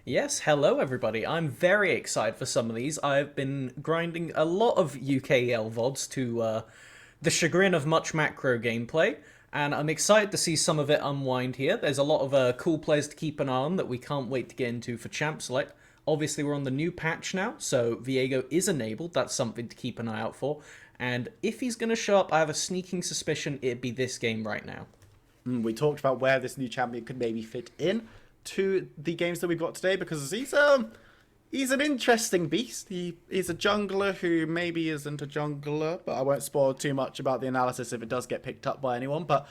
Speaker 4: Yes, hello everybody. I'm very excited for some of these. I've been grinding a lot of UKEL VODs to the chagrin of much macro gameplay, and I'm excited to see some of it unwind here. There's a lot of cool players to keep an eye on that we can't wait to get into for Champ Select. Obviously, we're on the new patch now, so Viego is enabled. That's something to keep an eye out for. And if he's going to show up, I have a sneaking suspicion it'd be this game right now.
Speaker 3: We talked about where this new champion could maybe fit in to the games that we've got today, because he's an interesting beast. He's a jungler who maybe isn't a jungler, but I won't spoil too much about the analysis if it does get picked up by anyone. But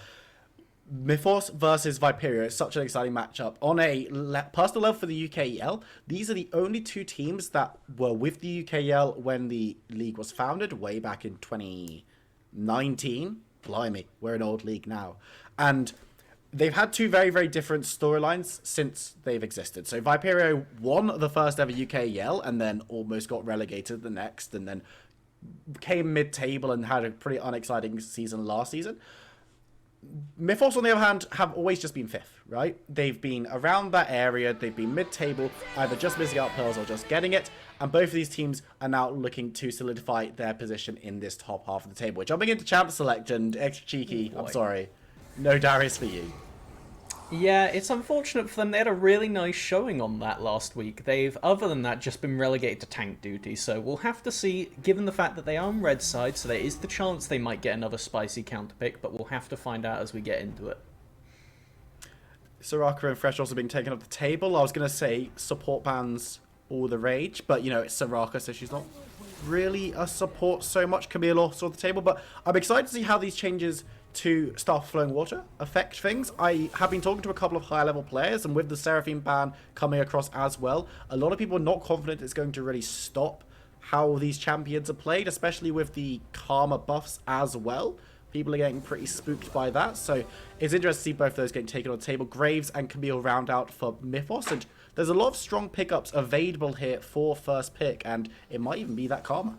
Speaker 3: Mythos versus Viperio is such an exciting matchup. On a personal level for the UKEL, these are the only two teams that were with the UKEL when the league was founded, way back in 2019. Blimey, we're an old league now. And they've had two very, very different storylines since they've existed. So Viperio won the first ever UKEL and then almost got relegated the next, and then came mid-table and had a pretty unexciting season last season. Mythos, on the other hand, have always just been fifth, right? They've been around that area. They've been mid-table, either just missing out pearls or just getting it. And both of these teams are now looking to solidify their position in this top half of the table. We're jumping into Champ Select, and extra cheeky, I'm sorry, no Darius for you.
Speaker 4: Yeah, it's unfortunate for them. They had a really nice showing on that last week. They've, other than that, just been relegated to tank duty. So we'll have to see, given the fact that they are on red side, so there is the chance they might get another spicy counter pick, but we'll have to find out as we get into it.
Speaker 3: Soraka and Fresh also being taken off the table. I was going to say support bans all the rage, but, you know, it's Soraka, so she's not really a support so much. Camille also on the table, but I'm excited to see how these changes to Staff Flowing Water affect things. I have been talking to a couple of higher level players, and with the Seraphine ban coming across as well, a lot of people are not confident it's going to really stop how these champions are played, especially with the Karma buffs as well. People are getting pretty spooked by that, so it's interesting to see both of those getting taken on the table. Graves and Camille round out for Mythos, and there's a lot of strong pickups available here for first pick, and it might even be that Karma.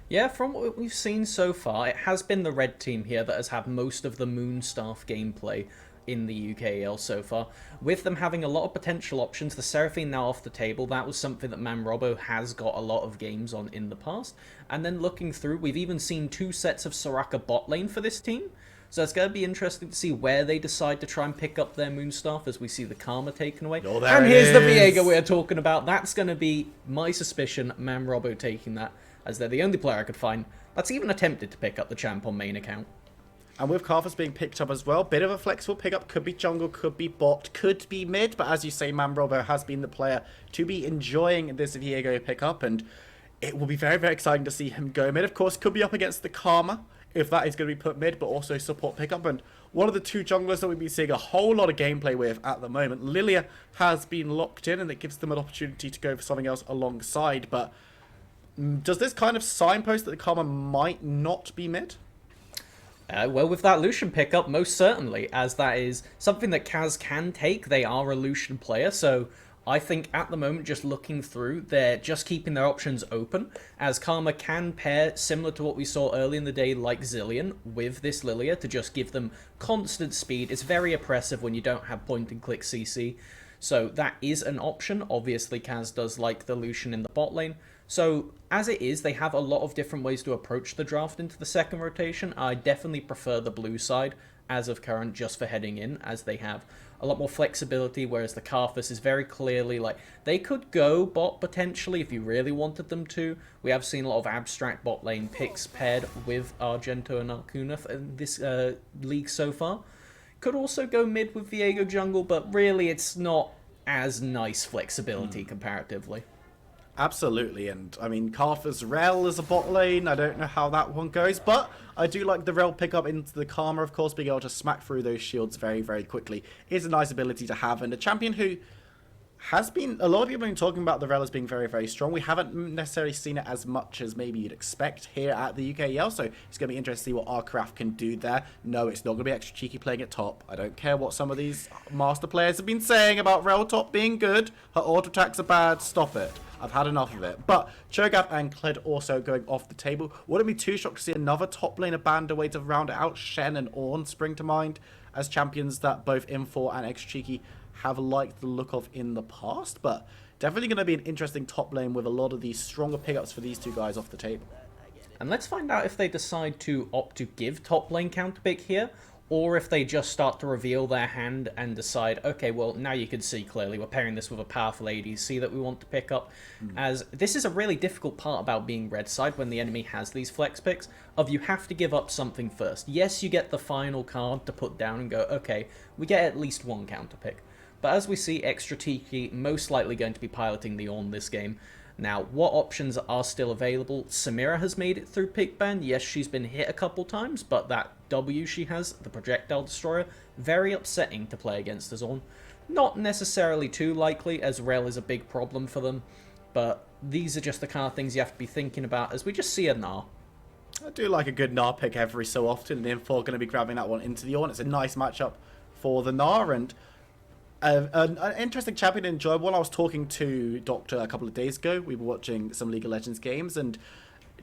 Speaker 4: Yeah, from what we've seen so far, it has been the red team here that has had most of the Moonstaff gameplay in the UKEL so far. With them having a lot of potential options, the Seraphine now off the table, that was something that Manrobo has got a lot of games on in the past. And then looking through, we've even seen two sets of Soraka bot lane for this team. So it's going to be interesting to see where they decide to try and pick up their Moonstaff as we see the Karma taken away.
Speaker 3: Oh,
Speaker 4: and here's the Viego we're talking about. That's going to be my suspicion, Manrobo taking that, as they're the only player I could find that's even attempted to pick up the champ on main account.
Speaker 3: And with Karthus being picked up as well, bit of a flexible pickup. Could be jungle, could be bot, could be mid. But as you say, Manrobo has been the player to be enjoying this Viego pickup. And it will be very, very exciting to see him go mid. Of course, could be up against the Karma, if that is going to be put mid, but also support pickup. And one of the two junglers that we've been seeing a whole lot of gameplay with at the moment, Lilia, has been locked in, and it gives them an opportunity to go for something else alongside. But does this kind of signpost that the Karma might not be mid?
Speaker 4: Well, with that Lucian pickup, most certainly, as that is something that Kaz can take. They are a Lucian player, so I think at the moment, just looking through, they're just keeping their options open, as Karma can pair, similar to what we saw early in the day, like Zilean, with this Lilia to just give them constant speed. It's very oppressive when you don't have point-and-click CC, so that is an option. Obviously, Kaz does like the Lucian in the bot lane. So, as it is, they have a lot of different ways to approach the draft into the second rotation. I definitely prefer the blue side, as of current, just for heading in, as they have a lot more flexibility, whereas the Karthus is very clearly, like, they could go bot, potentially, if you really wanted them to. We have seen a lot of abstract bot lane picks paired with Argento and Arcuna in this league so far. Could also go mid with Viego jungle, but really it's not as nice flexibility comparatively.
Speaker 3: Absolutely, and I mean, Karthus Rel is a bot lane. I don't know how that one goes, but I do like the Rel pickup into the Karma, of course. Being able to smack through those shields very, very quickly is a nice ability to have, and a champion who has been a lot of people have been talking about the Rel as being very, very strong. We haven't necessarily seen it as much as maybe you'd expect here at the UKEL, so it's going to be interesting to see what Arcraft can do there. No, it's not going to be extra cheeky playing at top. I don't care what some of these master players have been saying about Rel top being good. Her auto attacks are bad. Stop it. I've had enough of it. But Cho'Gath and Kled also going off the table. Wouldn't be too shocked to see another top laner banned away to round it out. Shen and Ornn spring to mind as champions that both Infor and Extra Cheeky have liked the look of in the past, but definitely going to be an interesting top lane with a lot of these stronger pickups for these two guys off the table.
Speaker 4: And let's find out if they decide to opt to give top lane counterpick here, or if they just start to reveal their hand and decide, okay, well, now you can see clearly we're pairing this with a powerful ADC that we want to pick up, as this is a really difficult part about being red side when the enemy has these flex picks, of you have to give up something first. Yes, you get the final card to put down and go, okay, we get at least one counterpick. But as we see, Extra Tiki most likely going to be piloting the Ornn this game. Now, what options are still available? Samira has made it through pick ban. Yes, she's been hit a couple times, but that W she has, the Projectile Destroyer, very upsetting to play against as Ornn. Not necessarily too likely, as Rel is a big problem for them, but these are just the kind of things you have to be thinking about as we just see a Gnar.
Speaker 3: I do like a good Gnar pick every so often, and Infor going to be grabbing that one into the Ornn. It's a nice matchup for the Gnar, and an interesting champion, enjoyable one. I was talking to Doctor a couple of days ago. We were watching some League of Legends games, and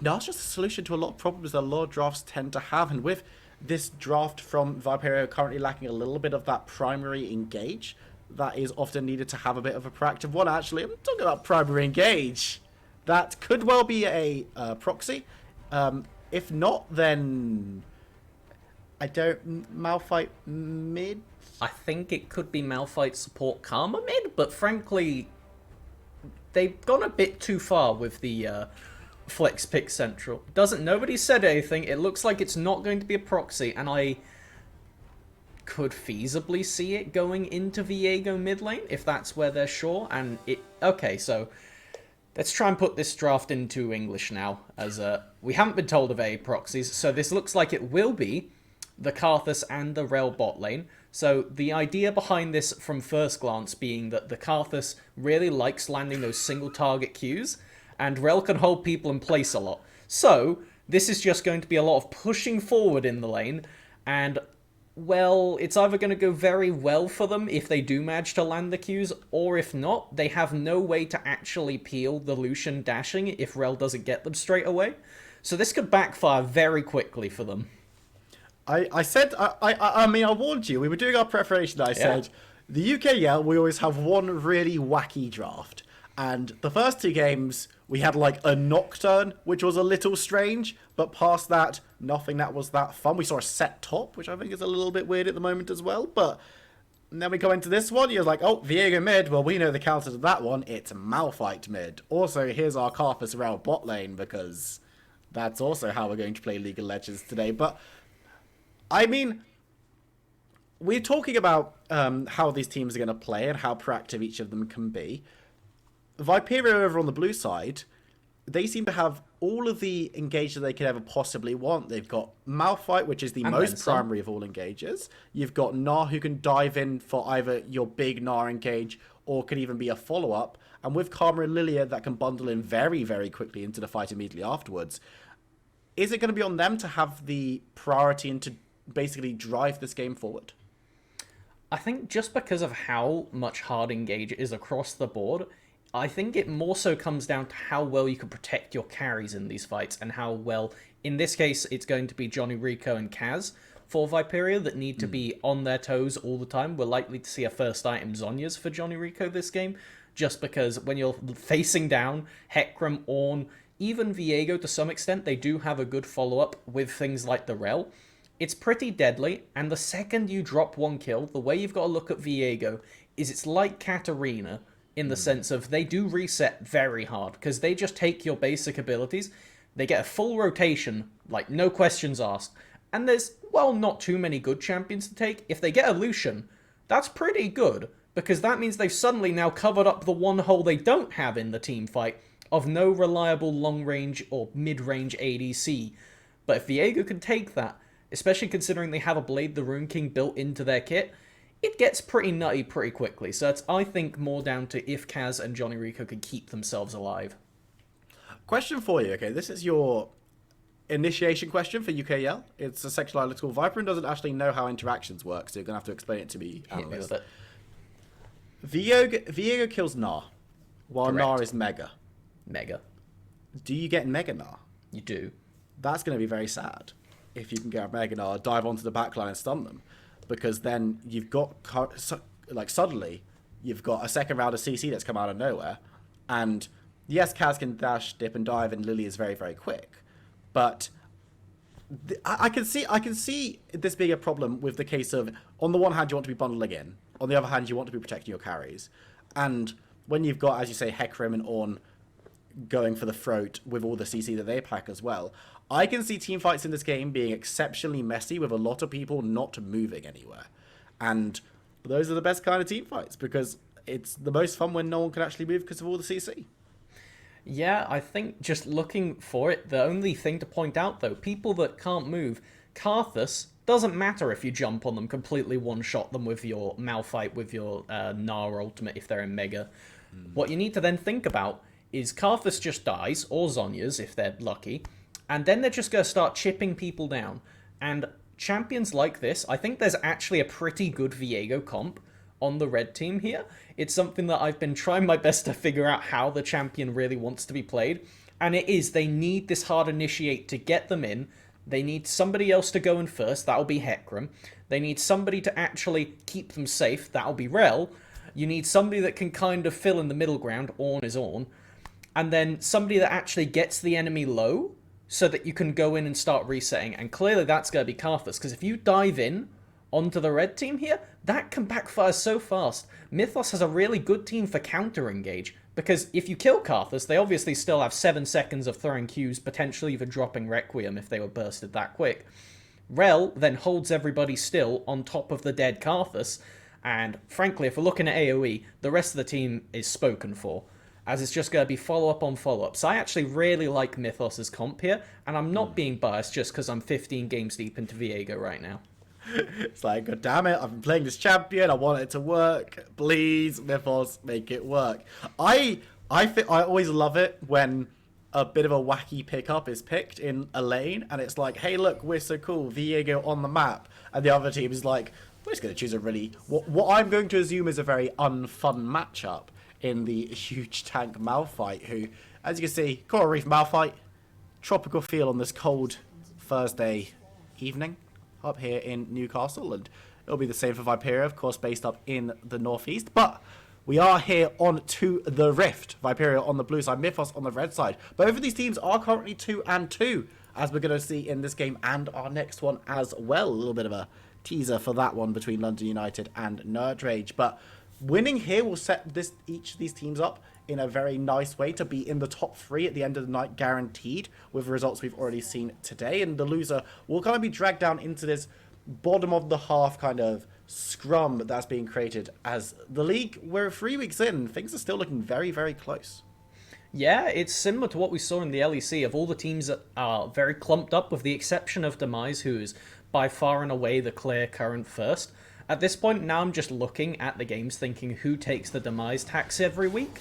Speaker 3: Gnar's just a solution to a lot of problems that a lot of drafts tend to have. And with this draft from Viperio currently lacking a little bit of that primary engage, that is often needed to have a bit of a proactive one. Actually, I'm talking about primary engage. That could well be a proxy. If not, then I don't Malphite mid.
Speaker 4: I think it could be Malphite support Karma mid, but frankly, they've gone a bit too far with the Flex Pick Central. Nobody said anything. It looks like it's not going to be a proxy, and I could feasibly see it going into Viego mid lane if that's where they're sure. And okay, so let's try and put this draft into English now, as we haven't been told of any proxies. So this looks like it will be the Karthus and the Rel bot lane. So the idea behind this from first glance being that the Karthus really likes landing those single target Qs, and Rel can hold people in place a lot. So this is just going to be a lot of pushing forward in the lane, and well, it's either going to go very well for them if they do manage to land the Qs, or if not, they have no way to actually peel the Lucian dashing if Rel doesn't get them straight away. So this could backfire very quickly for them.
Speaker 3: I said, I mean, I warned you. We were doing our preparation. I said, the UKEL, we always have one really wacky draft. And the first two games, we had like a Nocturne, which was a little strange. But past that, nothing that was that fun. We saw a set top, which I think is a little bit weird at the moment as well. But then we go into this one. You're like, oh, Viego mid. Well, we know the counter to that one. It's Malphite mid. Also, here's our Karthus Rel bot lane, because that's also how we're going to play League of Legends today. But I mean, we're talking about how these teams are going to play and how proactive each of them can be. Viperio over on the blue side, they seem to have all of the engages they could ever possibly want. They've got Malphite, which is the most primary of all engages. You've got Gnar, who can dive in for either your big Gnar engage or could even be a follow-up. And with Karma and Lilia, that can bundle in very, very quickly into the fight immediately afterwards. Is it going to be on them to have the priority and to basically drive this game forward?
Speaker 4: I think just because of how much hard engage is across the board, I think it more so comes down to how well you can protect your carries in these fights, and how well, in this case, it's going to be Johnny Rico and Kaz for Viperio that need to be on their toes all the time. We're likely to see a first item Zhonya's for Johnny Rico this game, just because when you're facing down Hecarim, Ornn, even Viego to some extent, they do have a good follow-up with things like the Rel. It's pretty deadly, and the second you drop one kill, the way you've got to look at Viego is it's like Katarina in the sense of they do reset very hard, because they just take your basic abilities, they get a full rotation, like no questions asked, and there's, well, not too many good champions to take. If they get a Lucian, that's pretty good, because that means they've suddenly now covered up the one hole they don't have in the team fight of no reliable long-range or mid-range ADC. But if Viego can take that, especially considering they have a Blade the Rune King built into their kit, it gets pretty nutty pretty quickly. So it's, I think, more down to if Kaz and Johnny Rico could keep themselves alive.
Speaker 3: Question for you, okay? This is your initiation question for UKEL. It's a sexual analytical. Viperin doesn't actually know how interactions work, so you're going to have to explain it to me,
Speaker 4: Hit me
Speaker 3: analyst.
Speaker 4: with it.
Speaker 3: Viego kills Gnar, while
Speaker 4: Correct.
Speaker 3: Gnar is Mega.
Speaker 4: Mega.
Speaker 3: Do you get Mega Gnar?
Speaker 4: You do.
Speaker 3: That's going to be very sad if you can get Mega Gnar, dive onto the backline and stun them, because then you've got, like, suddenly, you've got a second round of CC that's come out of nowhere, and yes, Kaz can dash, dip, and dive, and Lily is very, very quick, but I can see this being a problem with the case of, on the one hand, you want to be bundling in, on the other hand, you want to be protecting your carries, and when you've got, as you say, Hecarim and Ornn going for the throat with all the CC that they pack as well, I can see team fights in this game being exceptionally messy with a lot of people not moving anywhere, and those are the best kind of team fights because it's the most fun when no one can actually move because of all the CC.
Speaker 4: Yeah, I think just looking for it, the only thing to point out, though, people that can't move, Karthus, doesn't matter if you jump on them, completely one-shot them with your Malphite, with your Gnar ultimate if they're in Mega. What you need to then think about is Karthus just dies, or Zhonya's if they're lucky, and then they're just going to start chipping people down. And champions like this, I think there's actually a pretty good Viego comp on the red team here. It's something that I've been trying my best to figure out how the champion really wants to be played. And it is, they need this hard initiate to get them in. They need somebody else to go in first, that'll be Hecarim. They need somebody to actually keep them safe, that'll be Rel. You need somebody that can kind of fill in the middle ground, Ornn is Ornn. And then somebody that actually gets the enemy low, so that you can go in and start resetting. And clearly that's going to be Karthus, because if you dive in onto the red team here, that can backfire so fast. Mythos has a really good team for counter-engage, because if you kill Karthus, they obviously still have 7 seconds of throwing Qs, potentially even dropping Requiem if they were bursted that quick. Rel then holds everybody still on top of the dead Karthus, and frankly, if we're looking at AoE, the rest of the team is spoken for, as it's just going to be follow-up on follow-up. So I actually really like Mythos' comp here, and I'm not being biased just because I'm 15 games deep into Viego right now.
Speaker 3: It's like, God damn it, I've been playing this champion, I want it to work. Please, Mythos, make it work. I always love it when a bit of a wacky pickup is picked in a lane, and it's like, hey, look, we're so cool, Viego on the map. And the other team is like, we're just going to choose a really, what I'm going to assume is a very unfun matchup in the huge tank Malphite, who, as you can see, Coral Reef Malphite, tropical feel on this cold Thursday evening up here in Newcastle, and it'll be the same for Viperia, of course, based up in the northeast, but we are here on to the Rift. Viperia on the blue side, Mythos on the red side. Both of these teams are currently 2-2, as we're going to see in this game and our next one as well. A little bit of a teaser for that one between London United and Nerd Rage, but winning here will set each of these teams up in a very nice way to be in the top 3 at the end of the night, guaranteed, with the results we've already seen today. And the loser will kind of be dragged down into this bottom of the half kind of scrum that's being created as the league. We're 3 weeks in, things are still looking very, very close.
Speaker 4: Yeah, it's similar to what we saw in the LEC of all the teams that are very clumped up, with the exception of Demise, who is by far and away the clear current first. At this point, now I'm just looking at the games thinking who takes the Demise tax every week.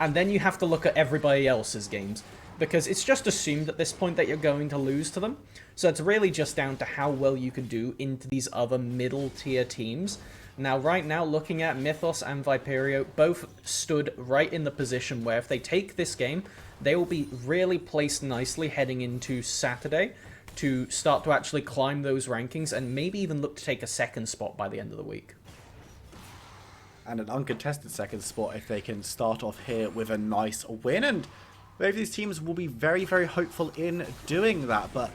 Speaker 4: And then you have to look at everybody else's games, because it's just assumed at this point that you're going to lose to them. So it's really just down to how well you can do into these other middle tier teams. Now, right now, looking at Mythos and Viperio, both stood right in the position where if they take this game, they will be really placed nicely heading into Saturday to start to actually climb those rankings and maybe even look to take a second spot by the end of the week.
Speaker 3: And an uncontested second spot if they can start off here with a nice win. And both of these teams will be very, very hopeful in doing that. But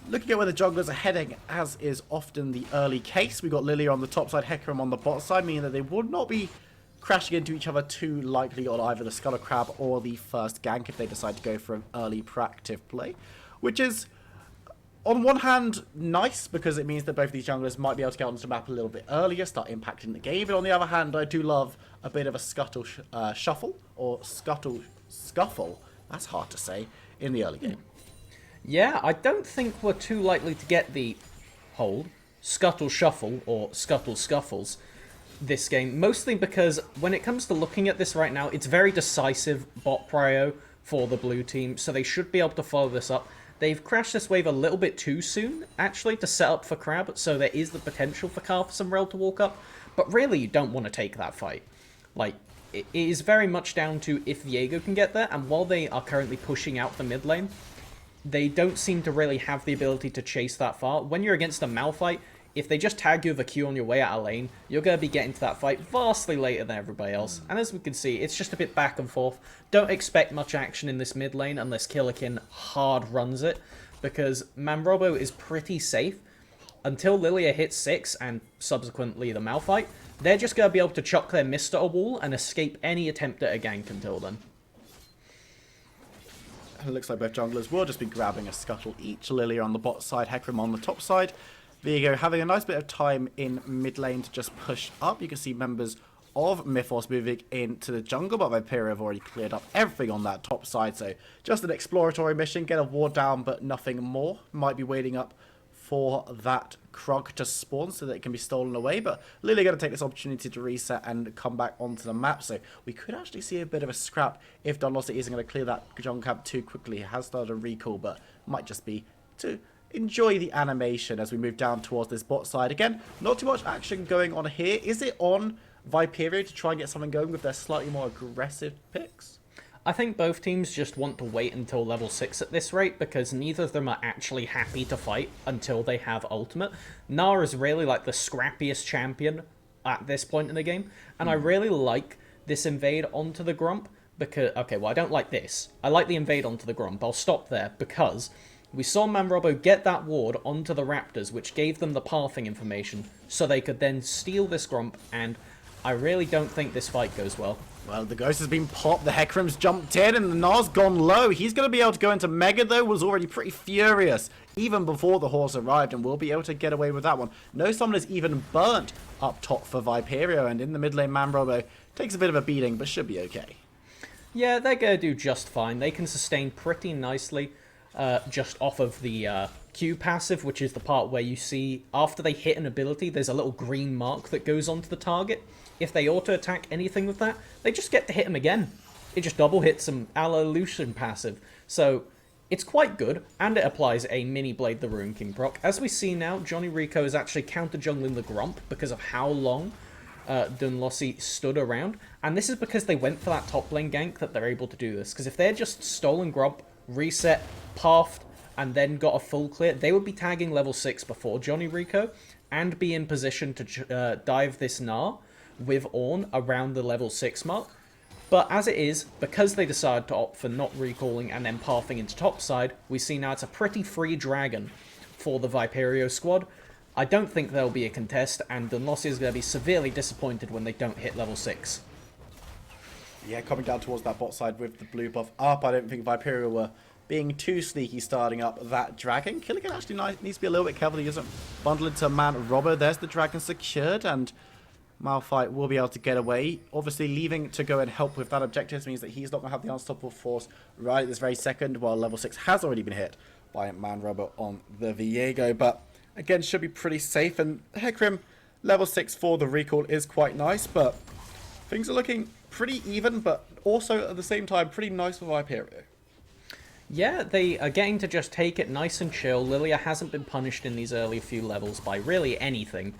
Speaker 3: looking at where the jugglers are heading, as is often the early case, we've got Lilia on the top side, Hecarim on the bot side, meaning that they would not be crashing into each other too likely on either the Scuttle Crab or the first gank if they decide to go for an early proactive play, which is, on one hand, nice, because it means that both of these junglers might be able to get onto the map a little bit earlier, start impacting the game. But on the other hand, I do love a bit of a scuttle shuffle, or scuttle scuffle, that's hard to say, in the early game.
Speaker 4: Yeah, I don't think we're too likely to get the hold Scuttle Shuffle or Scuttle Scuffles this game, mostly because when it comes to looking at this right now, it's very decisive bot prio for the blue team, so they should be able to follow this up. They've crashed this wave a little bit too soon, actually, to set up for Crab, so there is the potential for Carthus and Rel to walk up, but really you don't want to take that fight. Like, it is very much down to if Viego can get there, and while they are currently pushing out the mid lane, they don't seem to really have the ability to chase that far. When you're against a Malphite, if they just tag you with a Q on your way out of lane, you're going to be getting to that fight vastly later than everybody else. And as we can see, it's just a bit back and forth. Don't expect much action in this mid lane unless Killikin hard runs it, because Manrobo is pretty safe. Until Lilia hits 6 and subsequently the Malphite, they're just going to be able to chuck their mist at a wall and escape any attempt at a gank until then.
Speaker 3: It looks like both junglers will just be grabbing a scuttle each. Lilia on the bot side, Hecarim on the top side. Viego having a nice bit of time in mid lane to just push up. You can see members of Mythos moving into the jungle, but Viperia have already cleared up everything on that top side. So just an exploratory mission, get a ward down, but nothing more. Might be waiting up for that Krug to spawn so that it can be stolen away, but Lilia going to take this opportunity to reset and come back onto the map, so we could actually see a bit of a scrap if Donlossi isn't going to clear that jungle camp too quickly. It has started a recall, but might just be to enjoy the animation as we move down towards this bot side. Again, not too much action going on here. Is it on Viperia to try and get something going with their slightly more aggressive picks?
Speaker 4: I think both teams just want to wait until level 6 at this rate, because neither of them are actually happy to fight until they have ultimate. Gnar is really like the scrappiest champion at this point in the game, and I really like this invade onto the Grump, because, okay, well I don't like this. I like the invade onto the Grump. I'll stop there, because we saw Manrobo get that ward onto the Raptors, which gave them the pathing information, so they could then steal this Grump, and I really don't think this fight goes well.
Speaker 3: Well, the Ghost has been popped, the Hecarim's jumped in, and the Gnar's gone low. He's going to be able to go into Mega, though, was already pretty furious, even before the horse arrived, and will be able to get away with that one. No summon is even burnt up top for Viperio, and in the mid lane, Manrobo takes a bit of a beating, but should be okay.
Speaker 4: Yeah, they're going to do just fine. They can sustain pretty nicely just off of the Q passive, which is the part where you see after they hit an ability, there's a little green mark that goes onto the target. If they auto-attack anything with that, they just get to hit them again. It just double hits them a la Lucian passive. So it's quite good, and it applies a mini Blade the Ruin King proc. As we see now, Johnny Rico is actually counter-jungling the Grump because of how long Dunlossi stood around. And this is because they went for that top lane gank that they're able to do this. Because if they're just stolen Grump, reset, pathed, and then got a full clear, they would be tagging level 6 before Johnny Rico and be in position to dive this Gnar with Ornn around the level 6 mark. But as it is, because they decided to opt for not recalling and then pathing into topside, we see now it's a pretty free dragon for the Viperio squad. I don't think there'll be a contest, and Dunlossi is going to be severely disappointed when they don't hit level 6.
Speaker 3: Yeah, coming down towards that bot side with the blue buff up, I don't think Viperio were being too sneaky starting up that dragon. Killigan actually needs to be a little bit careful he doesn't bundle into Manrobo. There's the dragon secured, and Malphite will be able to get away. Obviously, leaving to go and help with that objective means that he's not going to have the unstoppable force right at this very second, while level 6 has already been hit by Manrobo on the Viego. But again, should be pretty safe. And Hecarim, level 6 for the recall is quite nice, but things are looking pretty even, but also at the same time pretty nice for Viperio.
Speaker 4: Yeah, they are getting to just take it nice and chill. Lilia hasn't been punished in these early few levels by really anything.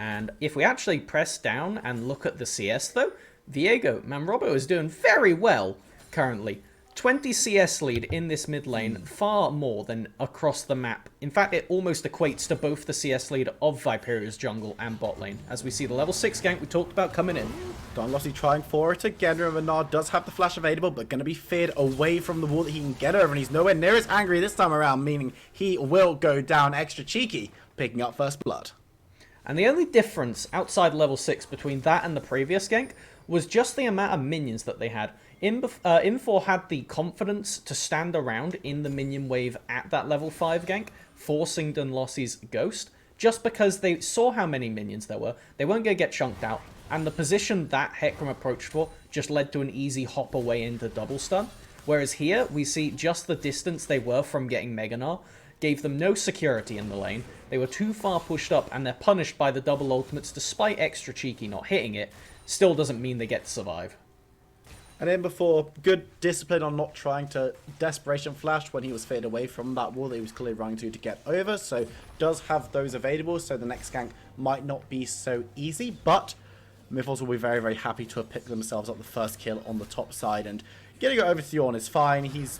Speaker 4: And if we actually press down and look at the CS though, Viego, Manrobo is doing very well currently. 20 CS lead in this mid lane, far more than across the map. In fact, it almost equates to both the CS lead of Viperio's jungle and bot lane, as we see the level 6 gank we talked about coming in.
Speaker 3: Donlossi trying for it again. Remember, Gnar does have the flash available, but going to be feared away from the wall that he can get over, and he's nowhere near as angry this time around, meaning he will go down extra cheeky, picking up first blood.
Speaker 4: And the only difference outside level 6 between that and the previous gank was just the amount of minions that they had. Infor had the confidence to stand around in the minion wave at that level 5 gank, forcing Dunlossi's Ghost, just because they saw how many minions there were. They weren't going to get chunked out, and the position that Hecarim approached for just led to an easy hop away into double stun. Whereas here, we see just the distance they were from getting Mega Gnar gave them no security in the lane. They were too far pushed up, and they're punished by the double ultimates despite Extra Cheeky not hitting it. Still doesn't mean they get to survive.
Speaker 3: And then before, good discipline on not trying to Desperation Flash when he was faded away from that wall that he was clearly running to get over. So does have those available, so the next gank might not be so easy. But Mythos will be very, very happy to have picked themselves up the first kill on the top side. And getting it over to Yorn is fine. He's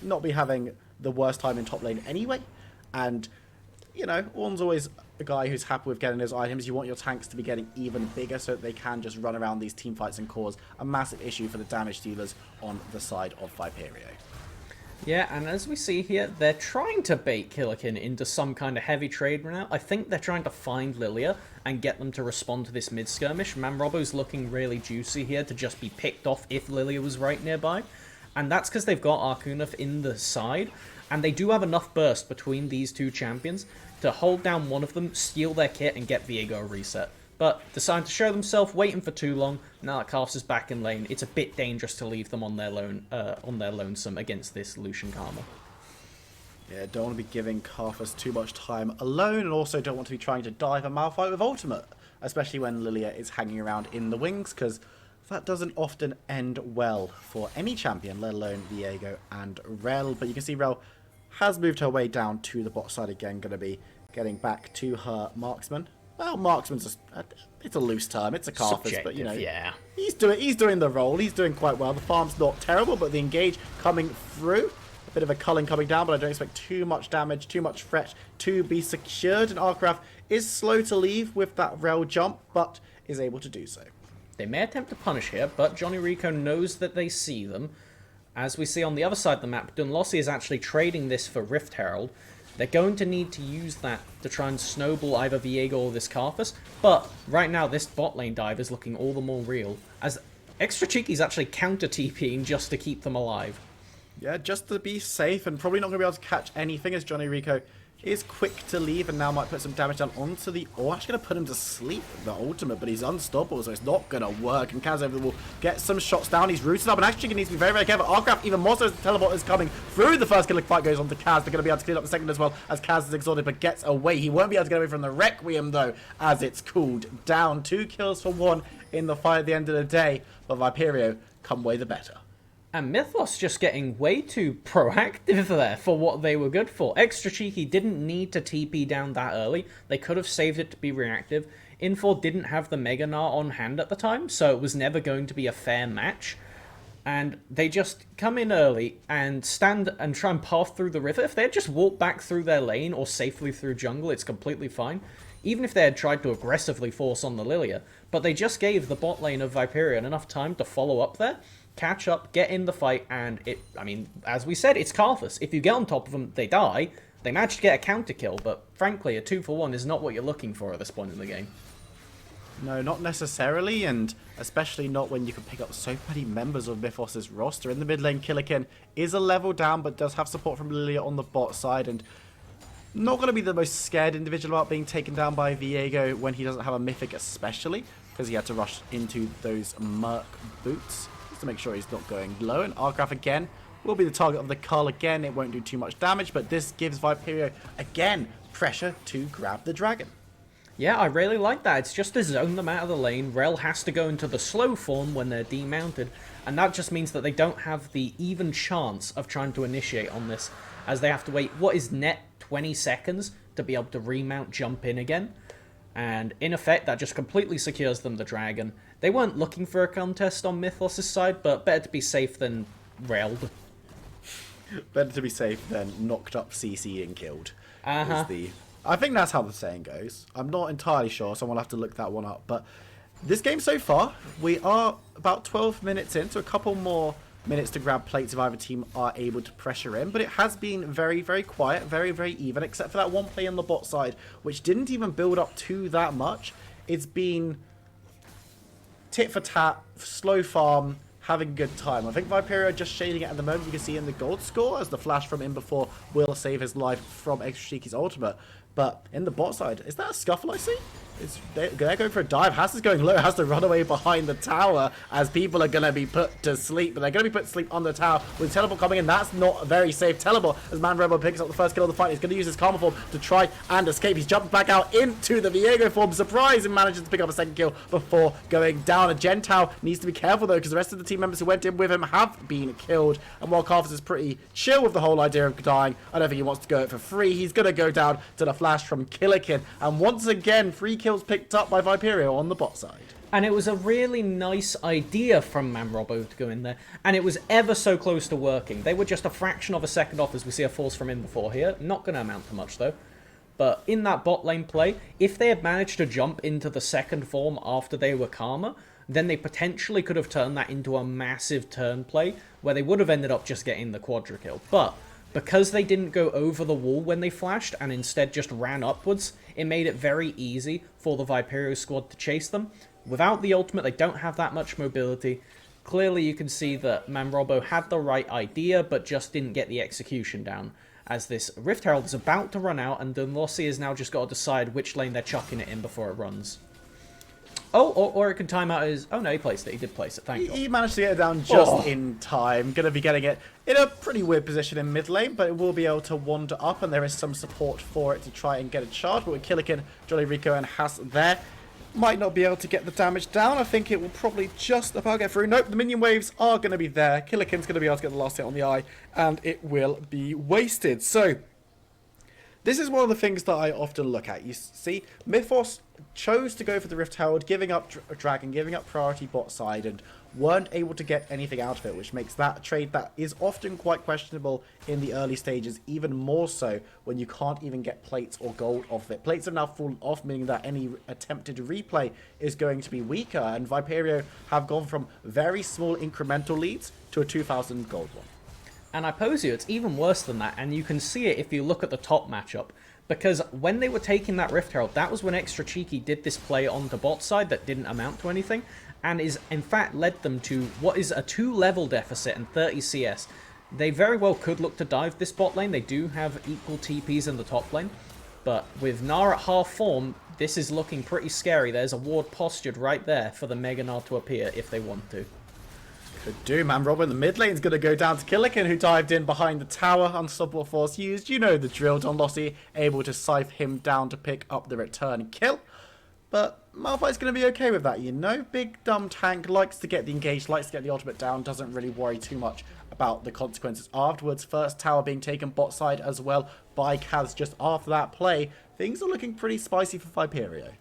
Speaker 3: not be having the worst time in top lane anyway. And, you know, Ornn's always a guy who's happy with getting those items. You want your tanks to be getting even bigger so that they can just run around these team fights and cause a massive issue for the damage dealers on the side of Viperio.
Speaker 4: Yeah, and as we see here, they're trying to bait Killikin into some kind of heavy trade right now. I think they're trying to find Lilia and get them to respond to this mid-skirmish. Manrobo's looking really juicy here to just be picked off if Lilia was right nearby. And that's because they've got Arcunif in the side, and they do have enough burst between these two champions to hold down one of them, steal their kit, and get Viego a reset. But decide to show themselves, waiting for too long. Now that Karthus is back in lane, it's a bit dangerous to leave them on their lonesome against this Lucian Karma.
Speaker 3: Yeah, don't want to be giving Karthus too much time alone, and also don't want to be trying to dive a Malphite with ultimate, especially when Lilia is hanging around in the wings, because that doesn't often end well for any champion, let alone Viego and Rel. But you can see Rel has moved her way down to the bot side again, going to be getting back to her marksman. Well, marksman's it's a loose term, it's a Karthus, but you know,
Speaker 4: yeah.
Speaker 3: he's doing the role, he's doing quite well. The farm's not terrible, but the engage coming through, a bit of a culling coming down, but I don't expect too much damage, too much threat to be secured. And Arcraft is slow to leave with that Rel jump, but is able to do so.
Speaker 4: They may attempt to punish here, but Johnny Rico knows that they see them. As we see on the other side of the map, Dunlossie is actually trading this for Rift Herald. They're going to need to use that to try and snowball either Viego or this Karthus, but right now this bot lane dive is looking all the more real, as Extra Cheeky's actually counter-TPing just to keep them alive.
Speaker 3: Yeah, just to be safe, and probably not going to be able to catch anything, as Johnny Rico is quick to leave and now might put some damage down onto the... Oh, actually going to put him to sleep with the ultimate, but he's unstoppable, so it's not going to work. And Kaz over the wall gets some shots down. He's rooted up, and actually he needs to be very, very careful. Arcraft even more so as the teleport is coming through. The first killing fight goes on to Kaz. They're going to be able to clean up the second as well, as Kaz is exhausted but gets away. He won't be able to get away from the Requiem, though, as it's cooled down. 2 kills for 1 in the fight at the end of the day, but Viperio come way the better.
Speaker 4: And Mythos just getting way too proactive there for what they were good for. Extra Cheeky didn't need to TP down that early. They could have saved it to be reactive. Infor didn't have the Mega Gnar on hand at the time, so it was never going to be a fair match. And they just come in early and stand and try and path through the river. If they had just walked back through their lane or safely through jungle, it's completely fine. Even if they had tried to aggressively force on the Lilia. But they just gave the bot lane of Viperion enough time to follow up there, catch up, get in the fight, and I mean, as we said, it's Karthus. If you get on top of them, they die. They managed to get a counter kill, but frankly, a 2-for-1 is not what you're looking for at this point in the game.
Speaker 3: No, not necessarily, and especially not when you can pick up so many members of Mythos' roster. In the mid lane, Killikin is a level down, but does have support from Lilia on the bot side, and not going to be the most scared individual about being taken down by Viego when he doesn't have a mythic, especially, because he had to rush into those Merc boots to make sure he's not going low. And Arcraft again will be the target of the Cull again. It won't do too much damage, but this gives Viperio again pressure to grab the dragon.
Speaker 4: Yeah, I really like that. It's just to zone them out of the lane. Rel has to go into the slow form when they're demounted, and that just means that they don't have the even chance of trying to initiate on this, as they have to wait what is net 20 seconds to be able to remount, jump in again. And in effect, that just completely secures them the dragon. They weren't looking for a contest on Mythos' side, but better to be safe than railed.
Speaker 3: Better to be safe than knocked up, CC and killed.
Speaker 4: Uh-huh.
Speaker 3: I think that's how the saying goes. I'm not entirely sure, so I'll have to look that one up. But this game so far, we are about 12 minutes in, so a couple more minutes to grab plates if either team are able to pressure in. But it has been very, very quiet, very, very even, except for that one play on the bot side, which didn't even build up to that much. It's been tit for tat, slow farm, having a good time. I think Viperio just shading it at the moment. You can see in the gold score as the flash from in before will save his life from Extra Cheeky's ultimate. But in the bot side, is that a scuffle I see? They're going for a dive. Has is going low. Has to run away behind the tower as people are going to be put to sleep. But they're going to be put to sleep on the tower with teleport coming in. That's not a very safe teleport as Man Robo picks up the first kill of the fight. He's going to use his Karma form to try and escape. He's jumped back out into the Viego form. Surprise, and manages to pick up a second kill before going down. A Gentile needs to be careful though because the rest of the team members who went in with him have been killed. And while Carthus is pretty chill with the whole idea of dying, I don't think he wants to go it for free. He's going to go down to the flash from Killikin. And once again, 3 kills picked up by Viperio on the bot side.
Speaker 4: And it was a really nice idea from Mamrobo to go in there, and it was ever so close to working. They were just a fraction of a second off as we see a force from in before here. Not going to amount to much though. But in that bot lane play, if they had managed to jump into the second form after they were Karma, then they potentially could have turned that into a massive turn play, where they would have ended up just getting the quadra kill. But because they didn't go over the wall when they flashed and instead just ran upwards, it made it very easy for the Viperio squad to chase them. Without the ultimate, they don't have that much mobility. Clearly, you can see that Mamrobo had the right idea, but just didn't get the execution down. As this Rift Herald is about to run out, and Dunlossie has now just got to decide which lane they're chucking it in before it runs. Oh, or it can time out his... Oh, no, he placed it. He did place it. Thank God.
Speaker 3: He managed to get it down just in time. Going to be getting it in a pretty weird position in mid lane, but it will be able to wander up, and there is some support for it to try and get a charge. But with Killikin, Jolly Rico, and Haas there, might not be able to get the damage down. I think it will probably just about get through. Nope, the minion waves are going to be there. Killikin's going to be able to get the last hit on the eye, and it will be wasted. So this is one of the things that I often look at. You see, Mythos chose to go for the Rift Herald, giving up Dragon, giving up priority bot side, and weren't able to get anything out of it, which makes that a trade that is often quite questionable in the early stages, even more so when you can't even get plates or gold off it. Plates have now fallen off, meaning that any attempted replay is going to be weaker, and Viperio have gone from very small incremental leads to a 2,000 gold one.
Speaker 4: And I pose you, it's even worse than that, and you can see it if you look at the top matchup. Because when they were taking that Rift Herald, that was when Extra Cheeky did this play on the bot side that didn't amount to anything, and is in fact led them to what is a 2-level deficit and 30 CS. They very well could look to dive this bot lane. They do have equal TPs in the top lane, but with Gnar at half form, this is looking pretty scary. There's a ward postured right there for the Mega Gnar to appear if they want to.
Speaker 3: Could do, man. Robin, the mid lane's going to go down to Killikin, who dived in behind the tower. Unstoppable force used. You know the drill. Dunlossie able to scythe him down to pick up the return kill. But Malphite's going to be okay with that, you know? Big dumb tank, likes to get the engage, likes to get the ultimate down, doesn't really worry too much about the consequences afterwards. First tower being taken bot side as well by Kaz just after that play. Things are looking pretty spicy for Viperio.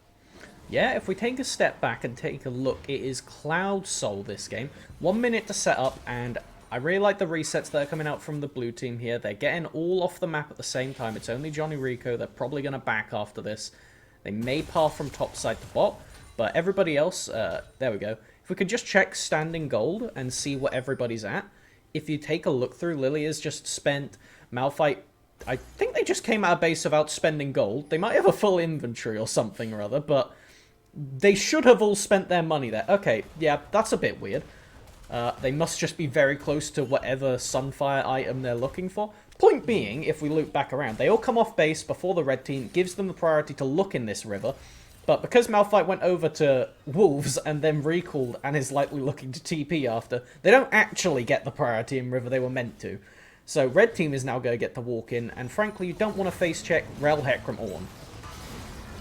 Speaker 4: Yeah, if we take a step back and take a look, it is Cloud Soul this game. 1 minute to set up, and I really like the resets that are coming out from the blue team here. They're getting all off the map at the same time. It's only Johnny Rico. They're probably going to back after this. They may path from top side to bot, but everybody else, there we go. If we could just check standing gold and see what everybody's at. If you take a look through, Lily has just spent, Malphite, I think they just came out of base without spending gold. They might have a full inventory or something or other, but they should have all spent their money there. Okay, yeah, that's a bit weird. They must just be very close to whatever Sunfire item they're looking for. Point being, if we loop back around, they all come off base before the red team, gives them the priority to look in this river. But because Malphite went over to Wolves and then recalled and is likely looking to TP after, they don't actually get the priority in river they were meant to. So red team is now going to get to walk in, and frankly, you don't want to face check Rel, Hecarim, Ornn.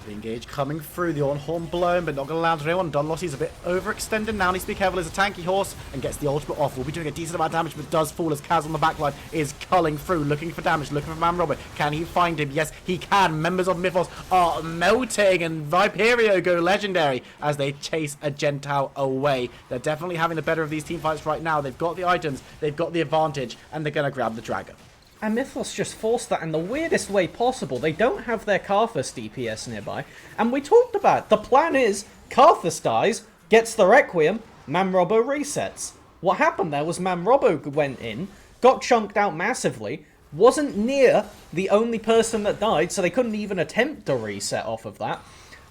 Speaker 3: The engage coming through, the on-horn blown, but not going to land on anyone. Dunlossie's a bit overextended now, needs to be careful as a tanky horse, and gets the ultimate off. Will be doing a decent amount of damage, but does fall as Kaz on the backline is culling through, looking for damage, looking for Man Robert. Can he find him? Yes, he can. Members of Mythos are melting, and Viperio go legendary as they chase a Gentile away. They're definitely having the better of these team fights right now. They've got the items, they've got the advantage, and they're going to grab the dragon.
Speaker 4: And Mythos just forced that in the weirdest way possible. They don't have their Karthus DPS nearby. And we talked about it. The plan is, Karthus dies, gets the Requiem, Mamrobo resets. What happened there was Mamrobo went in, got chunked out massively, wasn't near the only person that died, so they couldn't even attempt to reset off of that.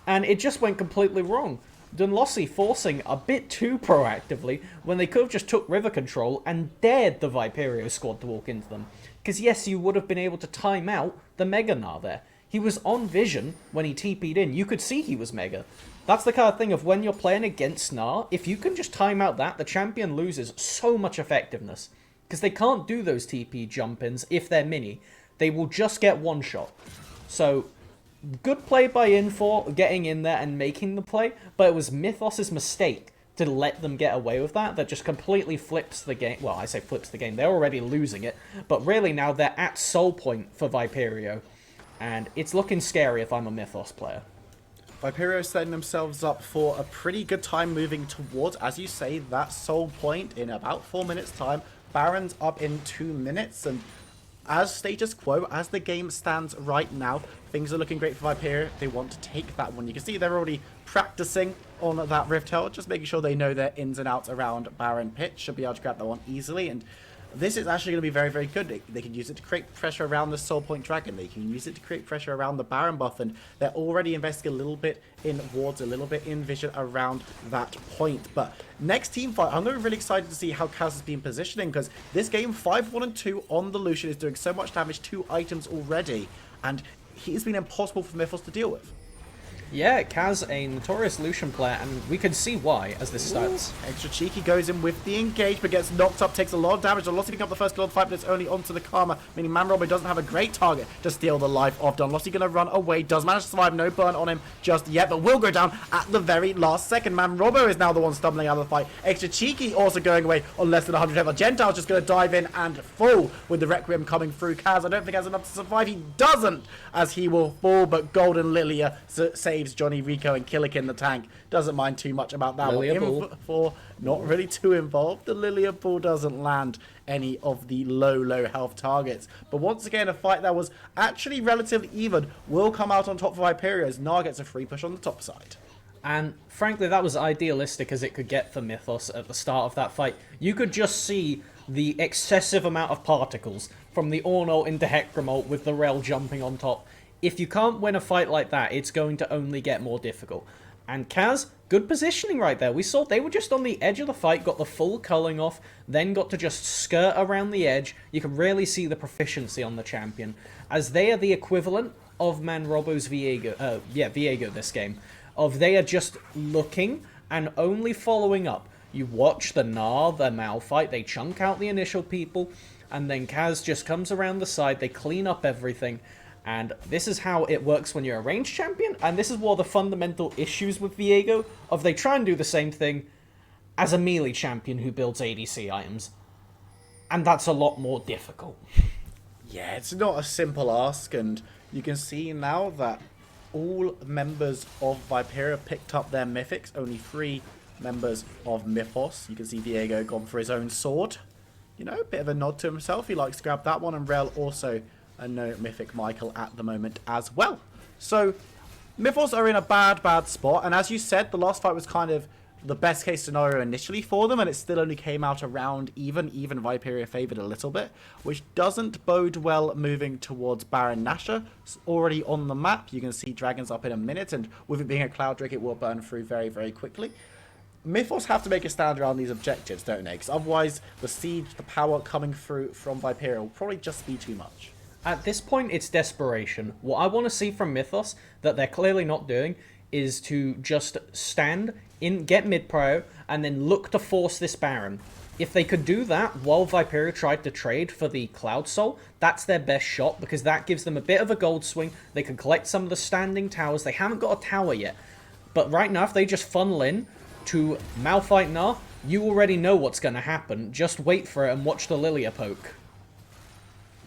Speaker 4: And it just went completely wrong. Dunlossie forcing a bit too proactively when they could have just took river control and dared the Viperio squad to walk into them. Because yes, you would have been able to time out the Mega Gnar there. He was on vision when he TP'd in. You could see he was mega. That's the kind of thing of when you're playing against Gnar, if you can just time out that, the champion loses so much effectiveness. Because they can't do those TP jump-ins if they're mini. They will just get one shot. So, good play by Infor getting in there and making the play, but it was Mythos' mistake to let them get away with that. That just completely flips the game. Well, I say flips the game. They're already losing it, but really now they're at soul point for Viperio, and it's looking scary if I'm a Mythos player.
Speaker 3: Viperio setting themselves up for a pretty good time moving towards, as you say, that soul point in about 4 minutes time. Baron's up in 2 minutes, and as status quo, as the game stands right now, things are looking great for Viperio. They want to take that one. You can see they're already practicing on that Rift Herald, just making sure they know their ins and outs around Baron Pitch. Should be able to grab that one easily, and this is actually going to be very, very good. They can use it to create pressure around the Soul Point Dragon. They can use it to create pressure around the Baron buff, and they're already investing a little bit in wards, a little bit in vision around that point. But next team fight, I'm going to be really excited to see how Kaz has been positioning, because this game, 5-1-2 on the Lucian, is doing so much damage, 2 items already, and he's been impossible for Mythos to deal with.
Speaker 4: Yeah, Kaz, a notorious Lucian player, and we can see why as this starts.
Speaker 3: Extra cheeky goes in with the engage, but gets knocked up, takes a lot of damage. Donlossi picking up the first kill of the fight, but it's only onto the Karma, meaning Manrobber doesn't have a great target to steal the life of Donlossi. Going to run away, does manage to survive, no burn on him just yet, but will go down at the very last second. Manrobber is now the one stumbling out of the fight. Extra cheeky also going away on less than 100 health. Gentile's just going to dive in and fall with the Requiem coming through. Kaz, I don't think has enough to survive. He doesn't, as he will fall, but Golden Lilia saves Johnny Rico, and Killick in the tank doesn't mind too much about that
Speaker 4: Lilia
Speaker 3: one. For not really too involved. The Lilia Bull doesn't land any of the low health targets. But once again, a fight that was actually relatively even will come out on top for Viperio as Gnar gets a free push on the top side.
Speaker 4: And frankly, that was idealistic as it could get for Mythos at the start of that fight. You could just see the excessive amount of particles from the Ornult into Hecamolt with the Rel jumping on top. If you can't win a fight like that, it's going to only get more difficult. And Kaz, good positioning right there. We saw they were just on the edge of the fight, got the full culling off, then got to just skirt around the edge. You can really see the proficiency on the champion, as they are the equivalent of Manrobbo's Viego this game. They are just looking and only following up. You watch the Gnar, the Malphite, they chunk out the initial people, and then Kaz just comes around the side, they clean up everything. And this is how it works when you're a ranged champion, and this is one of the fundamental issues with Viego, they try and do the same thing as a melee champion who builds ADC items. And that's a lot more difficult.
Speaker 3: Yeah, it's not a simple ask, and you can see now that all members of Viperio picked up their mythics, only 3 members of Mythos. You can see Viego gone for his own sword. You know, a bit of a nod to himself, he likes to grab that one, and Rel also a no mythic Michael at the moment as well. So Mythos are in a bad spot, and as you said, the last fight was kind of the best case scenario initially for them, and it still only came out around even Viperio favoured a little bit, which doesn't bode well moving towards Baron Nashor. It's already on the map. You can see dragons up in a minute, and with it being a Cloud Drake, it will burn through very quickly. Mythos have to make a stand around these objectives, don't they? Because otherwise the siege, the power coming through from Viperio will probably just be too much.
Speaker 4: At this point, it's desperation. What I want to see from Mythos, that they're clearly not doing, is to just stand in, get mid-prio, and then look to force this Baron. If they could do that while Viperio tried to trade for the Cloud Soul, that's their best shot, because that gives them a bit of a gold swing. They can collect some of the standing towers. They haven't got a tower yet. But right now, if they just funnel in to Malphite Gnar, you already know what's going to happen. Just wait for it and watch the Lilia poke.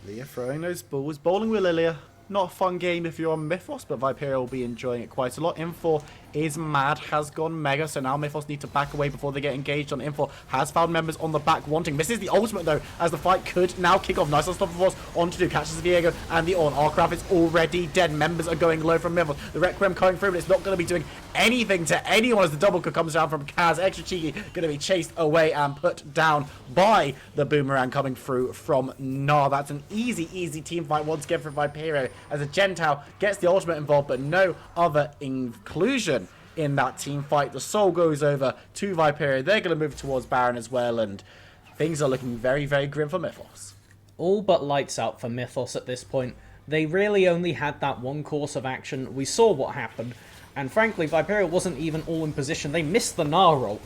Speaker 3: Lilia throwing those balls. Bowling with Lilia. Not a fun game if you're on Mythos, but Viperio will be enjoying it quite a lot. Infor is mad, has gone mega, so now Mythos need to back away before they get engaged on. Infor has found members on the back wanting. This is the ultimate, though, as the fight could now kick off. Nice on stop of force on to do. Catches Viego and the On. Arcraft is already dead. Members are going low from Mythos. The Requiem coming through, but it's not going to be doing anything to anyone as the double kill comes down from Kaz. Extra cheeky, going to be chased away and put down by the Boomerang coming through from Gnar. That's an easy team fight once again for Viperio, as a Gentile gets the ultimate involved, but no other inclusion in that team fight. The soul goes over to Viperio. They're going to move towards Baron as well, and things are looking very grim for Mythos.
Speaker 4: All but lights out for Mythos at this point. They really only had that one course of action. We saw what happened. And frankly, Viperia wasn't even all in position. They missed the Gnar roll.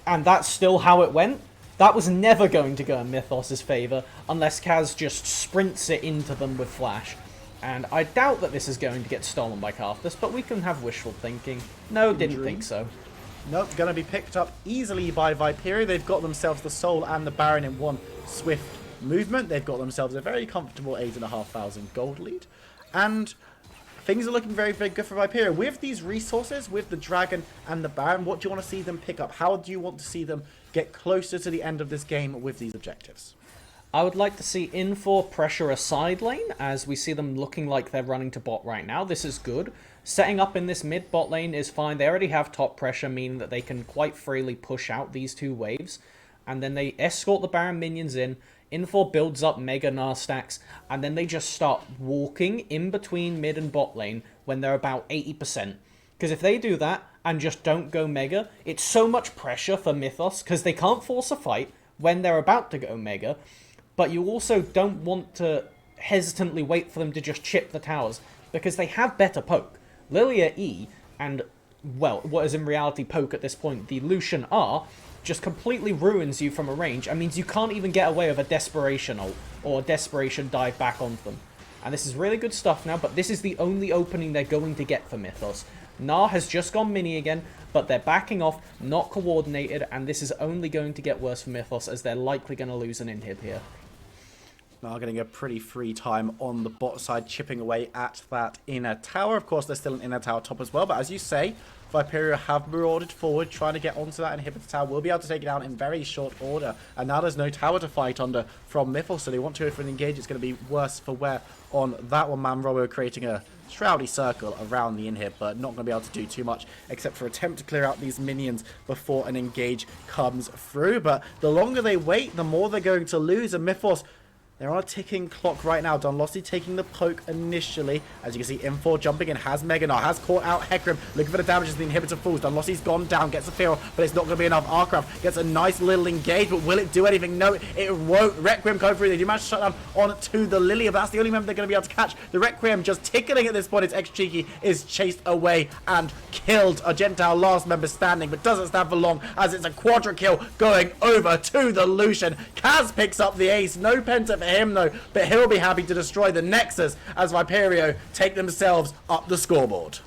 Speaker 4: And that's still how it went. That was never going to go in Mythos' favour unless Kaz just sprints it into them with Flash. And I doubt that this is going to get stolen by Karthus, but we can have wishful thinking. No, didn't think so.
Speaker 3: Nope, going to be picked up easily by Viperia. They've got themselves the Soul and the Baron in one swift movement. They've got themselves a very comfortable 8,500 gold lead. And things are looking very, very good for Viperia. With these resources, with the Dragon and the Baron, what do you want to see them pick up? How do you want to see them get closer to the end of this game with these objectives?
Speaker 4: I would like to see Infor pressure a side lane, as we see them looking like they're running to bot right now. This is good. Setting up in this mid bot lane is fine. They already have top pressure, meaning that they can quite freely push out these two waves. And then they escort the Baron minions in. Infor builds up Mega Gnar stacks, and then they just start walking in between mid and bot lane when they're about 80%. Because if they do that and just don't go Mega, it's so much pressure for Mythos, because they can't force a fight when they're about to go Mega, but you also don't want to hesitantly wait for them to just chip the towers, because they have better poke. Lilia E and, well, what is in reality poke at this point, the Lucian R, just completely ruins you from a range and means you can't even get away with a Desperation ult or a Desperation dive back onto them. And this is really good stuff now, but this is the only opening they're going to get for Mythos. Gnar has just gone mini again, but they're backing off, not coordinated, and this is only going to get worse for Mythos as they're likely going to lose an inhib here.
Speaker 3: Now getting a pretty free time on the bot side, chipping away at that inner tower. Of course, there's still an inner tower top as well, but as you say, Viperia have marauded forward, trying to get onto that inhibitor tower. We'll be able to take it down in very short order, and now there's no tower to fight under from Mythos, so they want to go for an engage. It's going to be worse for wear on that one. Man Robo creating a shroudy circle around the inhib, but not going to be able to do too much except for attempt to clear out these minions before an engage comes through. But the longer they wait, the more they're going to lose, and Mythos, they're on a ticking clock right now. Dunlossie taking the poke initially. As you can see, M4 jumping in, has Mega Gnar, has caught out Hecarim, looking for the damage as the inhibitor falls. Dunlossie's gone down, gets a feral, but it's not going to be enough. Arcraft gets a nice little engage, but will it do anything? No, it won't. Requiem come through. They do manage to shut down on to the Lilia, but that's the only member they're going to be able to catch. The Requiem just tickling at this point. It's ex-cheeky, is chased away and killed. A Gentile last member standing, but doesn't stand for long as it's a quadra kill going over to the Lucian. Kaz picks up the ace. No penta for him though, but he'll be happy to destroy the Nexus as Viperio take themselves up the scoreboard.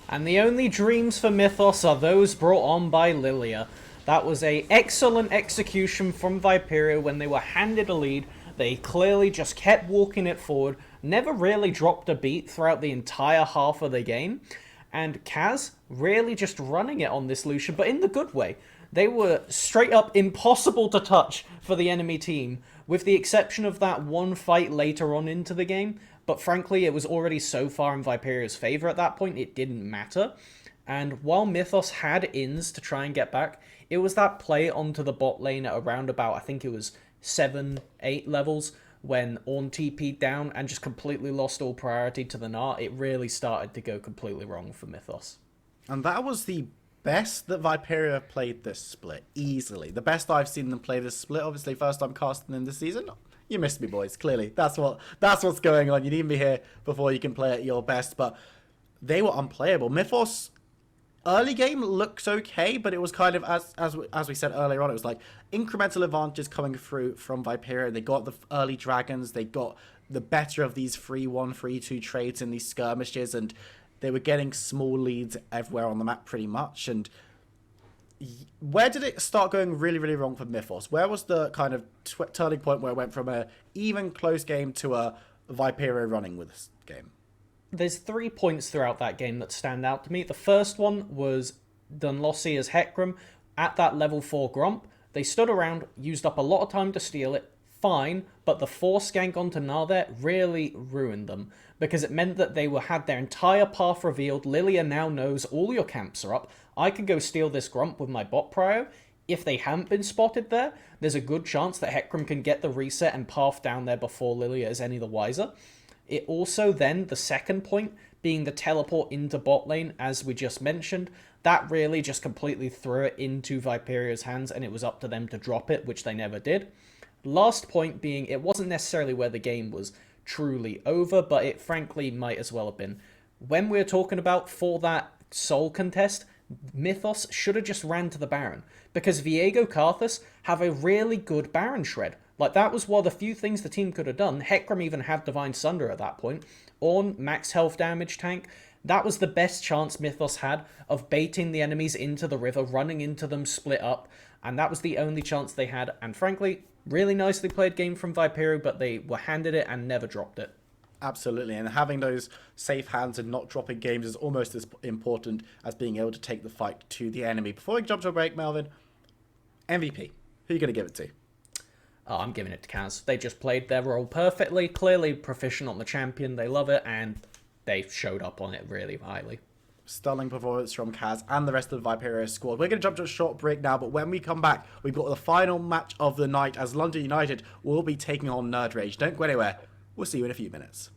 Speaker 4: And the only dreams for Mythos are those brought on by Lilia. That was a excellent execution from Viperio when they were handed a lead. They clearly just kept walking it forward, never really dropped a beat throughout the entire half of the game. And Kaz really just running it on this Lucian, but in the good way. They were straight up impossible to touch for the enemy team, with the exception of that one fight later on into the game. But frankly, it was already so far in Viperio's favour at that point, it didn't matter. And while Mythos had ins to try and get back, it was that play onto the bot lane at around about, I think it was 7, 8 levels, when Ornn TP'd down and just completely lost all priority to the Gnar. It really started to go completely wrong for Mythos.
Speaker 3: And that was the best that Viperia have played this split, easily. The best I've seen them play this split. Obviously, first time casting them this season. You missed me, boys. Clearly, that's what's going on. You need to be here before you can play at your best. But they were unplayable. Mythos early game looks okay, but it was kind of as we said earlier on. It was like incremental advantages coming through from Viperia. They got the early dragons. They got the better of these 3-1, 3-2 trades in these skirmishes, and they were getting small leads everywhere on the map pretty much. And where did it start going really, really wrong for Mythos? Where was the kind of turning point where it went from a even close game to a Viperia running with this game?
Speaker 4: There's 3 points throughout that game that stand out to me. The first one was Dunlossie as Hecarim at that level 4 Gromp. They stood around, used up a lot of time to steal it, fine, but the force gank onto Gnar there really ruined them, because it meant that they had their entire path revealed. Lilia now knows all your camps are up. I could go steal this Grump with my bot prio. If they hadn't been spotted there, there's a good chance that Hecarim can get the reset and path down there before Lilia is any the wiser. It also then, the second point, being the teleport into bot lane, as we just mentioned, that really just completely threw it into Viperia's hands, and it was up to them to drop it, which they never did. Last point being, it wasn't necessarily where the game was truly over, but it frankly might as well have been. When we're talking about for that soul contest, Mythos should have just ran to the Baron, because Viego Karthus have a really good Baron shred. Like, that was one of the few things the team could have done. Hecarim even had Divine Sunder at that point. Ornn, max health damage tank. That was the best chance Mythos had of baiting the enemies into the river, running into them, split up, and that was the only chance they had. And frankly, really nicely played game from Viperio, but they were handed it and never dropped it.
Speaker 3: Absolutely, and having those safe hands and not dropping games is almost as important as being able to take the fight to the enemy. Before we jump to a break, Melvin, MVP, who are you going to give it to?
Speaker 4: Oh, I'm giving it to Kaz. They just played their role perfectly, clearly proficient on the champion, they love it, and they showed up on it really highly.
Speaker 3: Stunning performance from Kaz and the rest of the Viperio squad. We're going to jump to a short break now, but when we come back, we've got the final match of the night as London United will be taking on Nerd Rage. Don't go anywhere. We'll see you in a few minutes.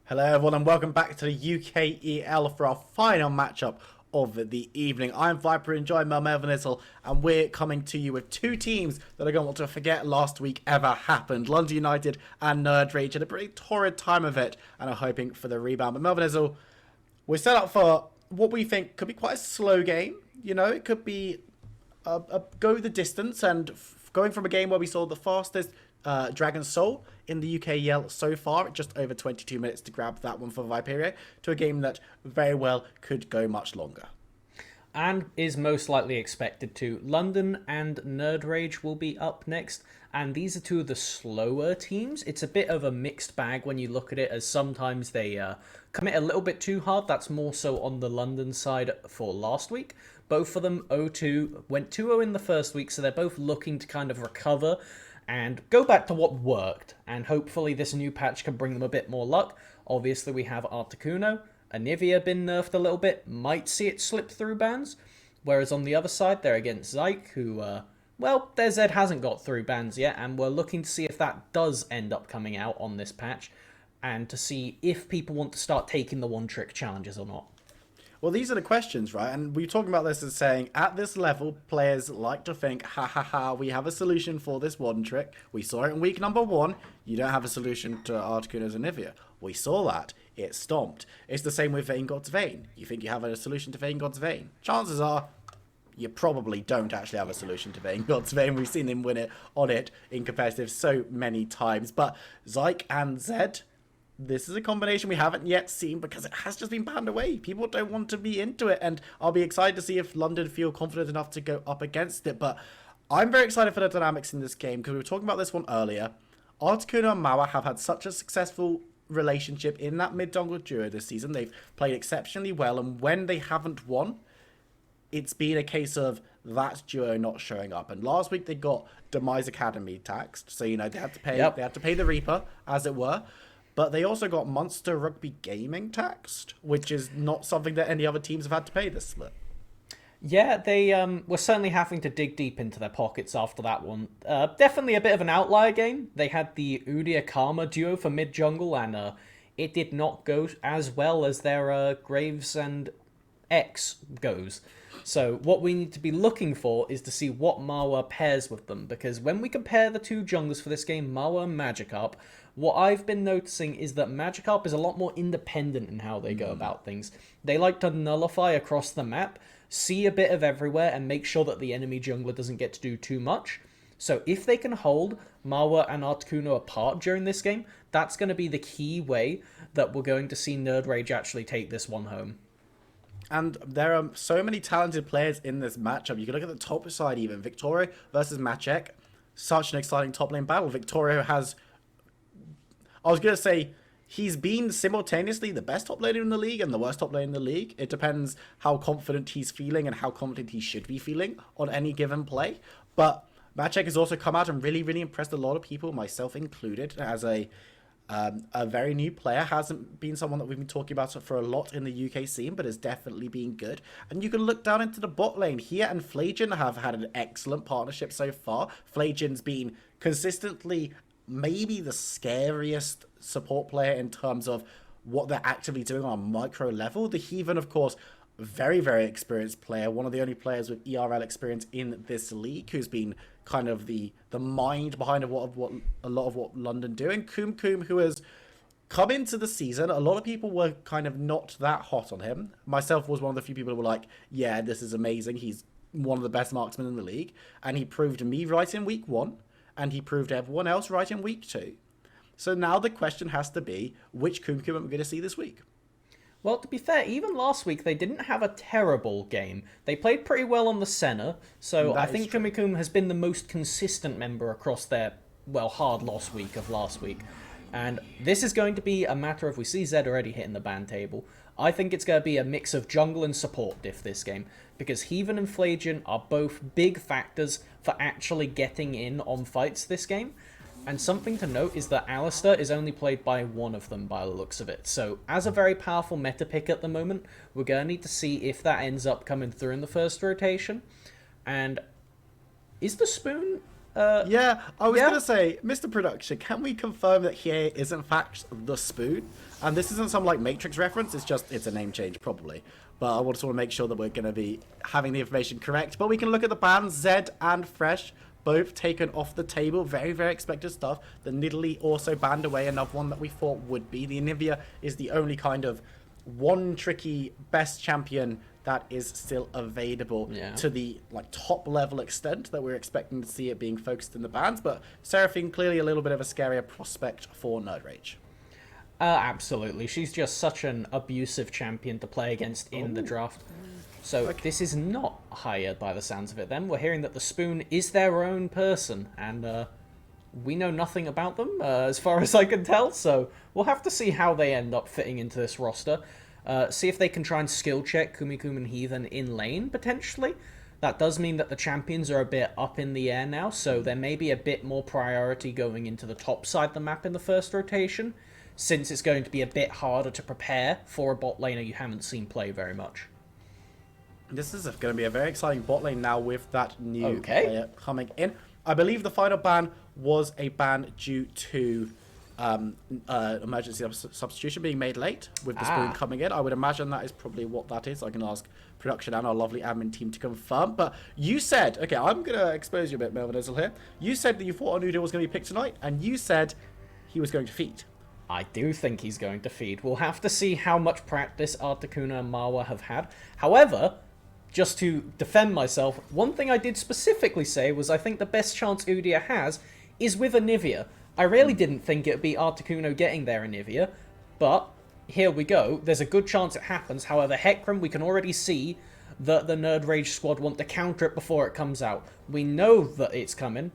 Speaker 3: Hello everyone and welcome back to the UKEL for our final matchup of the evening. I'm Viper, enjoying Mel Melvin and we're coming to you with two teams that are going to want to forget last week ever happened. London United and Nerd Rage had a pretty torrid time of it and are hoping for the rebound. But Melvin we're set up for what we think could be quite a slow game. You know, it could be a go the distance, and going from a game where we saw the fastest Dragon's Soul in the UKEL so far, just over 22 minutes to grab that one for Viperia, to a game that very well could go much longer.
Speaker 4: And is most likely expected to. London and Nerd Rage will be up next, and these are two of the slower teams. It's a bit of a mixed bag when you look at it, as sometimes they commit a little bit too hard. That's more so on the London side for last week. Both of them 0-2, went 2-0 in the first week, so they're both looking to kind of recover and go back to what worked, and hopefully this new patch can bring them a bit more luck. Obviously we have Articuno, Anivia been nerfed a little bit, might see it slip through bans, whereas on the other side they're against Zyke, who, well, their Zed hasn't got through bans yet, and we're looking to see if that does end up coming out on this patch, and to see if people want to start taking the one-trick challenges or not.
Speaker 3: Well, these are the questions, right? And we were talking about this as saying, at this level, players like to think, we have a solution for this one trick. We saw it in week number 1. You don't have a solution to Articuno's Anivia. We saw that. It stomped. It's the same with Vayne God's Vayne. You think you have a solution to Vayne God's Vayne. Chances are, you probably don't actually have a solution to Vayne God's Vayne. We've seen him win it on it in competitive so many times. But Zyke and Zed, this is a combination we haven't yet seen because it has just been banned away. People don't want to be into it, and I'll be excited to see if London feel confident enough to go up against it. But I'm very excited for the dynamics in this game because we were talking about this one earlier. Articuno and Mauer have had such a successful relationship in that mid-jungle duo this season. They've played exceptionally well, and when they haven't won, it's been a case of that duo not showing up. And last week they got Demise Academy taxed, so you know they had to pay. They had to pay the Reaper, as it were. But they also got Monster Rugby Gaming taxed, which is not something that any other teams have had to pay this split.
Speaker 4: Yeah, they were certainly having to dig deep into their pockets after that one. Definitely a bit of an outlier game. They had the Udia Karma duo for mid-jungle, and it did not go as well as their Graves and X goes. So what we need to be looking for is to see what Marwa pairs with them, because when we compare the two junglers for this game, Marwa and Magikarp, what I've been noticing is that Magikarp is a lot more independent in how they go about things. They like to nullify across the map, see a bit of everywhere, and make sure that the enemy jungler doesn't get to do too much. So if they can hold Marwa and Articuno apart during this game, that's going to be the key way that we're going to see Nerd Rage actually take this one home.
Speaker 3: And there are so many talented players in this matchup. You can look at the top side even. Victoria versus Machek. Such an exciting top lane battle. Victoria has... I was going to say, he's been simultaneously the best top laner in the league and the worst top laner in the league. It depends how confident he's feeling and how confident he should be feeling on any given play. But Machek has also come out and really, really impressed a lot of people, myself included, as a very new player. Hasn't been someone that we've been talking about for a lot in the UK scene, but has definitely been good. And you can look down into the bot lane. Here and Flajian have had an excellent partnership so far. Flajian's been consistently maybe the scariest support player in terms of what they're actively doing on a micro level. The Heathen, of course, very, very experienced player. One of the only players with ERL experience in this league who's been kind of the mind behind a lot of what London doing. Kum, who has come into the season, a lot of people were kind of not that hot on him. Myself was one of the few people who were like, yeah, this is amazing. He's one of the best marksmen in the league. And he proved me right in week 1. And he proved everyone else right in week 2. So now the question has to be, which Kum are we going to see this week?
Speaker 4: Well, to be fair, even last week they didn't have a terrible game. They played pretty well on the Senna, so I think Kumikun has been the most consistent member across their, well, hard loss week of last week. And this is going to be a matter of, we see Zed already hitting the ban table. I think it's going to be a mix of jungle and support diff this game, because Heathen and Flajian are both big factors for actually getting in on fights this game. And something to note is that Alistair is only played by one of them by the looks of it. So as a very powerful meta pick at the moment, we're going to need to see if that ends up coming through in the first rotation. And is the Spoon
Speaker 3: Yeah, I was
Speaker 4: Yeah.
Speaker 3: going to say, Mr. Production, can we confirm that here is in fact the spoon? And this isn't some like Matrix reference, it's a name change probably. But I just want to make sure that we're going to be having the information correct. But we can look at the bands, Zed and Fresh, both taken off the table. Very, very expected stuff. The Nidalee also banned away, another one that we thought would be. The Anivia is the only kind of one tricky best champion that is still available to the like top level extent that we're expecting to see it being focused in the bans. But Seraphine clearly a little bit of a scarier prospect for Nerd Rage.
Speaker 4: Absolutely. She's just such an abusive champion to play against in the draft. So this is not higher by the sounds of it then. We're hearing that the Spoon is their own person, and we know nothing about them as far as I can tell, so we'll have to see how they end up fitting into this roster. See if they can try and skill check Kumikum and Heathen in lane, potentially. That does mean that the champions are a bit up in the air now, so there may be a bit more priority going into the top side of the map in the first rotation, since it's going to be a bit harder to prepare for a bot laner you haven't seen play very much.
Speaker 3: This is going to be a very exciting bot lane now with that new player coming in. I believe the final ban was a ban due to emergency substitution being made late with the Spoon coming in. I would imagine that is probably what that is. I can ask production and our lovely admin team to confirm. But you said, okay, I'm going to expose you a bit, Melvin Izzle here. You said that you thought Onuda was going to be picked tonight, and you said he was going to feed.
Speaker 4: I do think he's going to feed. We'll have to see how much practice Articuno and Marwa have had. However, just to defend myself, one thing I did specifically say was I think the best chance Udyr has is with Anivia. I really didn't think it would be Articuno getting their Anivia, but here we go. There's a good chance it happens. However, Hecarim, we can already see that the Nerd Rage squad want to counter it before it comes out. We know that it's coming.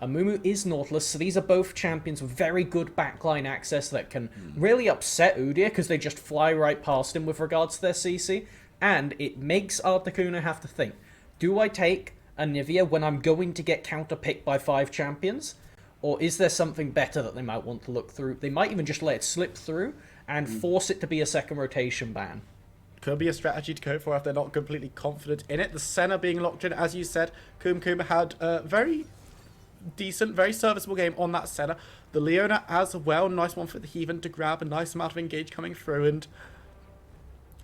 Speaker 4: Amumu is Nautilus, so these are both champions with very good backline access that can really upset Udyr because they just fly right past him with regards to their CC. And it makes Articuno have to think, do I take Anivia when I'm going to get counter-picked by 5 champions? Or is there something better that they might want to look through? They might even just let it slip through and force it to be a second rotation ban.
Speaker 3: Could be a strategy to go for if they're not completely confident in it. The Senna being locked in, as you said, Kum had a very decent, very serviceable game on that Senna. The Leona as well, nice one for the Heathen to grab, a nice amount of engage coming through, and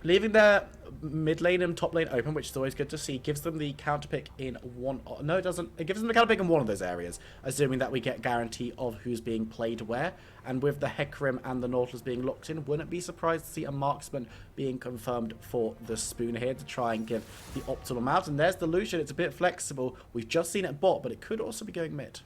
Speaker 3: leaving their mid lane and top lane open, which is always good to see, gives them the counter pick in one. No, it doesn't. It gives them the counter pick in one of those areas, assuming that we get guarantee of who's being played where. And with the Hecarim and the Nautilus being locked in, wouldn't be surprised to see a marksman being confirmed for the Spoon here to try and give the optimal out. And there's the Lucian. It's a bit flexible. We've just seen it bot, but it could also be going mid.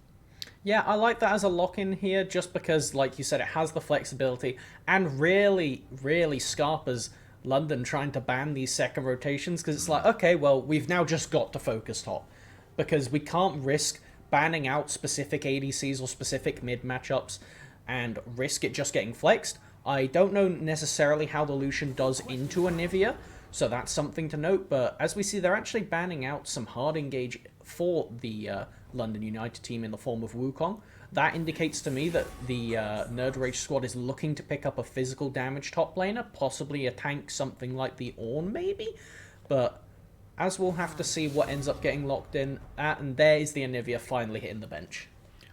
Speaker 4: Yeah, I like that as a lock-in here, just because, like you said, it has the flexibility, and really, really Scarpa's London trying to ban these second rotations, because it's like, okay, well, we've now just got to focus top, because we can't risk banning out specific ADCs or specific mid matchups and risk it just getting flexed. I don't know necessarily how the Lucian does into Anivia, so that's something to note, but as we see, they're actually banning out some hard engage for the London United team in the form of Wukong. That indicates to me that the Nerd Rage squad is looking to pick up a physical damage top laner, possibly a tank, something like the Ornn maybe, but as we'll have to see what ends up getting locked in at, and there is the Anivia finally hitting the bench.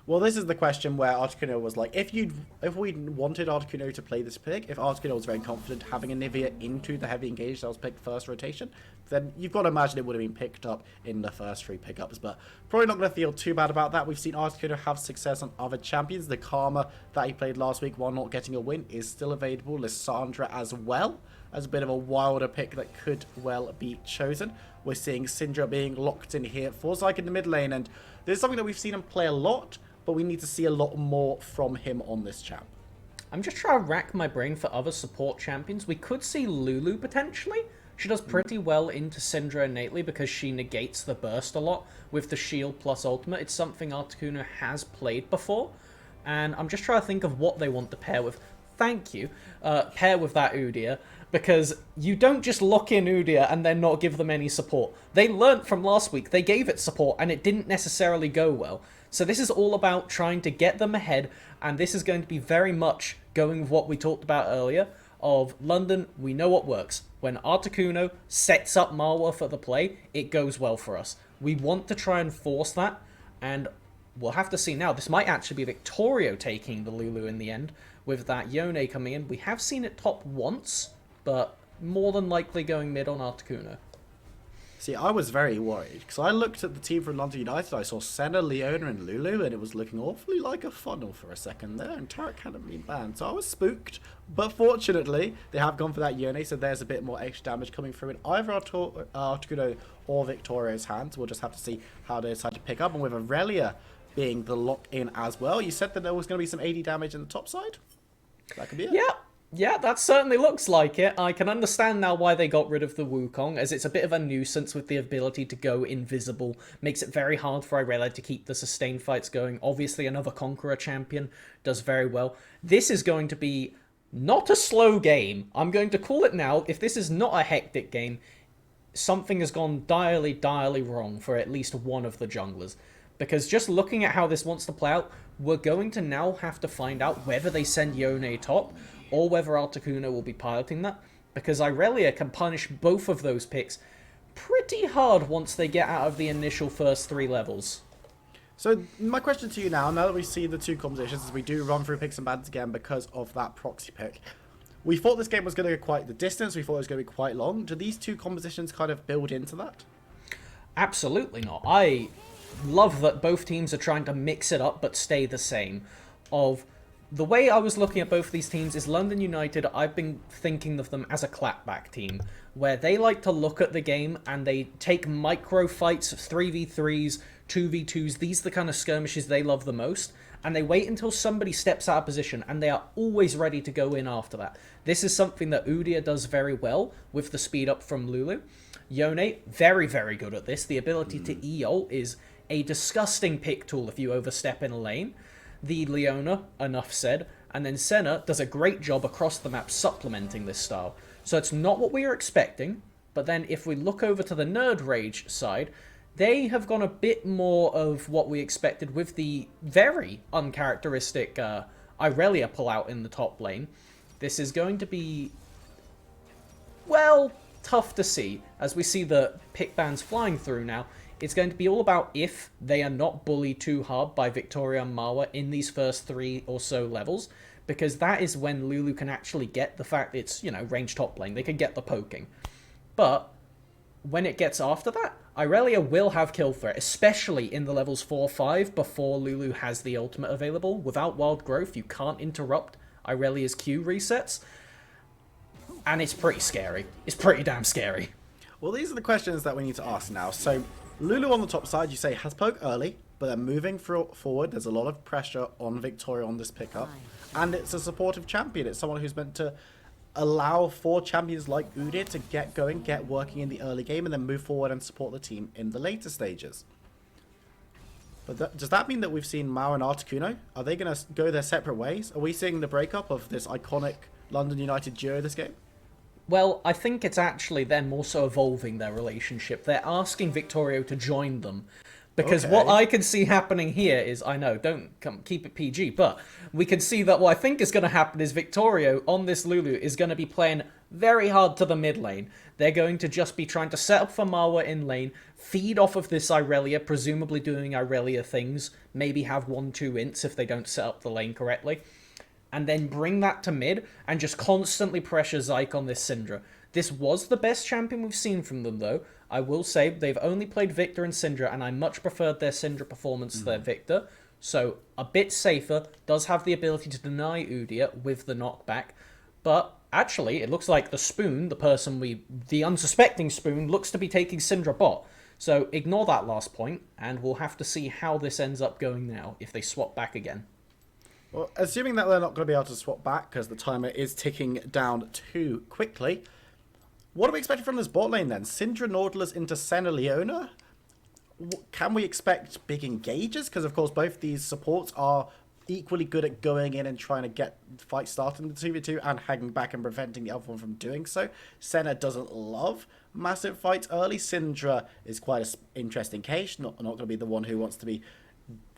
Speaker 3: Well, this is the question where Articuno was like, if we wanted Articuno to play this pick, if Articuno was very confident having Anivia into the heavy engage that was picked first rotation, then you've got to imagine it would have been picked up in the first 3 pickups. But probably not going to feel too bad about that. We've seen Articuno have success on other champions. The Karma that he played last week while not getting a win is still available. Lissandra as well as a bit of a wilder pick that could well be chosen. We're seeing Syndra being locked in here for Zyke in the mid lane, and this is something that we've seen him play a lot, but we need to see a lot more from him on this champ.
Speaker 4: I'm just trying to rack my brain for other support champions. We could see Lulu potentially. She does pretty well into Syndra innately because she negates the burst a lot with the shield plus ultimate. It's something Articuno has played before, and I'm just trying to think of what they want to pair with. Thank you. Pair with that Udyr, because you don't just lock in Udyr and then not give them any support. They learnt from last week. They gave it support and it didn't necessarily go well. So this is all about trying to get them ahead, and this is going to be very much going with what we talked about earlier of London. We know what works. When Articuno sets up Marwa for the play, it goes well for us. We want to try and force that, and we'll have to see now. This might actually be Victorio taking the Lulu in the end, with that Yone coming in. We have seen it top once, but more than likely going mid on Articuno.
Speaker 3: See, I was very worried because I looked at the team from London United. I saw Senna, Leona, and Lulu, and it was looking awfully like a funnel for a second there. And Tarek hadn't been banned, so I was spooked. But fortunately, they have gone for that Yone, so there's a bit more extra damage coming through in either Articuno or Victorio's hands. We'll just have to see how they decide to pick up. And with Aurelia being the lock-in as well, you said that there was going to be some 80 damage in the top side. That could be it.
Speaker 4: Yeah, that certainly looks like it. I can understand now why they got rid of the Wukong, as it's a bit of a nuisance with the ability to go invisible. Makes it very hard for Irelia to keep the sustained fights going. Obviously, another Conqueror champion does very well. This is going to be not a slow game. I'm going to call it now. If this is not a hectic game, something has gone direly wrong for at least one of the junglers. Because just looking at how this wants to play out, we're going to now have to find out whether they send Yone top or whether Articuno will be piloting that. Because Irelia can punish both of those picks pretty hard once they get out of the initial first 3 levels.
Speaker 3: So my question to you now that we see the two compositions, as we do run through picks and bans again because of that proxy pick, we thought this game was going to go quite the distance, we thought it was going to be quite long. Do these two compositions kind of build into that?
Speaker 4: Absolutely not. I love that both teams are trying to mix it up but stay the same. The way I was looking at both these teams is London United, I've been thinking of them as a clapback team, where they like to look at the game and they take micro fights, 3v3s, 2v2s, these are the kind of skirmishes they love the most, and they wait until somebody steps out of position and they are always ready to go in after that. This is something that Udyr does very well with the speed up from Lulu. Yone, very good at this. The ability to E-ult is a disgusting pick tool if you overstep in a lane. The Leona, enough said, and then Senna does a great job across the map supplementing this style. So it's not what we were expecting, but then if we look over to the Nerd Rage side, they have gone a bit more of what we expected with the very uncharacteristic Irelia pull-out in the top lane. This is going to be, well, tough to see, as we see the pick bans flying through now. It's going to be all about if they are not bullied too hard by Victoria and Marwa in these first 3 or so levels, because that is when Lulu can actually get the fact it's, range top lane. They can get the poking. But when it gets after that, Irelia will have kill threat, especially in the levels 4-5 before Lulu has the ultimate available. Without Wild Growth, you can't interrupt Irelia's Q resets. And it's pretty scary. It's pretty damn scary.
Speaker 3: Well, these are the questions that we need to ask now. So, Lulu on the top side, you say, has poke early, but then moving forward, there's a lot of pressure on Victoria on this pickup. And it's a supportive champion. It's someone who's meant to allow for champions like Udyr to get going, get working in the early game, and then move forward and support the team in the later stages. But does that mean that we've seen Mao and Articuno? Are they going to go their separate ways? Are we seeing the breakup of this iconic London United duo this game?
Speaker 4: Well, I think it's actually them also evolving their relationship. They're asking Victorio to join them. Because what I can see happening here is, I know, keep it PG, but we can see that what I think is going to happen is Victorio on this Lulu is going to be playing very hard to the mid lane. They're going to just be trying to set up for Marwa in lane, feed off of this Irelia, presumably doing Irelia things, maybe have 1-2 ints if they don't set up the lane correctly, and then bring that to mid and just constantly pressure Zyke on this Syndra. This was the best champion we've seen from them, though. I will say they've only played Victor and Syndra, and I much preferred their Syndra performance to their Victor. So a bit safer, does have the ability to deny Udyr with the knockback. But actually, it looks like the Spoon, the unsuspecting Spoon, looks to be taking Syndra bot. So ignore that last point, and we'll have to see how this ends up going now, if they swap back again.
Speaker 3: Well, assuming that they're not going to be able to swap back because the timer is ticking down too quickly, what are we expecting from this bot lane then? Syndra Nautilus into Senna Leona? Can we expect big engages? Because of course both these supports are equally good at going in and trying to get fights started in the 2v2 and hanging back and preventing the other one from doing so. Senna doesn't love massive fights early. Syndra is quite an interesting case, not going to be the one who wants to be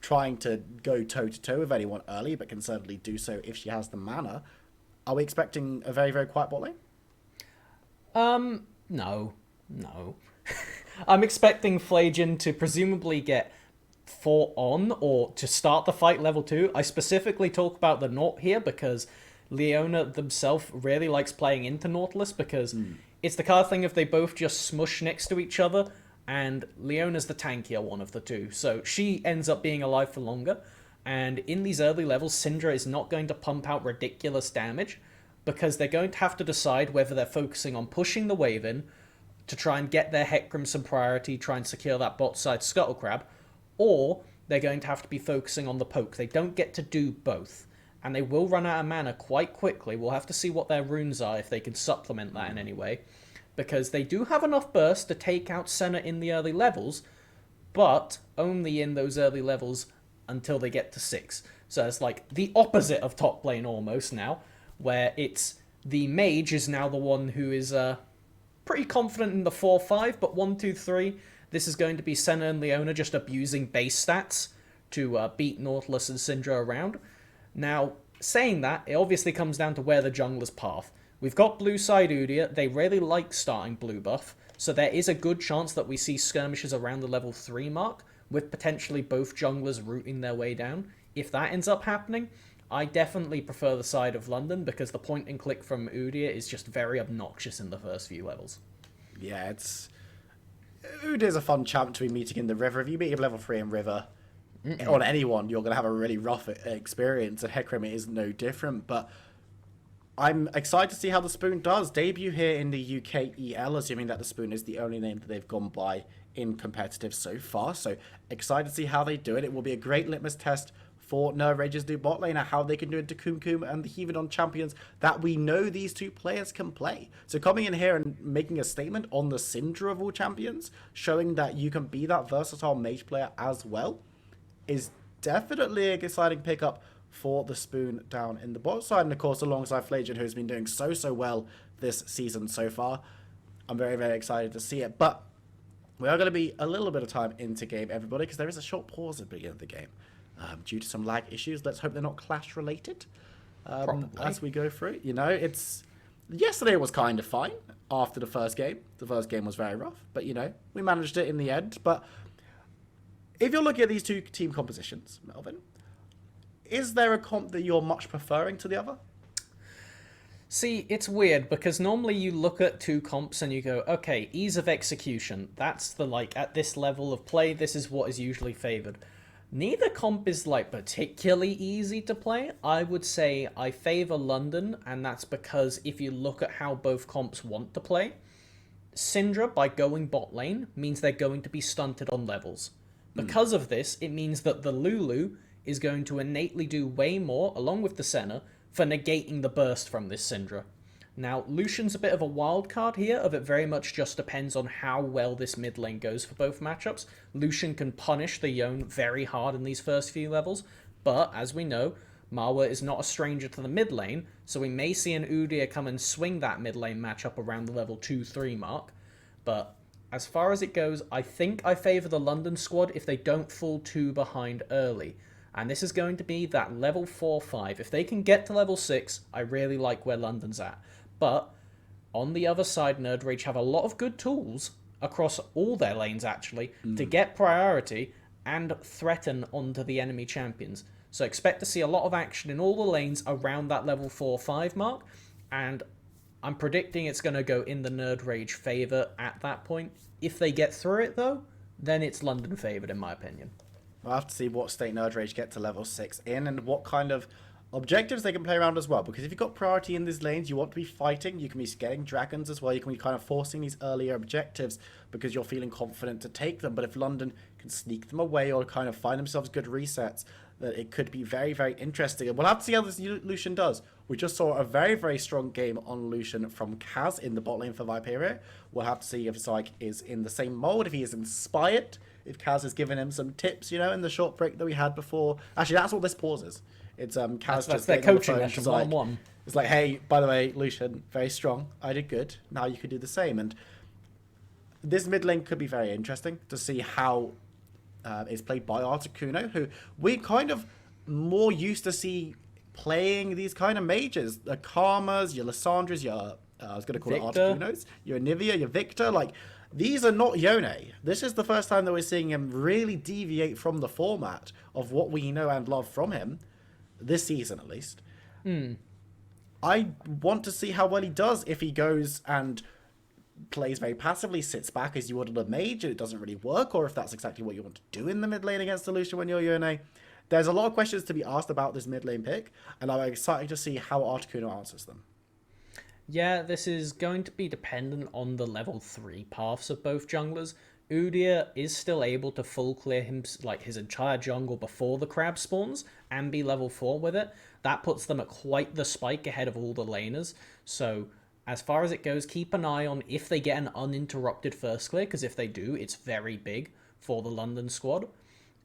Speaker 3: trying to go toe-to-toe with anyone early, but can certainly do so if she has the mana. Are we expecting a very, very quiet bot lane?
Speaker 4: No. I'm expecting Flajian to presumably get fought on or to start the fight level 2. I specifically talk about the Naut here because Leona themselves really likes playing into Nautilus because it's the kind of thing if they both just smush next to each other, and Leona's the tankier one of the two, so she ends up being alive for longer. And in these early levels, Syndra is not going to pump out ridiculous damage because they're going to have to decide whether they're focusing on pushing the wave in to try and get their Hecarim some priority, try and secure that bot side Scuttle Crab, or they're going to have to be focusing on the poke. They don't get to do both, and they will run out of mana quite quickly. We'll have to see what their runes are, if they can supplement that in any way, because they do have enough burst to take out Senna in the early levels, but only in those early levels until they get to 6. So it's like the opposite of top lane almost now, where it's the mage is now the one who is pretty confident in the 4-5, but 1, 2, 3, this is going to be Senna and Leona just abusing base stats to beat Nautilus and Syndra around. Now, saying that, it obviously comes down to where the jungler's path. We've got blue side Udyr, they really like starting blue buff, so there is a good chance that we see skirmishes around the level 3 mark, with potentially both junglers rooting their way down. If that ends up happening, I definitely prefer the side of London because the point and click from Udyr is just very obnoxious in the first few levels.
Speaker 3: Yeah, Udyr's a fun champ to be meeting in the river. If you meet him level 3 in river, on anyone, you're going to have a really rough experience, and Hecarim is no different, but I'm excited to see how the Spoon does. Debut here in the UKEL, assuming that the Spoon is the only name that they've gone by in competitive so far, so excited to see how they do it. It will be a great litmus test for Nerd Rage's new bot lane and how they can do into Kumkum and the Heathen champions that we know these two players can play. So coming in here and making a statement on the Syndra of all champions, showing that you can be that versatile mage player as well, is definitely an exciting pickup for the Spoon down in the bot side. And of course, alongside Flavian, who's been doing so well this season so far. I'm very, very excited to see it. But we are going to be a little bit of time into game, everybody, because there is a short pause at the beginning of the game. Due to some lag issues. Let's hope they're not clash related as we go through. You know, yesterday was kind of fine after the first game. The first game was very rough, but you know, we managed it in the end. But if you're looking at these two team compositions, Melvin, is there a comp that you're much preferring to the other?
Speaker 4: See, it's weird because normally you look at two comps and you go, okay, ease of execution. That's the, like, at this level of play, this is what is usually favored. Neither comp is, like, particularly easy to play. I would say I favor London, and that's because if you look at how both comps want to play, Syndra, by going bot lane, means they're going to be stunted on levels. Because of this, it means that the Lulu is going to innately do way more, along with the Senna, for negating the burst from this Syndra. Now, Lucian's a bit of a wild card here, of it very much just depends on how well this mid lane goes for both matchups. Lucian can punish the Yone very hard in these first few levels, but as we know, Marwa is not a stranger to the mid lane, so we may see an Udyr come and swing that mid lane matchup around the level 2-3 mark. But as far as it goes, I think I favour the London squad if they don't fall too behind early. And this is going to be that level 4-5. If they can get to level 6, I really like where London's at. But on the other side, Nerd Rage have a lot of good tools across all their lanes, actually, to get priority and threaten onto the enemy champions. So expect to see a lot of action in all the lanes around that level 4-5 mark, and I'm predicting it's going to go in the Nerd Rage favour at that point. If they get through it, though, then it's London favoured, in my opinion.
Speaker 3: We'll have to see what state Nerd Rage get to level 6 in and what kind of objectives they can play around as well, because if you've got priority in these lanes, you want to be fighting, you can be getting dragons as well, you can be kind of forcing these earlier objectives because you're feeling confident to take them. But if London can sneak them away or kind of find themselves good resets, that it could be very, very interesting. And we'll have to see how this Lucian does. We just saw a very, very strong game on Lucian from Kaz in the bot lane for Viperia. We'll have to see if Zyke is in the same mold, if he is inspired, if Kaz has given him some tips, you know, in the short break that we had before. Actually, that's what this pause is. It's Kaz
Speaker 4: That's their coaching lesson, one-on-one.
Speaker 3: It's like, hey, by the way, Lucian, very strong. I did good. Now you could do the same. And this mid lane could be very interesting to see how it's played by Articuno, who we kind of more used to see playing these kind of mages. The Karmas, your Lissandras, your, I was going to call
Speaker 4: Victor.
Speaker 3: it Articunos, your Anivia, your Victor. Like, these are not Yone. This is the first time that we're seeing him really deviate from the format of what we know and love from him, this season at least. I want to see how well he does if he goes and plays very passively, sits back as you would at a mage, and it doesn't really work, or if that's exactly what you want to do in the mid lane against the Lucian when you're Yone. There's a lot of questions to be asked about this mid lane pick, and I'm excited to see how Articuno answers them.
Speaker 4: Yeah, this is going to be dependent on the level 3 paths of both junglers. Udyr is still able to full clear his entire jungle before the crab spawns and be level 4 with it. That puts them at quite the spike ahead of all the laners. So as far as it goes, keep an eye on if they get an uninterrupted first clear, because if they do, it's very big for the London squad.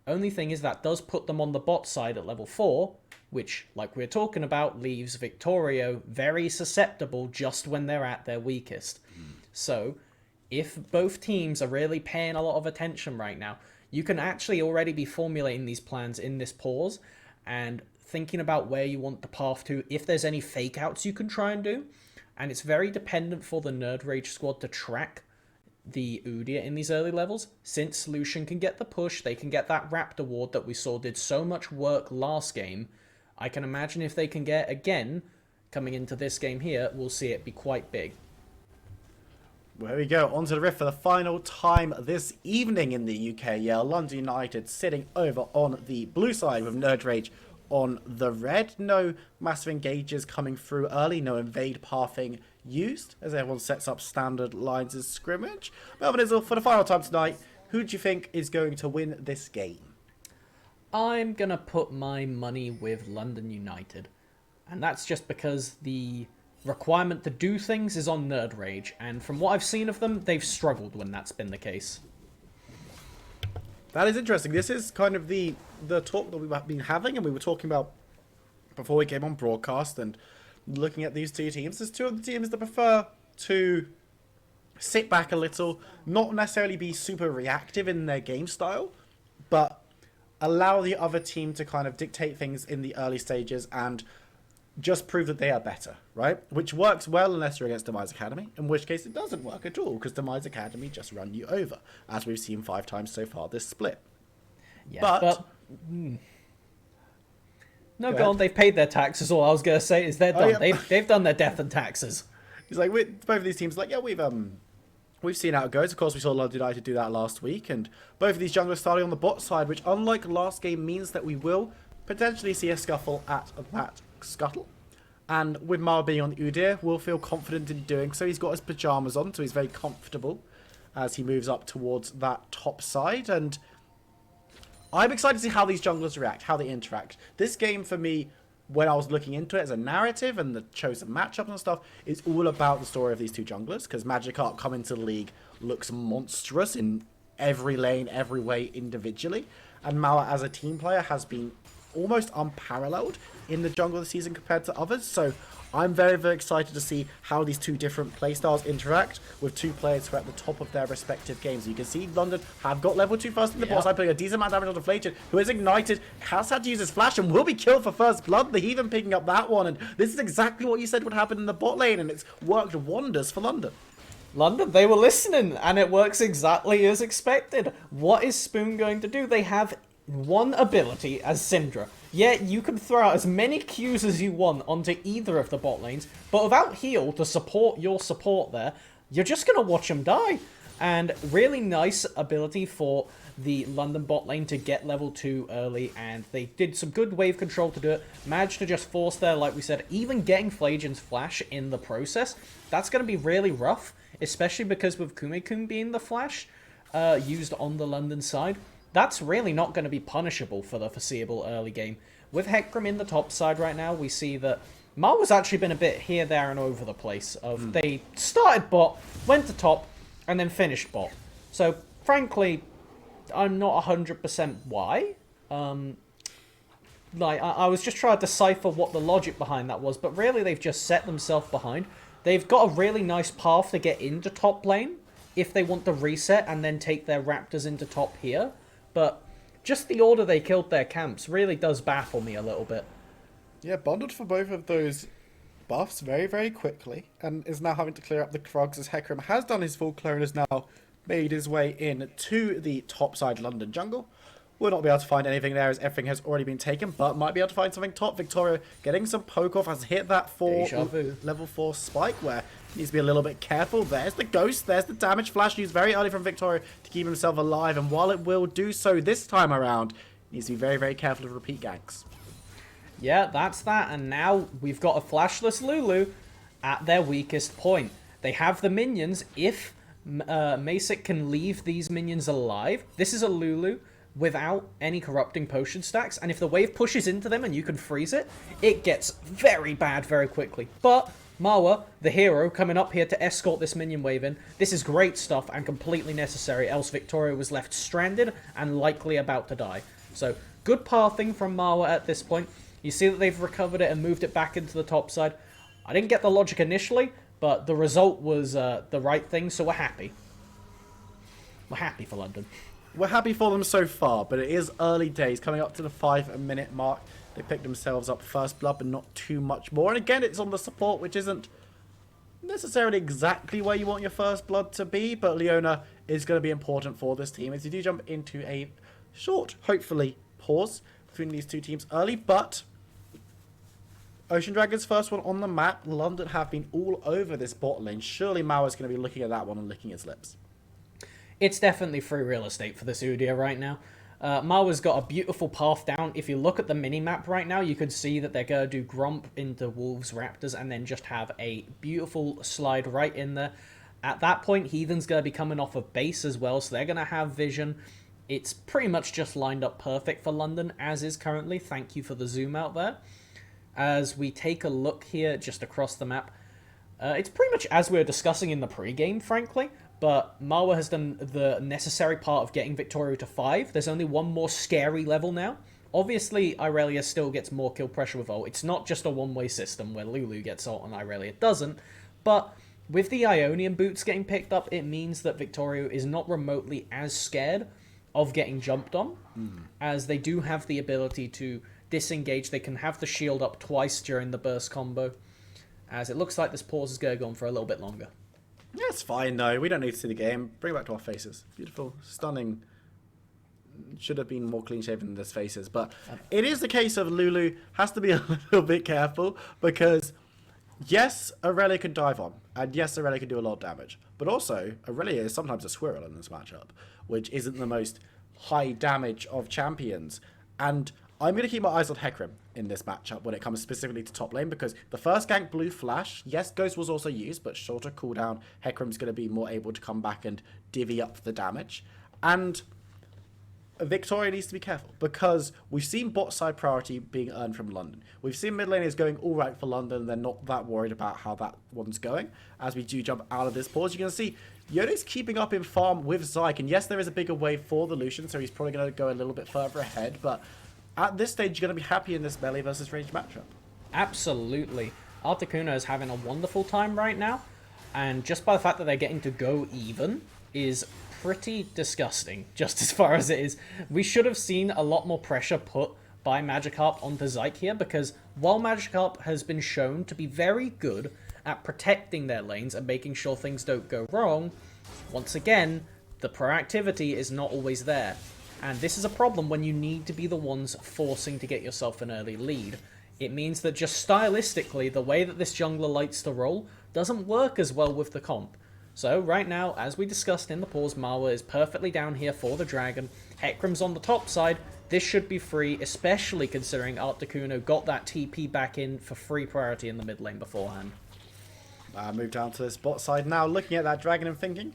Speaker 4: Only thing is that does put them on the bot side at level 4, which, like we're talking about, leaves Victorio very susceptible just when they're at their weakest. So if both teams are really paying a lot of attention right now, you can actually already be formulating these plans in this pause and thinking about where you want the path to, if there's any fake outs you can try and do. And it's very dependent for the Nerd Rage squad to track the Udyr in these early levels. Since Lucian can get the push, they can get that Raptor ward that we saw did so much work last game. I can imagine if they can get again coming into this game here, we'll see it be quite big.
Speaker 3: Well, here we go, on to the Rift for the final time this evening in the UKEL. London United sitting over on the blue side with Nerd Rage on the red. No massive engages coming through early, no invade pathing used, as everyone sets up standard lines of scrimmage. Melvin Izzle, for the final time tonight, who do you think is going to win this game?
Speaker 4: I'm going to put my money with London United. And that's just because the requirement to do things is on Nerd Rage. And from what I've seen of them, they've struggled when that's been the case.
Speaker 3: That is interesting. This is kind of the talk that we've been having, and we were talking about before we came on broadcast, and looking at these two teams. There's two of the teams that prefer to sit back a little, not necessarily be super reactive in their game style, but allow the other team to kind of dictate things in the early stages and just prove that they are better, right? Which works well unless you're against Demise Academy, in which case it doesn't work at all, because Demise Academy just run you over, as we've seen 5 times so far this split.
Speaker 4: Yeah,
Speaker 3: but
Speaker 4: no, go on. They've paid their taxes. All I was going to say is they're done.
Speaker 3: Yeah.
Speaker 4: They've done their death and taxes.
Speaker 3: It's like both of these teams, like, yeah, we've seen how it goes. Of course, we saw London United do that last week, and both of these junglers starting on the bot side, which, unlike last game, means that we will potentially see a scuffle at that scuttle. And with Mara being on Udyr, we'll feel confident in doing so. He's got his pajamas on, so he's very comfortable as he moves up towards that top side. And I'm excited to see how these junglers react, how they interact. This game, for me, when I was looking into it as a narrative and the chosen matchup and stuff, is all about the story of these two junglers, because Magikarp coming to the league looks monstrous in every lane, every way individually. And Mala, as a team player, has been almost unparalleled in the jungle this season compared to others. So I'm very, very excited to see how these two different playstyles interact with two players who are at the top of their respective games. You can see London have got level 2 first in the boss. I'm putting a decent amount of damage on Deflated, who is ignited, has had to use his flash, and will be killed for first blood. The Heathen picking up that one, and this is exactly what you said would happen in the bot lane, and it's worked wonders for London.
Speaker 4: London, they were listening, and it works exactly as expected. What is Spoon going to do? They have one ability as Syndra. Yeah, you can throw out as many Qs as you want onto either of the bot lanes, but without heal to support your support there, you're just going to watch them die. And really nice ability for the London bot lane to get level 2 early, and they did some good wave control to do it. Managed to just force there, like we said, even getting Flageon's flash in the process. That's going to be really rough, especially because with Kumekun being the flash used on the London side, that's really not going to be punishable for the foreseeable early game. With Hecarim in the top side right now, we see that Marwa's actually been a bit here, there, and over the place. They started bot, went to top, and then finished bot. So, frankly, I'm not 100% why. I was just trying to decipher what the logic behind that was, but really they've just set themselves behind. They've got a really nice path to get into top lane if they want to reset and then take their Raptors into top here. But just the order they killed their camps really does baffle me a little bit.
Speaker 3: Yeah, bundled for both of those buffs very, very quickly, and is now having to clear up the Krugs as Hecarim has done his full clear and is now made his way in to the top side London jungle. Will not be able to find anything there as everything has already been taken, but might be able to find something top. Victoria getting some poke off, has hit that level 4 spike where he needs to be a little bit careful. There's the ghost, there's the damage flash used very early from Victoria to keep himself alive, and while it will do so this time around, he needs to be very, very careful of repeat ganks.
Speaker 4: Yeah, that's that, and now we've got a flashless Lulu at their weakest point. They have the minions. If Masic can leave these minions alive, this is a Lulu without any corrupting potion stacks, and if the wave pushes into them and you can freeze it, it gets very bad very quickly. But Marwa, the hero, coming up here to escort this minion wave in. This is great stuff and completely necessary, else Victoria was left stranded and likely about to die. So, good pathing from Marwa at this point. You see that they've recovered it and moved it back into the top side. I didn't get the logic initially, but the result was the right thing, so we're happy. We're happy for London.
Speaker 3: We're happy for them so far, but it is early days, coming up to the 5-minute mark. They picked themselves up first blood, but not too much more. And again, it's on the support, which isn't necessarily exactly where you want your first blood to be, but Leona is going to be important for this team as you do jump into a short, hopefully, pause between these two teams early. But Ocean Dragon's first one on the map. London have been all over this bot lane. Surely Mao is going to be looking at that one and licking his lips.
Speaker 4: It's definitely free real estate for this Udyr right now. Marwa's got a beautiful path down. If you look at the mini-map right now, you can see that they're going to do Grump into Wolves, Raptors, and then just have a beautiful slide right in there. At that point, Heathen's going to be coming off of base as well, so they're going to have vision. It's pretty much just lined up perfect for London, as is currently. Thank you for the zoom out there. As we take a look here just across the map, it's pretty much as we were discussing in the pre-game, frankly. But Marwa has done the necessary part of getting Victoria to 5. There's only one more scary level now. Obviously, Irelia still gets more kill pressure with ult. It's not just a one-way system where Lulu gets ult and Irelia doesn't. But with the Ionian boots getting picked up, it means that Victoria is not remotely as scared of getting jumped on, as they do have the ability to disengage. They can have the shield up twice during the burst combo, as it looks like this pause is going to go on for a little bit longer.
Speaker 3: Yeah, it's fine though. We don't need to see the game. Bring it back to our faces. Beautiful, stunning. Should have been more clean shaven than this faces, but it is the case of Lulu has to be a little bit careful because yes, Aurelia can dive on, and yes, Aurelia can do a lot of damage, but also Aurelia is sometimes a squirrel in this matchup, which isn't the most high damage of champions. And I'm going to keep my eyes on Hecarim in this matchup when it comes specifically to top lane, because the first gank Blue Flash, yes, Ghost was also used, but shorter cooldown. Hecarim's going to be more able to come back and divvy up the damage. And Victoria needs to be careful, because we've seen bot side priority being earned from London. We've seen mid laners going all right for London. They're not that worried about how that one's going. As we do jump out of this pause, you can see Yoda's keeping up in farm with Zyke. And yes, there is a bigger wave for the Lucian, so he's probably going to go a little bit further ahead, but at this stage, you're going to be happy in this melee versus range matchup.
Speaker 4: Absolutely. Articuno is having a wonderful time right now, and just by the fact that they're getting to go even is pretty disgusting, just as far as it is. We should have seen a lot more pressure put by Magikarp onto Zyke here, because while Magikarp has been shown to be very good at protecting their lanes and making sure things don't go wrong, once again, the proactivity is not always there. And this is a problem when you need to be the ones forcing to get yourself an early lead. It means that just stylistically, the way that this jungler likes to roll doesn't work as well with the comp. So right now, as we discussed in the pause, Marwa is perfectly down here for the dragon. Hecarim's on the top side. This should be free, especially considering Articuno got that TP back in for free priority in the mid lane beforehand.
Speaker 3: Move down to this bot side now, looking at that dragon and thinking,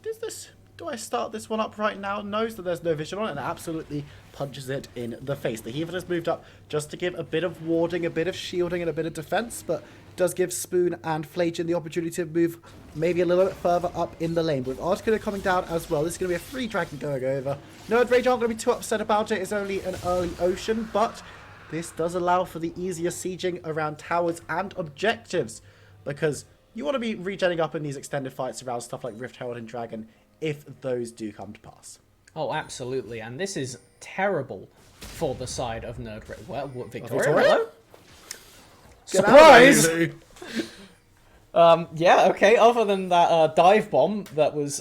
Speaker 3: do I start this one up right now? Knows that there's no vision on it and absolutely punches it in the face. The Heathen has moved up just to give a bit of warding, a bit of shielding, and a bit of defense, but does give Spoon and Flajian the opportunity to move maybe a little bit further up in the lane. With Articuno coming down as well, this is going to be a free dragon going over. Nerd Rage aren't going to be too upset about it. It's only an early Ocean, but this does allow for the easier sieging around towers and objectives, because you want to be regenning up in these extended fights around stuff like Rift Herald and Dragon, if those do come to pass.
Speaker 4: Oh, absolutely. And this is terrible for the side of Nerd Rage. Well, Victoria?
Speaker 3: Victoria?
Speaker 4: Hello? Surprise! Yeah, okay. Other than that dive bomb,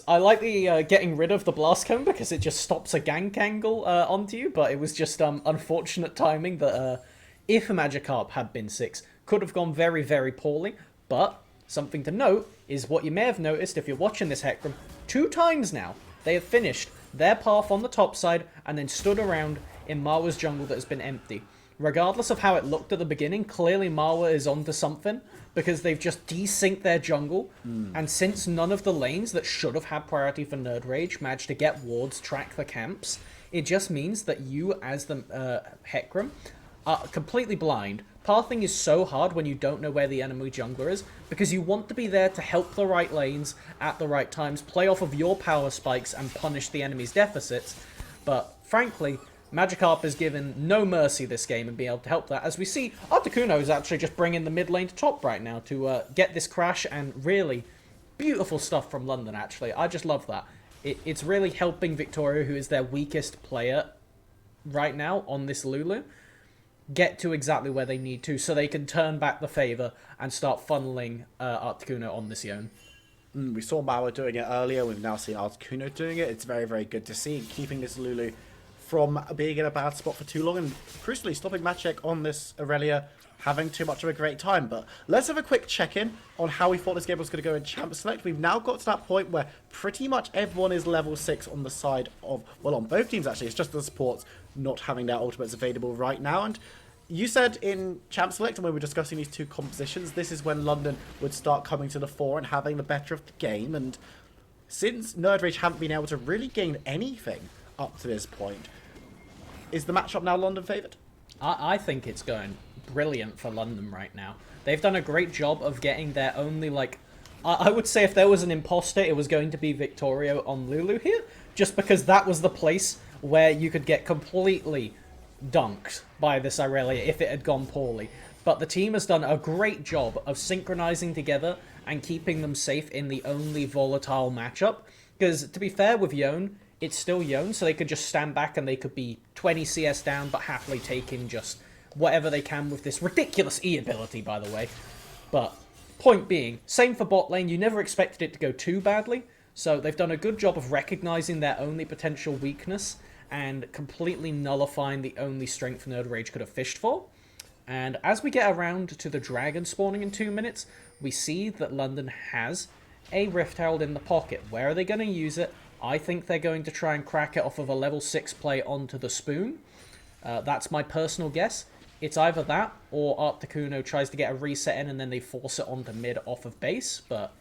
Speaker 4: I like the getting rid of the blast cone because it just stops a gank angle onto you. But it was just unfortunate timing that if Magikarp had been 6, could have gone very, very poorly. But something to note is what you may have noticed if you're watching this Hecarim. 2 times now they have finished their path on the top side and then stood around in Marwa's jungle that has been empty. Regardless of how it looked at the beginning, clearly Marwa is onto something because they've just desynced their jungle. And since none of the lanes that should have had priority for Nerd Rage managed to get wards, track the camps, it just means that you, as the Hecarim, are completely blind. Pathing is so hard when you don't know where the enemy jungler is because you want to be there to help the right lanes at the right times, play off of your power spikes and punish the enemy's deficits. But frankly, Magikarp is given no mercy this game and being able to help that. As we see, Articuno is actually just bringing the mid lane to top right now to get this crash, and really beautiful stuff from London, actually. I just love that. It's really helping Victoria, who is their weakest player right now on this Lulu, get to exactly where they need to so they can turn back the favour and start funneling Articuno on this Yone.
Speaker 3: We saw Mauer doing it earlier. We've now seen Articuno doing it. It's very, very good to see. Keeping this Lulu from being in a bad spot for too long and crucially stopping Matchek on this Aurelia having too much of a great time. But let's have a quick check-in on how we thought this game was going to go in Champ Select. We've now got to that point where pretty much everyone is level 6 on the side of, well, on both teams actually. It's just the supports not having their ultimates available right now. And you said in Champ Select, and when we were discussing these two compositions, this is when London would start coming to the fore and having the better of the game. And since Nerd Rage haven't been able to really gain anything up to this point, is the matchup now London favoured?
Speaker 4: I think it's going brilliant for London right now. They've done a great job of getting their only, like... I would say if there was an imposter, it was going to be Victoria on Lulu here, just because that was the place where you could get completely dunked by this Irelia if it had gone poorly. But the team has done a great job of synchronizing together and keeping them safe in the only volatile matchup. Because, to be fair with Yone, it's still Yone, so they could just stand back and they could be 20 CS down, but happily taking just whatever they can with this ridiculous E ability, by the way. But, point being, same for bot lane, you never expected it to go too badly, so they've done a good job of recognizing their only potential weakness and completely nullifying the only strength Nerd Rage could have fished for. And as we get around to the dragon spawning in 2 minutes, we see that London has a Rift Herald in the pocket. Where are they going to use it? I think they're going to try and crack it off of a level 6 play onto the Spoon. That's my personal guess. It's either that, or Articuno tries to get a reset in and then they force it onto mid off of base, but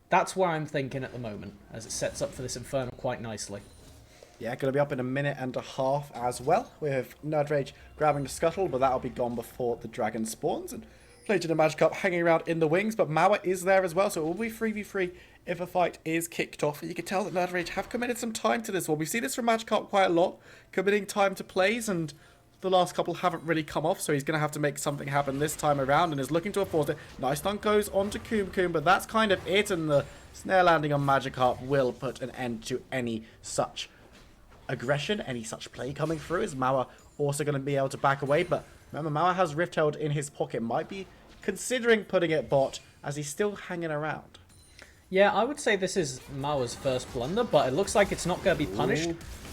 Speaker 4: that's where I'm thinking at the moment, as it sets up for this Infernal quite nicely.
Speaker 3: Yeah, going to be up in a minute and a half as well, with Nerd Rage grabbing the Scuttle, but that'll be gone before the Dragon spawns, and Legend of Magikarp hanging around in the wings, but Mauer is there as well, so it will be 3v3 if a fight is kicked off. And you can tell that Nerd Rage have committed some time to this one. We see this from Magikarp quite a lot, committing time to plays, and the last couple haven't really come off, so he's going to have to make something happen this time around and is looking to enforce it. Nice dunk goes onto Coom, but that's kind of it, and the snare landing on Magikarp will put an end to any such aggression, any such play coming through. Is Mauer also going to be able to back away? But remember, Mauer has Rift Herald in his pocket, might be considering putting it bot as he's still hanging around.
Speaker 4: Yeah, I would say this is Mauer's first blunder, but it looks like it's not going to be punished.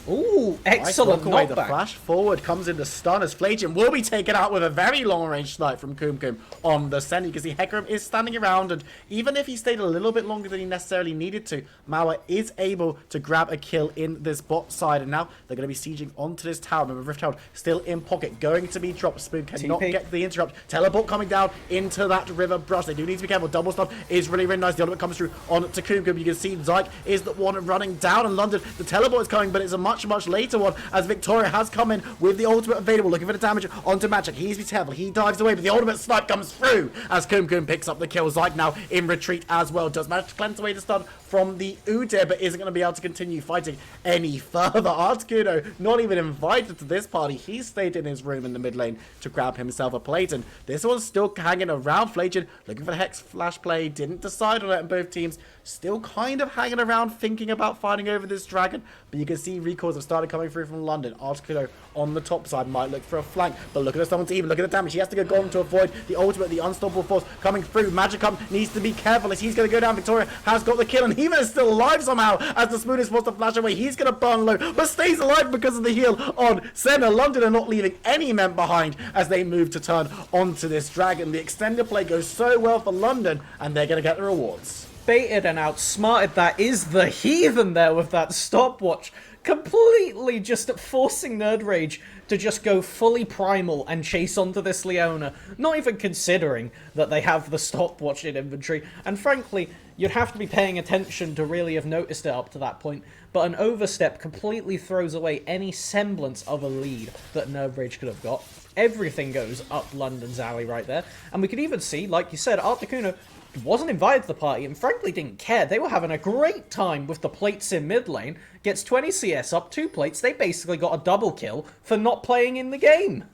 Speaker 4: Ooh, excellent
Speaker 3: nice, the
Speaker 4: knockback.
Speaker 3: flash forward comes into stun as Flagian will be taken out with a very long range snipe from Coom on the Sen. You can see Hecarim is standing around, and even if he stayed a little bit longer than he necessarily needed to, Mauer is able to grab a kill in this bot side, and now they're going to be sieging onto this tower. Remember, Rift Herald still in pocket, going to be dropped. Spoon cannot get the interrupt. Teleport coming down into that river brush. They do need to be careful. Double stun is really, really nice. The ultimate comes through on to Coom. You can see Zyke is the one running down, and London, the teleport is coming, but it's a much later one as Victoria has come in with the ultimate available, looking for the damage onto Magic. He needs to be careful. He dives away, but the ultimate snipe comes through as Coom picks up the kill. Zyke now in retreat as well. Does manage to cleanse away the stun from the Udyr, but isn't going to be able to continue fighting any further. Articuno not even invited to this party. He stayed in his room in the mid lane to grab himself a plate, and this one's still hanging around. Flagian looking for the Hex flash play, didn't decide on it, and both teams still kind of hanging around thinking about fighting over this dragon, but you can see Rico recalls have started coming through from London. Articuno on the top side might look for a flank, but look at the summon team, look at the damage. He has to go gone to avoid the ultimate, the unstoppable force coming through. Magikarp needs to be careful as he's going to go down. Victoria has got the kill, and He-Man is still alive somehow as the spoon is forced to flash away. He's going to burn low, but stays alive because of the heal on Senna. London are not leaving any men behind as they move to turn onto this dragon. The extended play goes so well for London, and they're going to get the rewards.
Speaker 4: Baited and outsmarted that is the Heathen there with that stopwatch, completely just forcing Nerd Rage to just go fully primal and chase onto this Leona, not even considering that they have the stopwatch in inventory. And frankly, you'd have to be paying attention to really have noticed it up to that point, but an overstep completely throws away any semblance of a lead that Nerd Rage could have got. Everything goes up London's alley right there, and we could even see, like you said, Articuno wasn't invited to the party and frankly didn't care. They were having a great time with the plates in mid lane. Gets 20 CS up, 2 plates. They basically got a double kill for not playing in the game.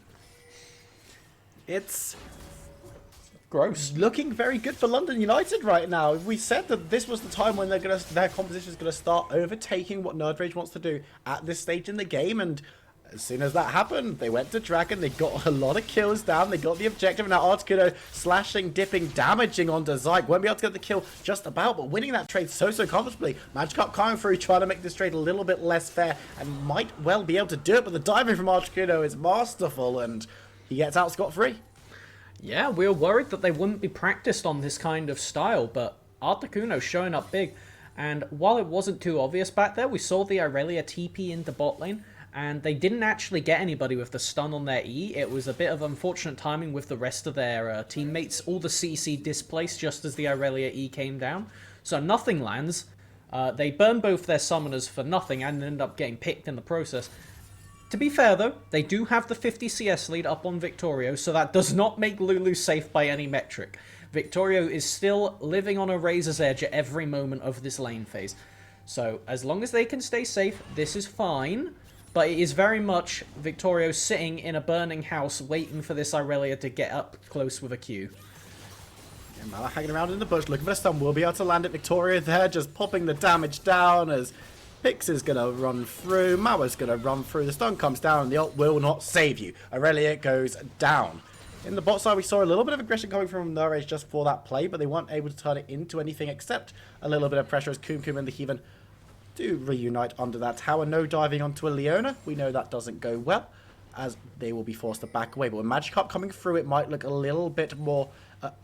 Speaker 3: It's
Speaker 4: gross.
Speaker 3: Looking very good for London United right now. We said that this was the time when their composition is going to start overtaking what Nerd Rage wants to do at this stage in the game, and as soon as that happened, they went to Dragon, they got a lot of kills down, they got the objective, and now Articuno slashing, dipping, damaging onto Zyke. Won't be able to get the kill just about, but winning that trade so comfortably. Magikarp coming through, trying to make this trade a little bit less fair, and might well be able to do it, but the diving from Articuno is masterful, and he gets out scot-free.
Speaker 4: Yeah, we were worried that they wouldn't be practiced on this kind of style, but Articuno showing up big, and while it wasn't too obvious back there, we saw the Irelia TP into bot lane, and they didn't actually get anybody with the stun on their E. It was a bit of unfortunate timing with the rest of their teammates. All the CC displaced just as the Irelia E came down. So nothing lands. They burn both their summoners for nothing and end up getting picked in the process. To be fair though, they do have the 50 CS lead up on Victorio, so that does not make Lulu safe by any metric. Victorio is still living on a razor's edge at every moment of this lane phase. So as long as they can stay safe, this is fine. But it is very much Victorio sitting in a burning house waiting for this Irelia to get up close with a Q.
Speaker 3: And Mala hanging around in the bush looking for a stun. Will be able to land it. Victoria there just popping the damage down as Pix is going to run through. Mawa's going to run through. The stun comes down and the ult will not save you. Irelia goes down. In the bot side, we saw a little bit of aggression coming from Nerd Rage just for that play, but they weren't able to turn it into anything except a little bit of pressure as Kum and the Heathen do reunite under that tower. No diving onto a Leona. We know that doesn't go well, as they will be forced to back away. But with Magikarp coming through, it might look a little bit more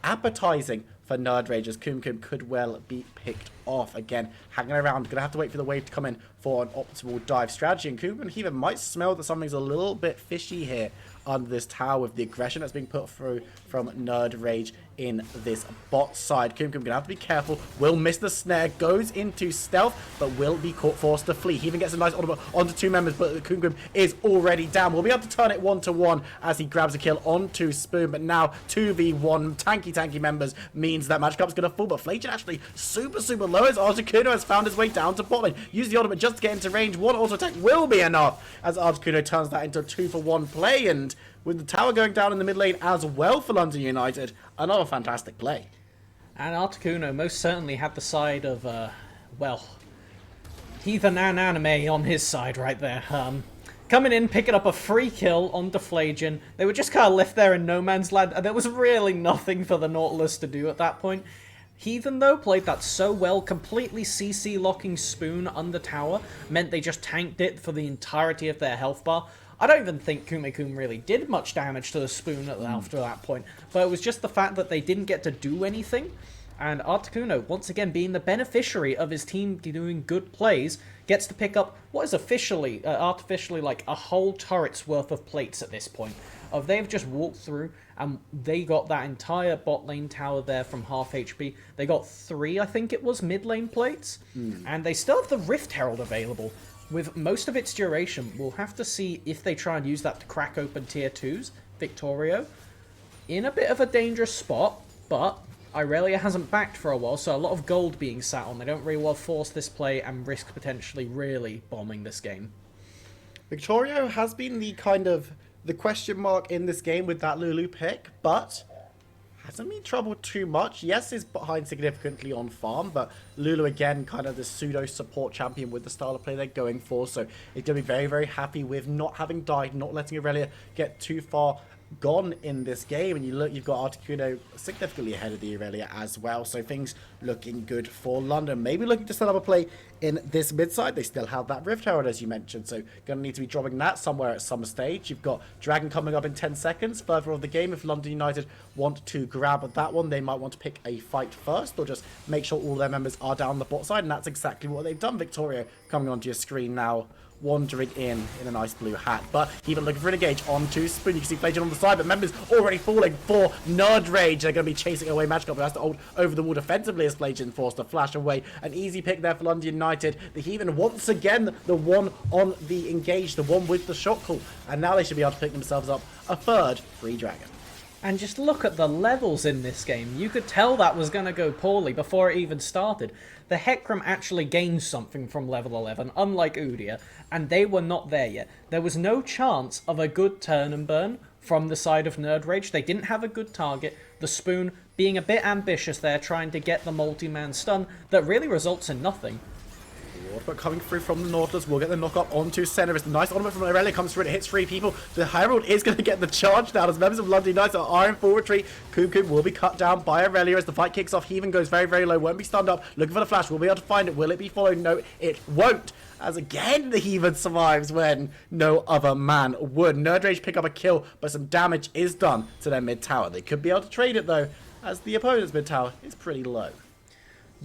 Speaker 3: appetizing for Nerd Rage, as Kum could well be picked off. Again, hanging around. Going to have to wait for the wave to come in for an optimal dive strategy. And Kum and Heathen might smell that something's a little bit fishy here under this tower with the aggression that's being put through from Nerd Rage in this bot side. Kum gonna have to be careful. Will miss the snare, goes into stealth, but will be forced to flee. He even gets a nice ultimate onto 2 members, but Kum is already down. We'll be able to turn it 1-1 as he grabs a kill onto Spoon, but now 2v1 tanky members means that Magikarp's gonna fall, but Flageon actually super low as Articuno has found his way down to bot lane. Use the ultimate just to get into range. One auto attack will be enough as Articuno turns that into a 2-for-1 play, and with the tower going down in the mid lane as well for London United, another fantastic play.
Speaker 4: And Articuno most certainly had the side of, well, Heathen and Anime on his side right there. Coming in, picking up a free kill on Flageon. They were just kind of left there in no man's land, and there was really nothing for the Nautilus to do at that point. Heathen, though, played that so well, completely CC locking Spoon under tower, meant they just tanked it for the entirety of their health bar. I don't even think Kumekun really did much damage to the Spoon after that point, but it was just the fact that they didn't get to do anything, and Articuno, once again being the beneficiary of his team doing good plays, gets to pick up what is officially, artificially, like a whole turret's worth of plates at this point. They've just walked through, and they got that entire bot lane tower there from half HP. They got 3, I think it was, mid lane plates, and they still have the Rift Herald available. With most of its duration, we'll have to see if they try and use that to crack open tier 2s. Victorio, in a bit of a dangerous spot, but Irelia hasn't backed for a while, so a lot of gold being sat on. They don't really well force this play and risk potentially really bombing this game.
Speaker 3: Victorio has been the kind of the question mark in this game with that Lulu pick, but hasn't been troubled too much. Yes, is behind significantly on farm, but Lulu again, kind of the pseudo support champion with the style of play they're going for. So he's going to be very, very happy with not having died, not letting Aurelia get too far gone in this game. And you look, you've got Articuno significantly ahead of the Aurelia as well. So things looking good for London. Maybe looking to set up a play in this mid side. They still have that Rift Herald, as you mentioned. So going to need to be dropping that somewhere at some stage. You've got Dragon coming up in 10 seconds further on the game. If London United want to grab that one, they might want to pick a fight first or just make sure all their members are down the bot side. And that's exactly what they've done. Victoria coming onto your screen now, wandering in a nice blue hat, but even looking for an engage onto Spoon. You can see Flajan on the side, but members already falling for Nerd Rage. They're going to be chasing away Magic, who has to hold over the wall defensively as Flajan forced to flash away. An easy pick there for London United. The Heathen once again the one on the engage, the one with the shot call, and now they should be able to pick themselves up a third free dragon.
Speaker 4: And just look at the levels in this game. You could tell that was going to go poorly before it even started. The Hecarim actually gained something from level 11, unlike Udyr, and they were not there yet. There was no chance of a good turn and burn from the side of Nerd Rage. They didn't have a good target. The Spoon being a bit ambitious there, trying to get the multi-man stun that really results in nothing.
Speaker 3: But coming through from the Nautilus, we'll get the knock up onto center. It's a nice ornament from Aurelia, comes through, it hits 3 people. The Herald is going to get the charge down as members of London United are in full retreat. Koom will be cut down by Aurelia as the fight kicks off. Heathen goes very, very low, won't be stunned up. Looking for the flash, we'll be able to find it. Will it be followed? No, it won't. As again, the Heathen survives when no other man would. Nerd Rage pick up a kill, but some damage is done to their mid tower. They could be able to trade it though, as the opponent's mid tower is pretty low.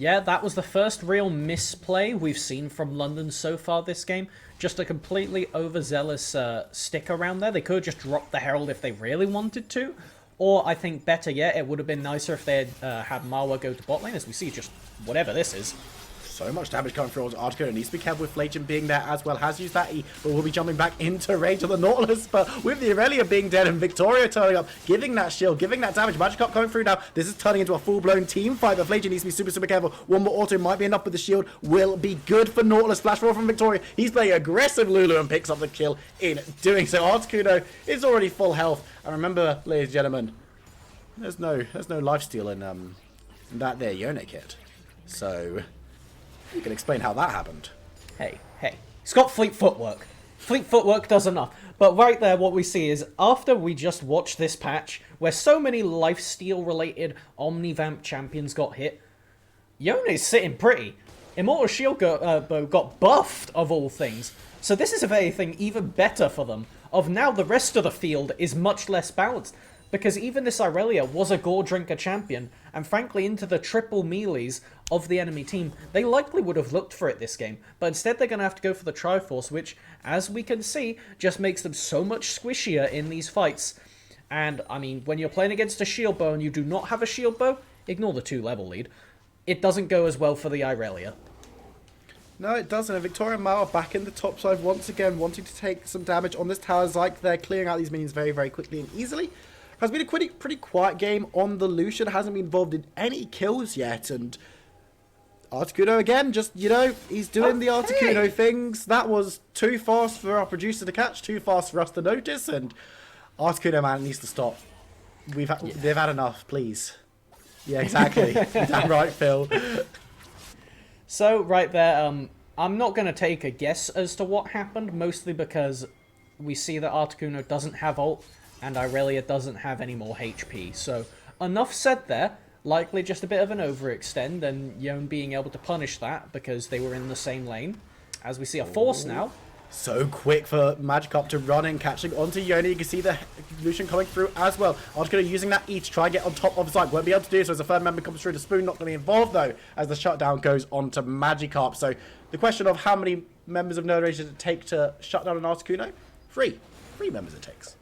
Speaker 4: Yeah, that was the first real misplay we've seen from London so far this game. Just a completely overzealous stick around there. They could have just dropped the Herald if they really wanted to. Or, I think better yet, it would have been nicer if they had Marwa go to bot lane, as we see just whatever this is.
Speaker 3: So much damage coming through onto Articuno. Needs to be careful with Flajan being there as well. Has used that E, but will be jumping back into range of the Nautilus. But with the Aurelia being dead and Victoria turning up, giving that shield, giving that damage. Magikarp coming through now. This is turning into a full-blown team fight, but Flajan needs to be super, super careful. One more auto might be enough, but the shield will be good for Nautilus. Flash forward from Victoria. He's playing aggressive Lulu and picks up the kill in doing so. Articuno is already full health. And remember, ladies and gentlemen, there's no lifesteal in that there Yone kit. So you can explain how that happened.
Speaker 4: Hey, he's got fleet footwork. Fleet footwork does enough. But right there, what we see is, after we just watched this patch, where so many lifesteal-related Omnivamp champions got hit, Yone's sitting pretty. Immortal Shield Bow got buffed, of all things. So this is, if anything, even better for them. Of now, the rest of the field is much less balanced. Because even this Aurelia was a Gore Drinker champion, and frankly into the triple melees of the enemy team, they likely would have looked for it this game. But instead they're going to have to go for the Triforce, which, as we can see, just makes them so much squishier in these fights. And, I mean, when you're playing against a shield bow and you do not have a shield bow, ignore the 2-level lead, it doesn't go as well for the Aurelia.
Speaker 3: No, it doesn't. And Victoria Mauer back in the top side once again, wanting to take some damage on this tower. Zyke there, clearing out these minions very, very quickly and easily. Has been a pretty quiet game on the Lucian. Hasn't been involved in any kills yet. And Articuno again, just, you know, he's doing the Articuno things. That was too fast for our producer to catch, too fast for us to notice. And Articuno, man, needs to stop. They've had enough, please. Yeah, exactly. Damn right, Phil.
Speaker 4: So, right there, I'm not going to take a guess as to what happened, mostly because we see that Articuno doesn't have ult, and Aurelia doesn't have any more HP. So, enough said there. Likely just a bit of an overextend, and Yone being able to punish that because they were in the same lane. As we see a Force now.
Speaker 3: So quick for Magikarp to run in, catching onto Yone. You can see the Lucian coming through as well. Articuno using that E to try and get on top of Zyke. Won't be able to do so as a third member comes through. The Spoon not going to be involved though, as the shutdown goes on to Magikarp. So the question of how many members of Nerd Rage does it take to shut down an Articuno? 3 members it takes.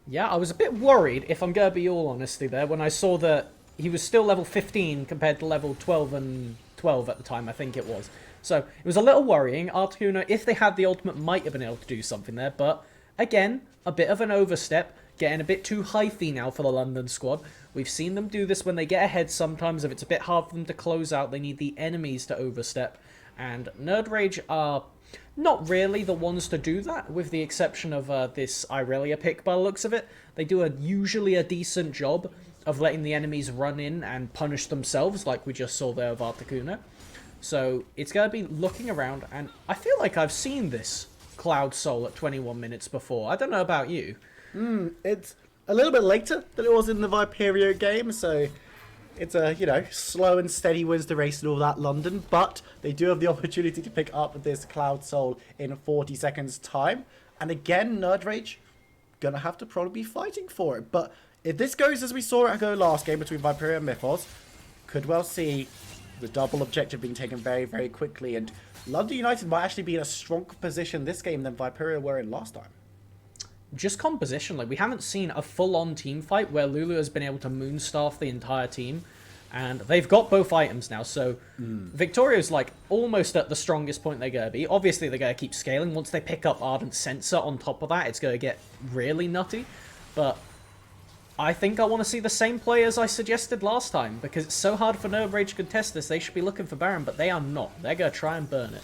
Speaker 4: Yeah, I was a bit worried, if I'm going to be all honesty there, when I saw that he was still level 15 compared to level 12 and 12 at the time, I think it was. So, it was a little worrying. Articuno, if they had the ultimate, might have been able to do something there, but again, a bit of an overstep, getting a bit too hyphy now for the London squad. We've seen them do this when they get ahead sometimes. If it's a bit hard for them to close out, they need the enemies to overstep. And Nerd Rage are not really the ones to do that, with the exception of this Irelia pick by the looks of it. They do usually a decent job of letting the enemies run in and punish themselves, like we just saw there with Articuno. So it's going to be looking around, and I feel like I've seen this Cloud Soul at 21 minutes before. I don't know about you.
Speaker 3: It's a little bit later than it was in the Viperio game, so it's a, slow and steady wins the race and all that, London, but they do have the opportunity to pick up this Cloud Soul in 40 seconds time. And again, Nerd Rage gonna have to probably be fighting for it. But if this goes as we saw it go last game between Viperio and Mythos, could well see the double objective being taken very, very quickly. And London United might actually be in a stronger position this game than Viperio were in last time.
Speaker 4: Just compositionally, we haven't seen a full-on team fight where Lulu has been able to moonstaff the entire team, and they've got both items now, so Victorio's like almost at the strongest point they're going to be. Obviously, they're going to keep scaling. Once they pick up Ardent Sensor on top of that, it's going to get really nutty, but I think I want to see the same play as I suggested last time, because it's so hard for Nerd Rage to contest this. They should be looking for Baron, but they are not. They're going to try and burn it.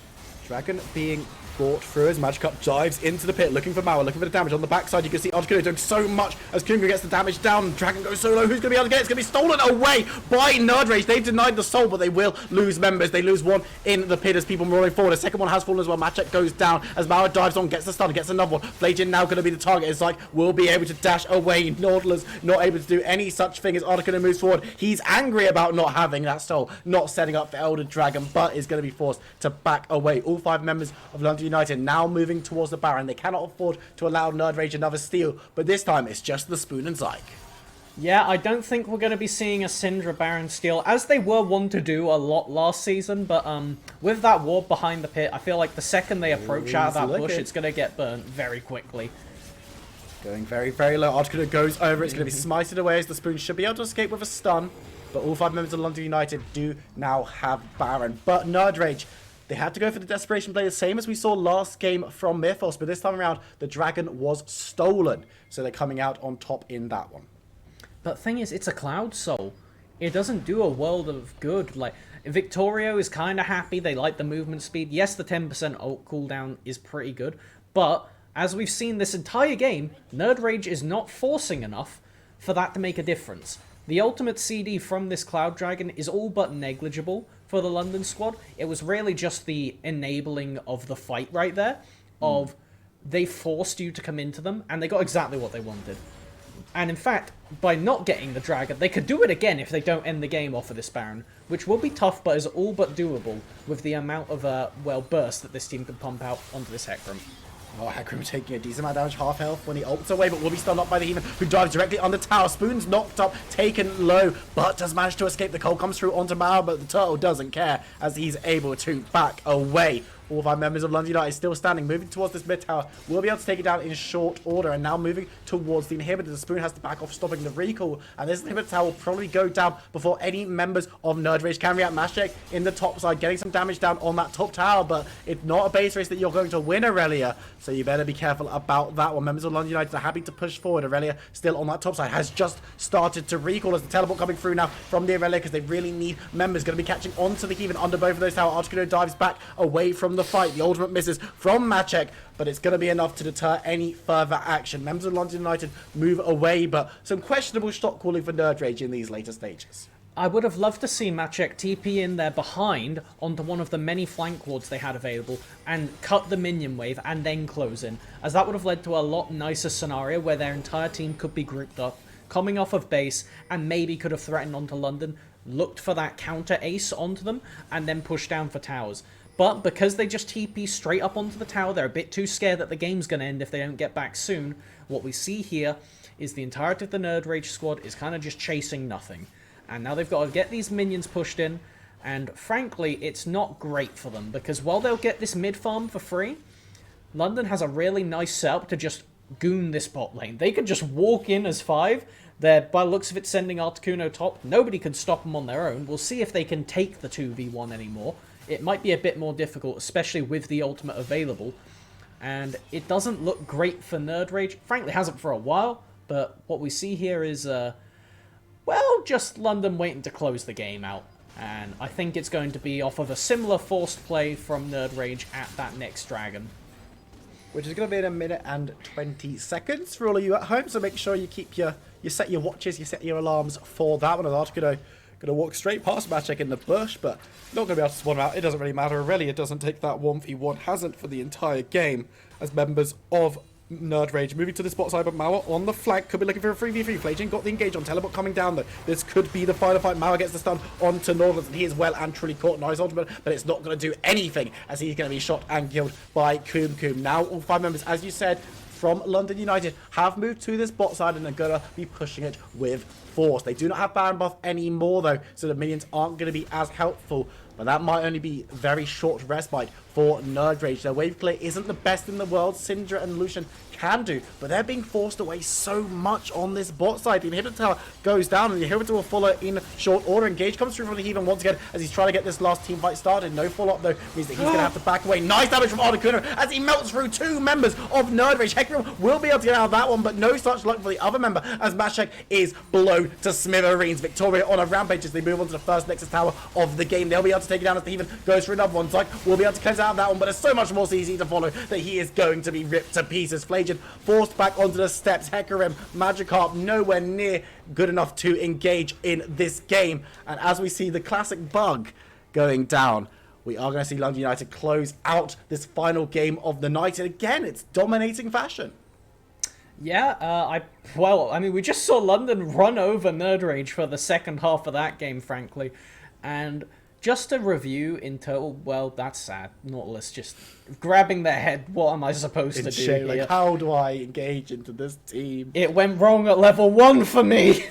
Speaker 3: Dragon being brought through as Magikarp dives into the pit, looking for Mauer, looking for the damage. On the backside, you can see Articuno doing so much as Kunga gets the damage down. Dragon goes solo. Who's going to be able to get it? It's going to be stolen away by Nerd Rage. They've denied the soul, but they will lose members. They lose one in the pit as people rolling forward. A second one has fallen as well. Matchek goes down as Mauer dives on, gets the stun, gets another one. Flajin now going to be the target. It's like, will be able to dash away. Nautilus not able to do any such thing as Articuno moves forward. He's angry about not having that soul, not setting up for Elder Dragon, but is going to be forced to back away. All 5 members of London United now moving towards the Baron. They cannot afford to allow Nerd Rage another steal, but this time it's just the Spoon and Zyke.
Speaker 4: Yeah, I don't think we're going to be seeing a Syndra Baron steal, as they were one to do a lot last season, but with that ward behind the pit, I feel like the second they approach out of that bush, it's going to get burnt very quickly.
Speaker 3: Going very, very low. Articuno goes over. It's going to be smited away as the Spoon should be able to escape with a stun, but all 5 members of London United do now have Baron. But Nerd Rage, they had to go for the desperation play, the same as we saw last game from Mythos, but this time around, the Dragon was stolen. So they're coming out on top in that one.
Speaker 4: But the thing is, it's a Cloud Soul. It doesn't do a world of good. Like, Victorio is kind of happy. They like the movement speed. Yes, the 10% ult cooldown is pretty good, but as we've seen this entire game, Nerd Rage is not forcing enough for that to make a difference. The ultimate CD from this Cloud Dragon is all but negligible for the London squad. It was really just the enabling of the fight right there, of they forced you to come into them, and they got exactly what they wanted. And in fact, by not getting the Dragon, they could do it again if they don't end the game off of this Baron, which will be tough, but is all but doable with the amount of, burst that this team can pump out onto this Hecarim.
Speaker 3: Oh, Hecarim taking a decent amount of damage, half health when he ults away, but will be stunned up by the Heathen, who dives directly on the tower. Spoon's knocked up, taken low, but does manage to escape. The cold comes through onto Mauer, but the turtle doesn't care as he's able to back away. All 5 members of London United still standing, moving towards this mid tower. Will be able to take it down in short order, and now moving towards the inhibitor. The Spoon has to back off, stopping the recall, and this inhibitor tower will probably go down before any members of Nerd Rage can react. Mashek in the top side, getting some damage down on that top tower, but it's not a base race that you're going to win, Aurelia, so you better be careful about that one. Members of London United are happy to push forward. Aurelia still on that top side, has just started to recall as the teleport coming through now from the Aurelia, because they really need members. Going to be catching onto the Heathen under both of those towers. Articuno dives back away from the fight. The ultimate misses from Matchek, but it's going to be enough to deter any further action. Members of London United move away, but some questionable shot calling for Nerd Rage in these later stages.
Speaker 4: I would have loved to see Matchek TP in there behind onto one of the many flank wards they had available and cut the minion wave and then close in, as that would have led to a lot nicer scenario where their entire team could be grouped up, coming off of base, and maybe could have threatened onto London, looked for that counter ace onto them, and then pushed down for towers. But because they just TP straight up onto the tower, they're a bit too scared that the game's going to end if they don't get back soon. What we see here is the entirety of the Nerd Rage squad is kind of just chasing nothing. And now they've got to get these minions pushed in, and frankly, it's not great for them, because while they'll get this mid farm for free, London has a really nice setup to just goon this bot lane. They could just walk in as 5. They're, by the looks of it, sending Articuno top. Nobody can stop them on their own. We'll see if they can take the 2v1 anymore. It might be a bit more difficult, especially with the ultimate available. And it doesn't look great for Nerd Rage. Frankly, hasn't for a while. But what we see here is, well, just London waiting to close the game out. And I think it's going to be off of a similar forced play from Nerd Rage at that next dragon.
Speaker 3: Which is going to be in 1 minute and 20 seconds for all of you at home. So make sure you keep you set your watches, you set your alarms for that one. I'm going to walk straight past Magic in the bush, but not going to be able to spawn him out. It doesn't really matter. Really, it doesn't take that 1v1. Hasn't for the entire game as members of Nerd Rage. Moving to the spot side, but Mauer on the flank. Could be looking for a 3v3. Flagin got the engage on Teleport coming down, though. This could be the final fight. Mauer gets the stun onto Nautilus, and he is well and truly caught. Nice ultimate, but it's not going to do anything as he's going to be shot and killed by Coom. Now, all 5 members, as you said, from London United have moved to this bot side and are going to be pushing it with force. They do not have Baron buff anymore, though, so the minions aren't going to be as helpful. But that might only be very short respite for Nerd Rage. Their wave clear isn't the best in the world. Syndra and Lucian can do, but they're being forced away so much on this bot side. The inhibitor tower goes down, and the inhibitor will follow in short order. Engage comes through from the Heathen once again as he's trying to get this last team fight started. No follow-up, though, means that he's going to have to back away. Nice damage from Articuno as he melts through 2 members of Nerd Rage. Hecarim will be able to get out of that one, but no such luck for the other member as Mashek is blown to smithereens. Victoria on a rampage as they move on to the first Nexus tower of the game. They'll be able to take it down as the Heathen goes for another one. Zyke will be able to cleanse out of that one, but it's so much more easy to follow that he is going to be ripped to pieces. Flagin forced back onto the steps. Hecarim, Magikarp nowhere near good enough to engage in this game. And as we see the classic bug going down, we are going to see London United close out this final game of the night. And again, it's dominating fashion.
Speaker 4: Yeah, I mean, we just saw London run over Nerd Rage for the second half of that game, frankly. And just a review in total, well, that's sad. Nautilus just grabbing their head. What am I supposed to do
Speaker 3: Shame,
Speaker 4: here?
Speaker 3: like, how do I engage into this team?
Speaker 4: It went wrong at level 1 for me.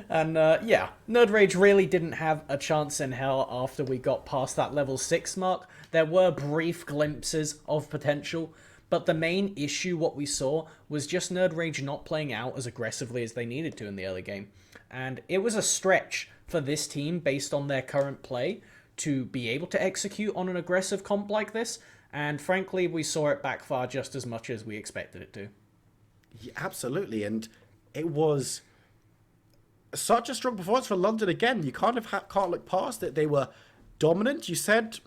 Speaker 4: And yeah, Nerd Rage really didn't have a chance in hell after we got past that level 6 mark. There were brief glimpses of potential, but the main issue what we saw was just Nerd Rage not playing out as aggressively as they needed to in the early game. And it was a stretch for this team, based on their current play, to be able to execute on an aggressive comp like this. And frankly, we saw it backfire just as much as we expected it to.
Speaker 3: Yeah, absolutely, and it was such a strong performance for London again. You kind of can't look past it. They were dominant. You said,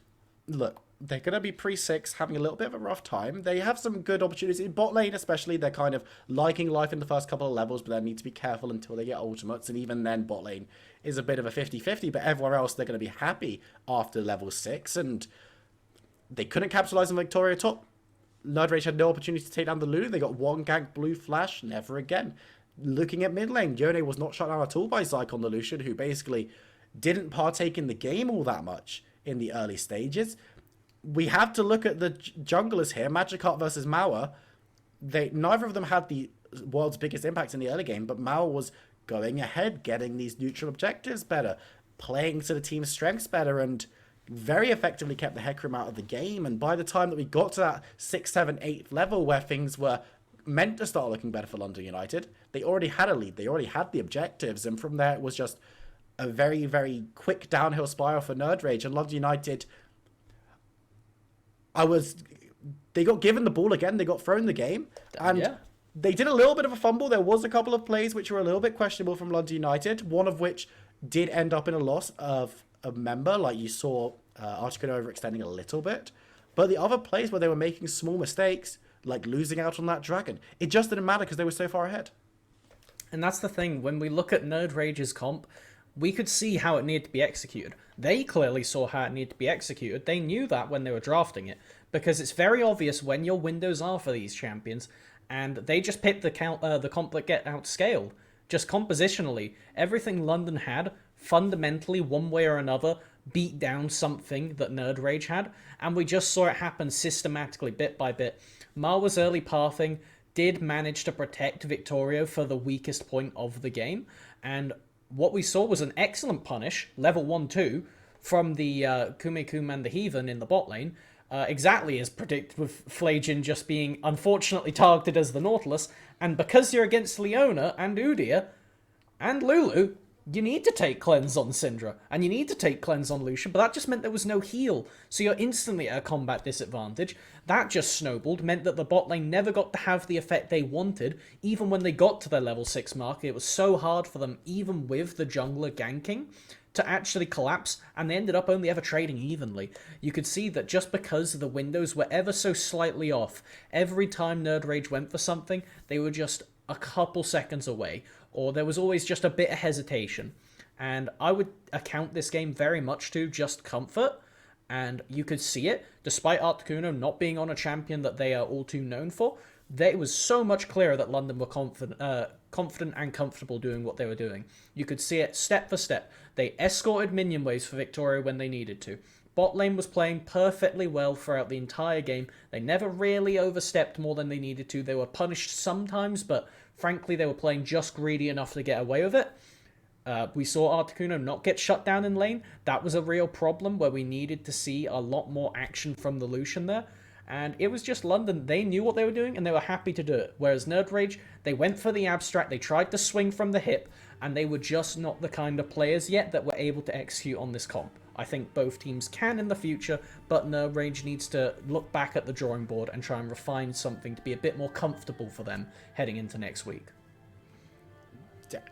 Speaker 3: look, they're going to be pre-6, having a little bit of a rough time. They have some good opportunities. In bot lane especially, they're kind of liking life in the first couple of levels, but they need to be careful until they get ultimates. And even then, bot lane is a bit of a 50-50, but everywhere else, they're going to be happy after level 6. And they couldn't capitalize on Victoria top. Nerd Rage had no opportunity to take down the Lulu. They got one gank, blue flash, never again. Looking at mid lane, Yone was not shut down at all by Zyke on the Lucian, who basically didn't partake in the game all that much in the early stages. We have to look at the junglers here, Magikarp versus Mauer. Neither of them had the world's biggest impact in the early game, but Mauer was going ahead, getting these neutral objectives better, playing to the team's strengths better, and very effectively kept the Hecarim out of the game. And by the time that we got to that 6th, 7th, 8th level where things were meant to start looking better for London United, they already had a lead, they already had the objectives, and from there it was just a very, very quick downhill spiral for Nerd Rage. And London United, they got given the ball again, they got thrown the game, and they did a little bit of a fumble. There was a couple of plays which were a little bit questionable from London United, one of which did end up in a loss of a member, like you saw Articuno overextending a little bit, but the other plays where they were making small mistakes, like losing out on that dragon, it just didn't matter because they were so far ahead.
Speaker 4: And that's the thing, when we look at Nerd Rage's comp, we could see how it needed to be executed. They clearly saw how it needed to be executed. They knew that when they were drafting it, because it's very obvious when your windows are for these champions, and they just picked the comp that get outscaled. Just compositionally, everything London had, fundamentally, one way or another, beat down something that Nerd Rage had, and we just saw it happen systematically, bit by bit. Marwa's early pathing did manage to protect Victoria for the weakest point of the game, and what we saw was an excellent punish, level 1-2, from the Kume and the Heathen in the bot lane, exactly as predicted, with Flagin just being unfortunately targeted as the Nautilus, and because you're against Leona and Udyr and Lulu, you need to take cleanse on Syndra, and you need to take cleanse on Lucian, but that just meant there was no heal, so you're instantly at a combat disadvantage. That just snowballed, meant that the bot lane never got to have the effect they wanted. Even when they got to their level 6 mark, it was so hard for them, even with the jungler ganking, to actually collapse, and they ended up only ever trading evenly. You could see that just because the windows were ever so slightly off, every time Nerd Rage went for something, they were just a couple seconds away, or there was always just a bit of hesitation. And I would account this game very much to just comfort, and you could see it, despite Articuno not being on a champion that they are all too known for, it was so much clearer that London were confident and comfortable doing what they were doing. You could see it step for step. They escorted minion waves for Victoria when they needed to. Bot lane was playing perfectly well throughout the entire game. They never really overstepped more than they needed to. They were punished sometimes, but frankly, they were playing just greedy enough to get away with it. We saw Articuno not get shut down in lane. That was a real problem where we needed to see a lot more action from the Lucian there. And it was just London. They knew what they were doing and they were happy to do it. Whereas Nerd Rage, they went for the abstract, they tried to swing from the hip, and they were just not the kind of players yet that were able to execute on this comp. I think both teams can in the future, but Nerd Rage needs to look back at the drawing board and try and refine something to be a bit more comfortable for them heading into next week.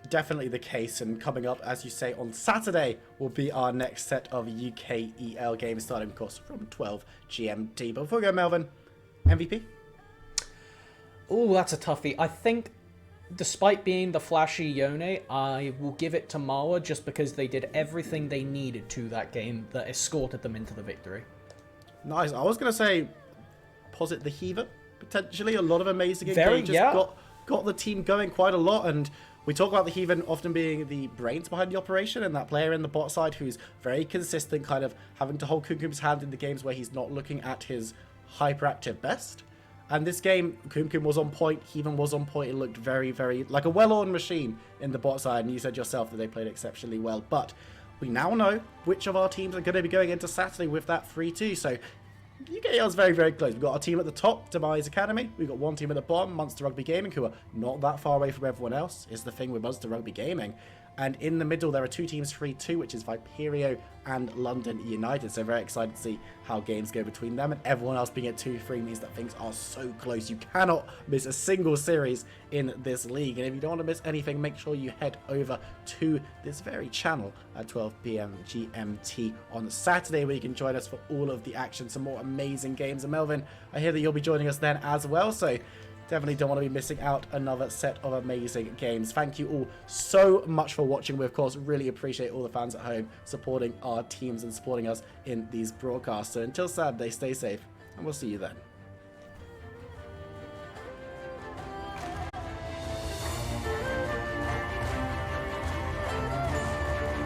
Speaker 3: Definitely the case, and coming up, as you say, on Saturday will be our next set of UKEL games, starting, of course, from 12 GMT. But before we go, Melvin, MVP?
Speaker 4: Oh, that's a toughie. I think, despite being the flashy Yone, I will give it to Marwa just because they did everything they needed to that game that escorted them into the victory.
Speaker 3: Nice. I was going to say, posit the Heaver, potentially. A lot of amazing engages. Got the team going quite a lot, and we talk about the Heathen often being the brains behind the operation, and that player in the bot side who's very consistent, kind of having to hold Kumkum's hand in the games where he's not looking at his hyperactive best. And this game, Kumkum was on point, Heathen was on point, it looked very, very like a well-oiled machine in the bot side, and you said yourself that they played exceptionally well. But we now know which of our teams are going to be going into Saturday with that 3-2, so UKEL is very, very close. We've got our team at the top, Demise Academy. We've got one team at the bottom, Munster Rugby Gaming, who are not that far away from everyone else, is the thing with Munster Rugby Gaming. And in the middle, there are two teams, 3-2, which is Viperio and London United. So very excited to see how games go between them. And everyone else being at 2-3 means that things are so close. You cannot miss a single series in this league. And if you don't want to miss anything, make sure you head over to this very channel at 12 PM GMT on Saturday, where you can join us for all of the action, some more amazing games. And Melvin, I hear that you'll be joining us then as well. So definitely don't want to be missing out another set of amazing games. Thank you all so much for watching. We, of course, really appreciate all the fans at home supporting our teams and supporting us in these broadcasts. So until Saturday, stay safe, and we'll see you then.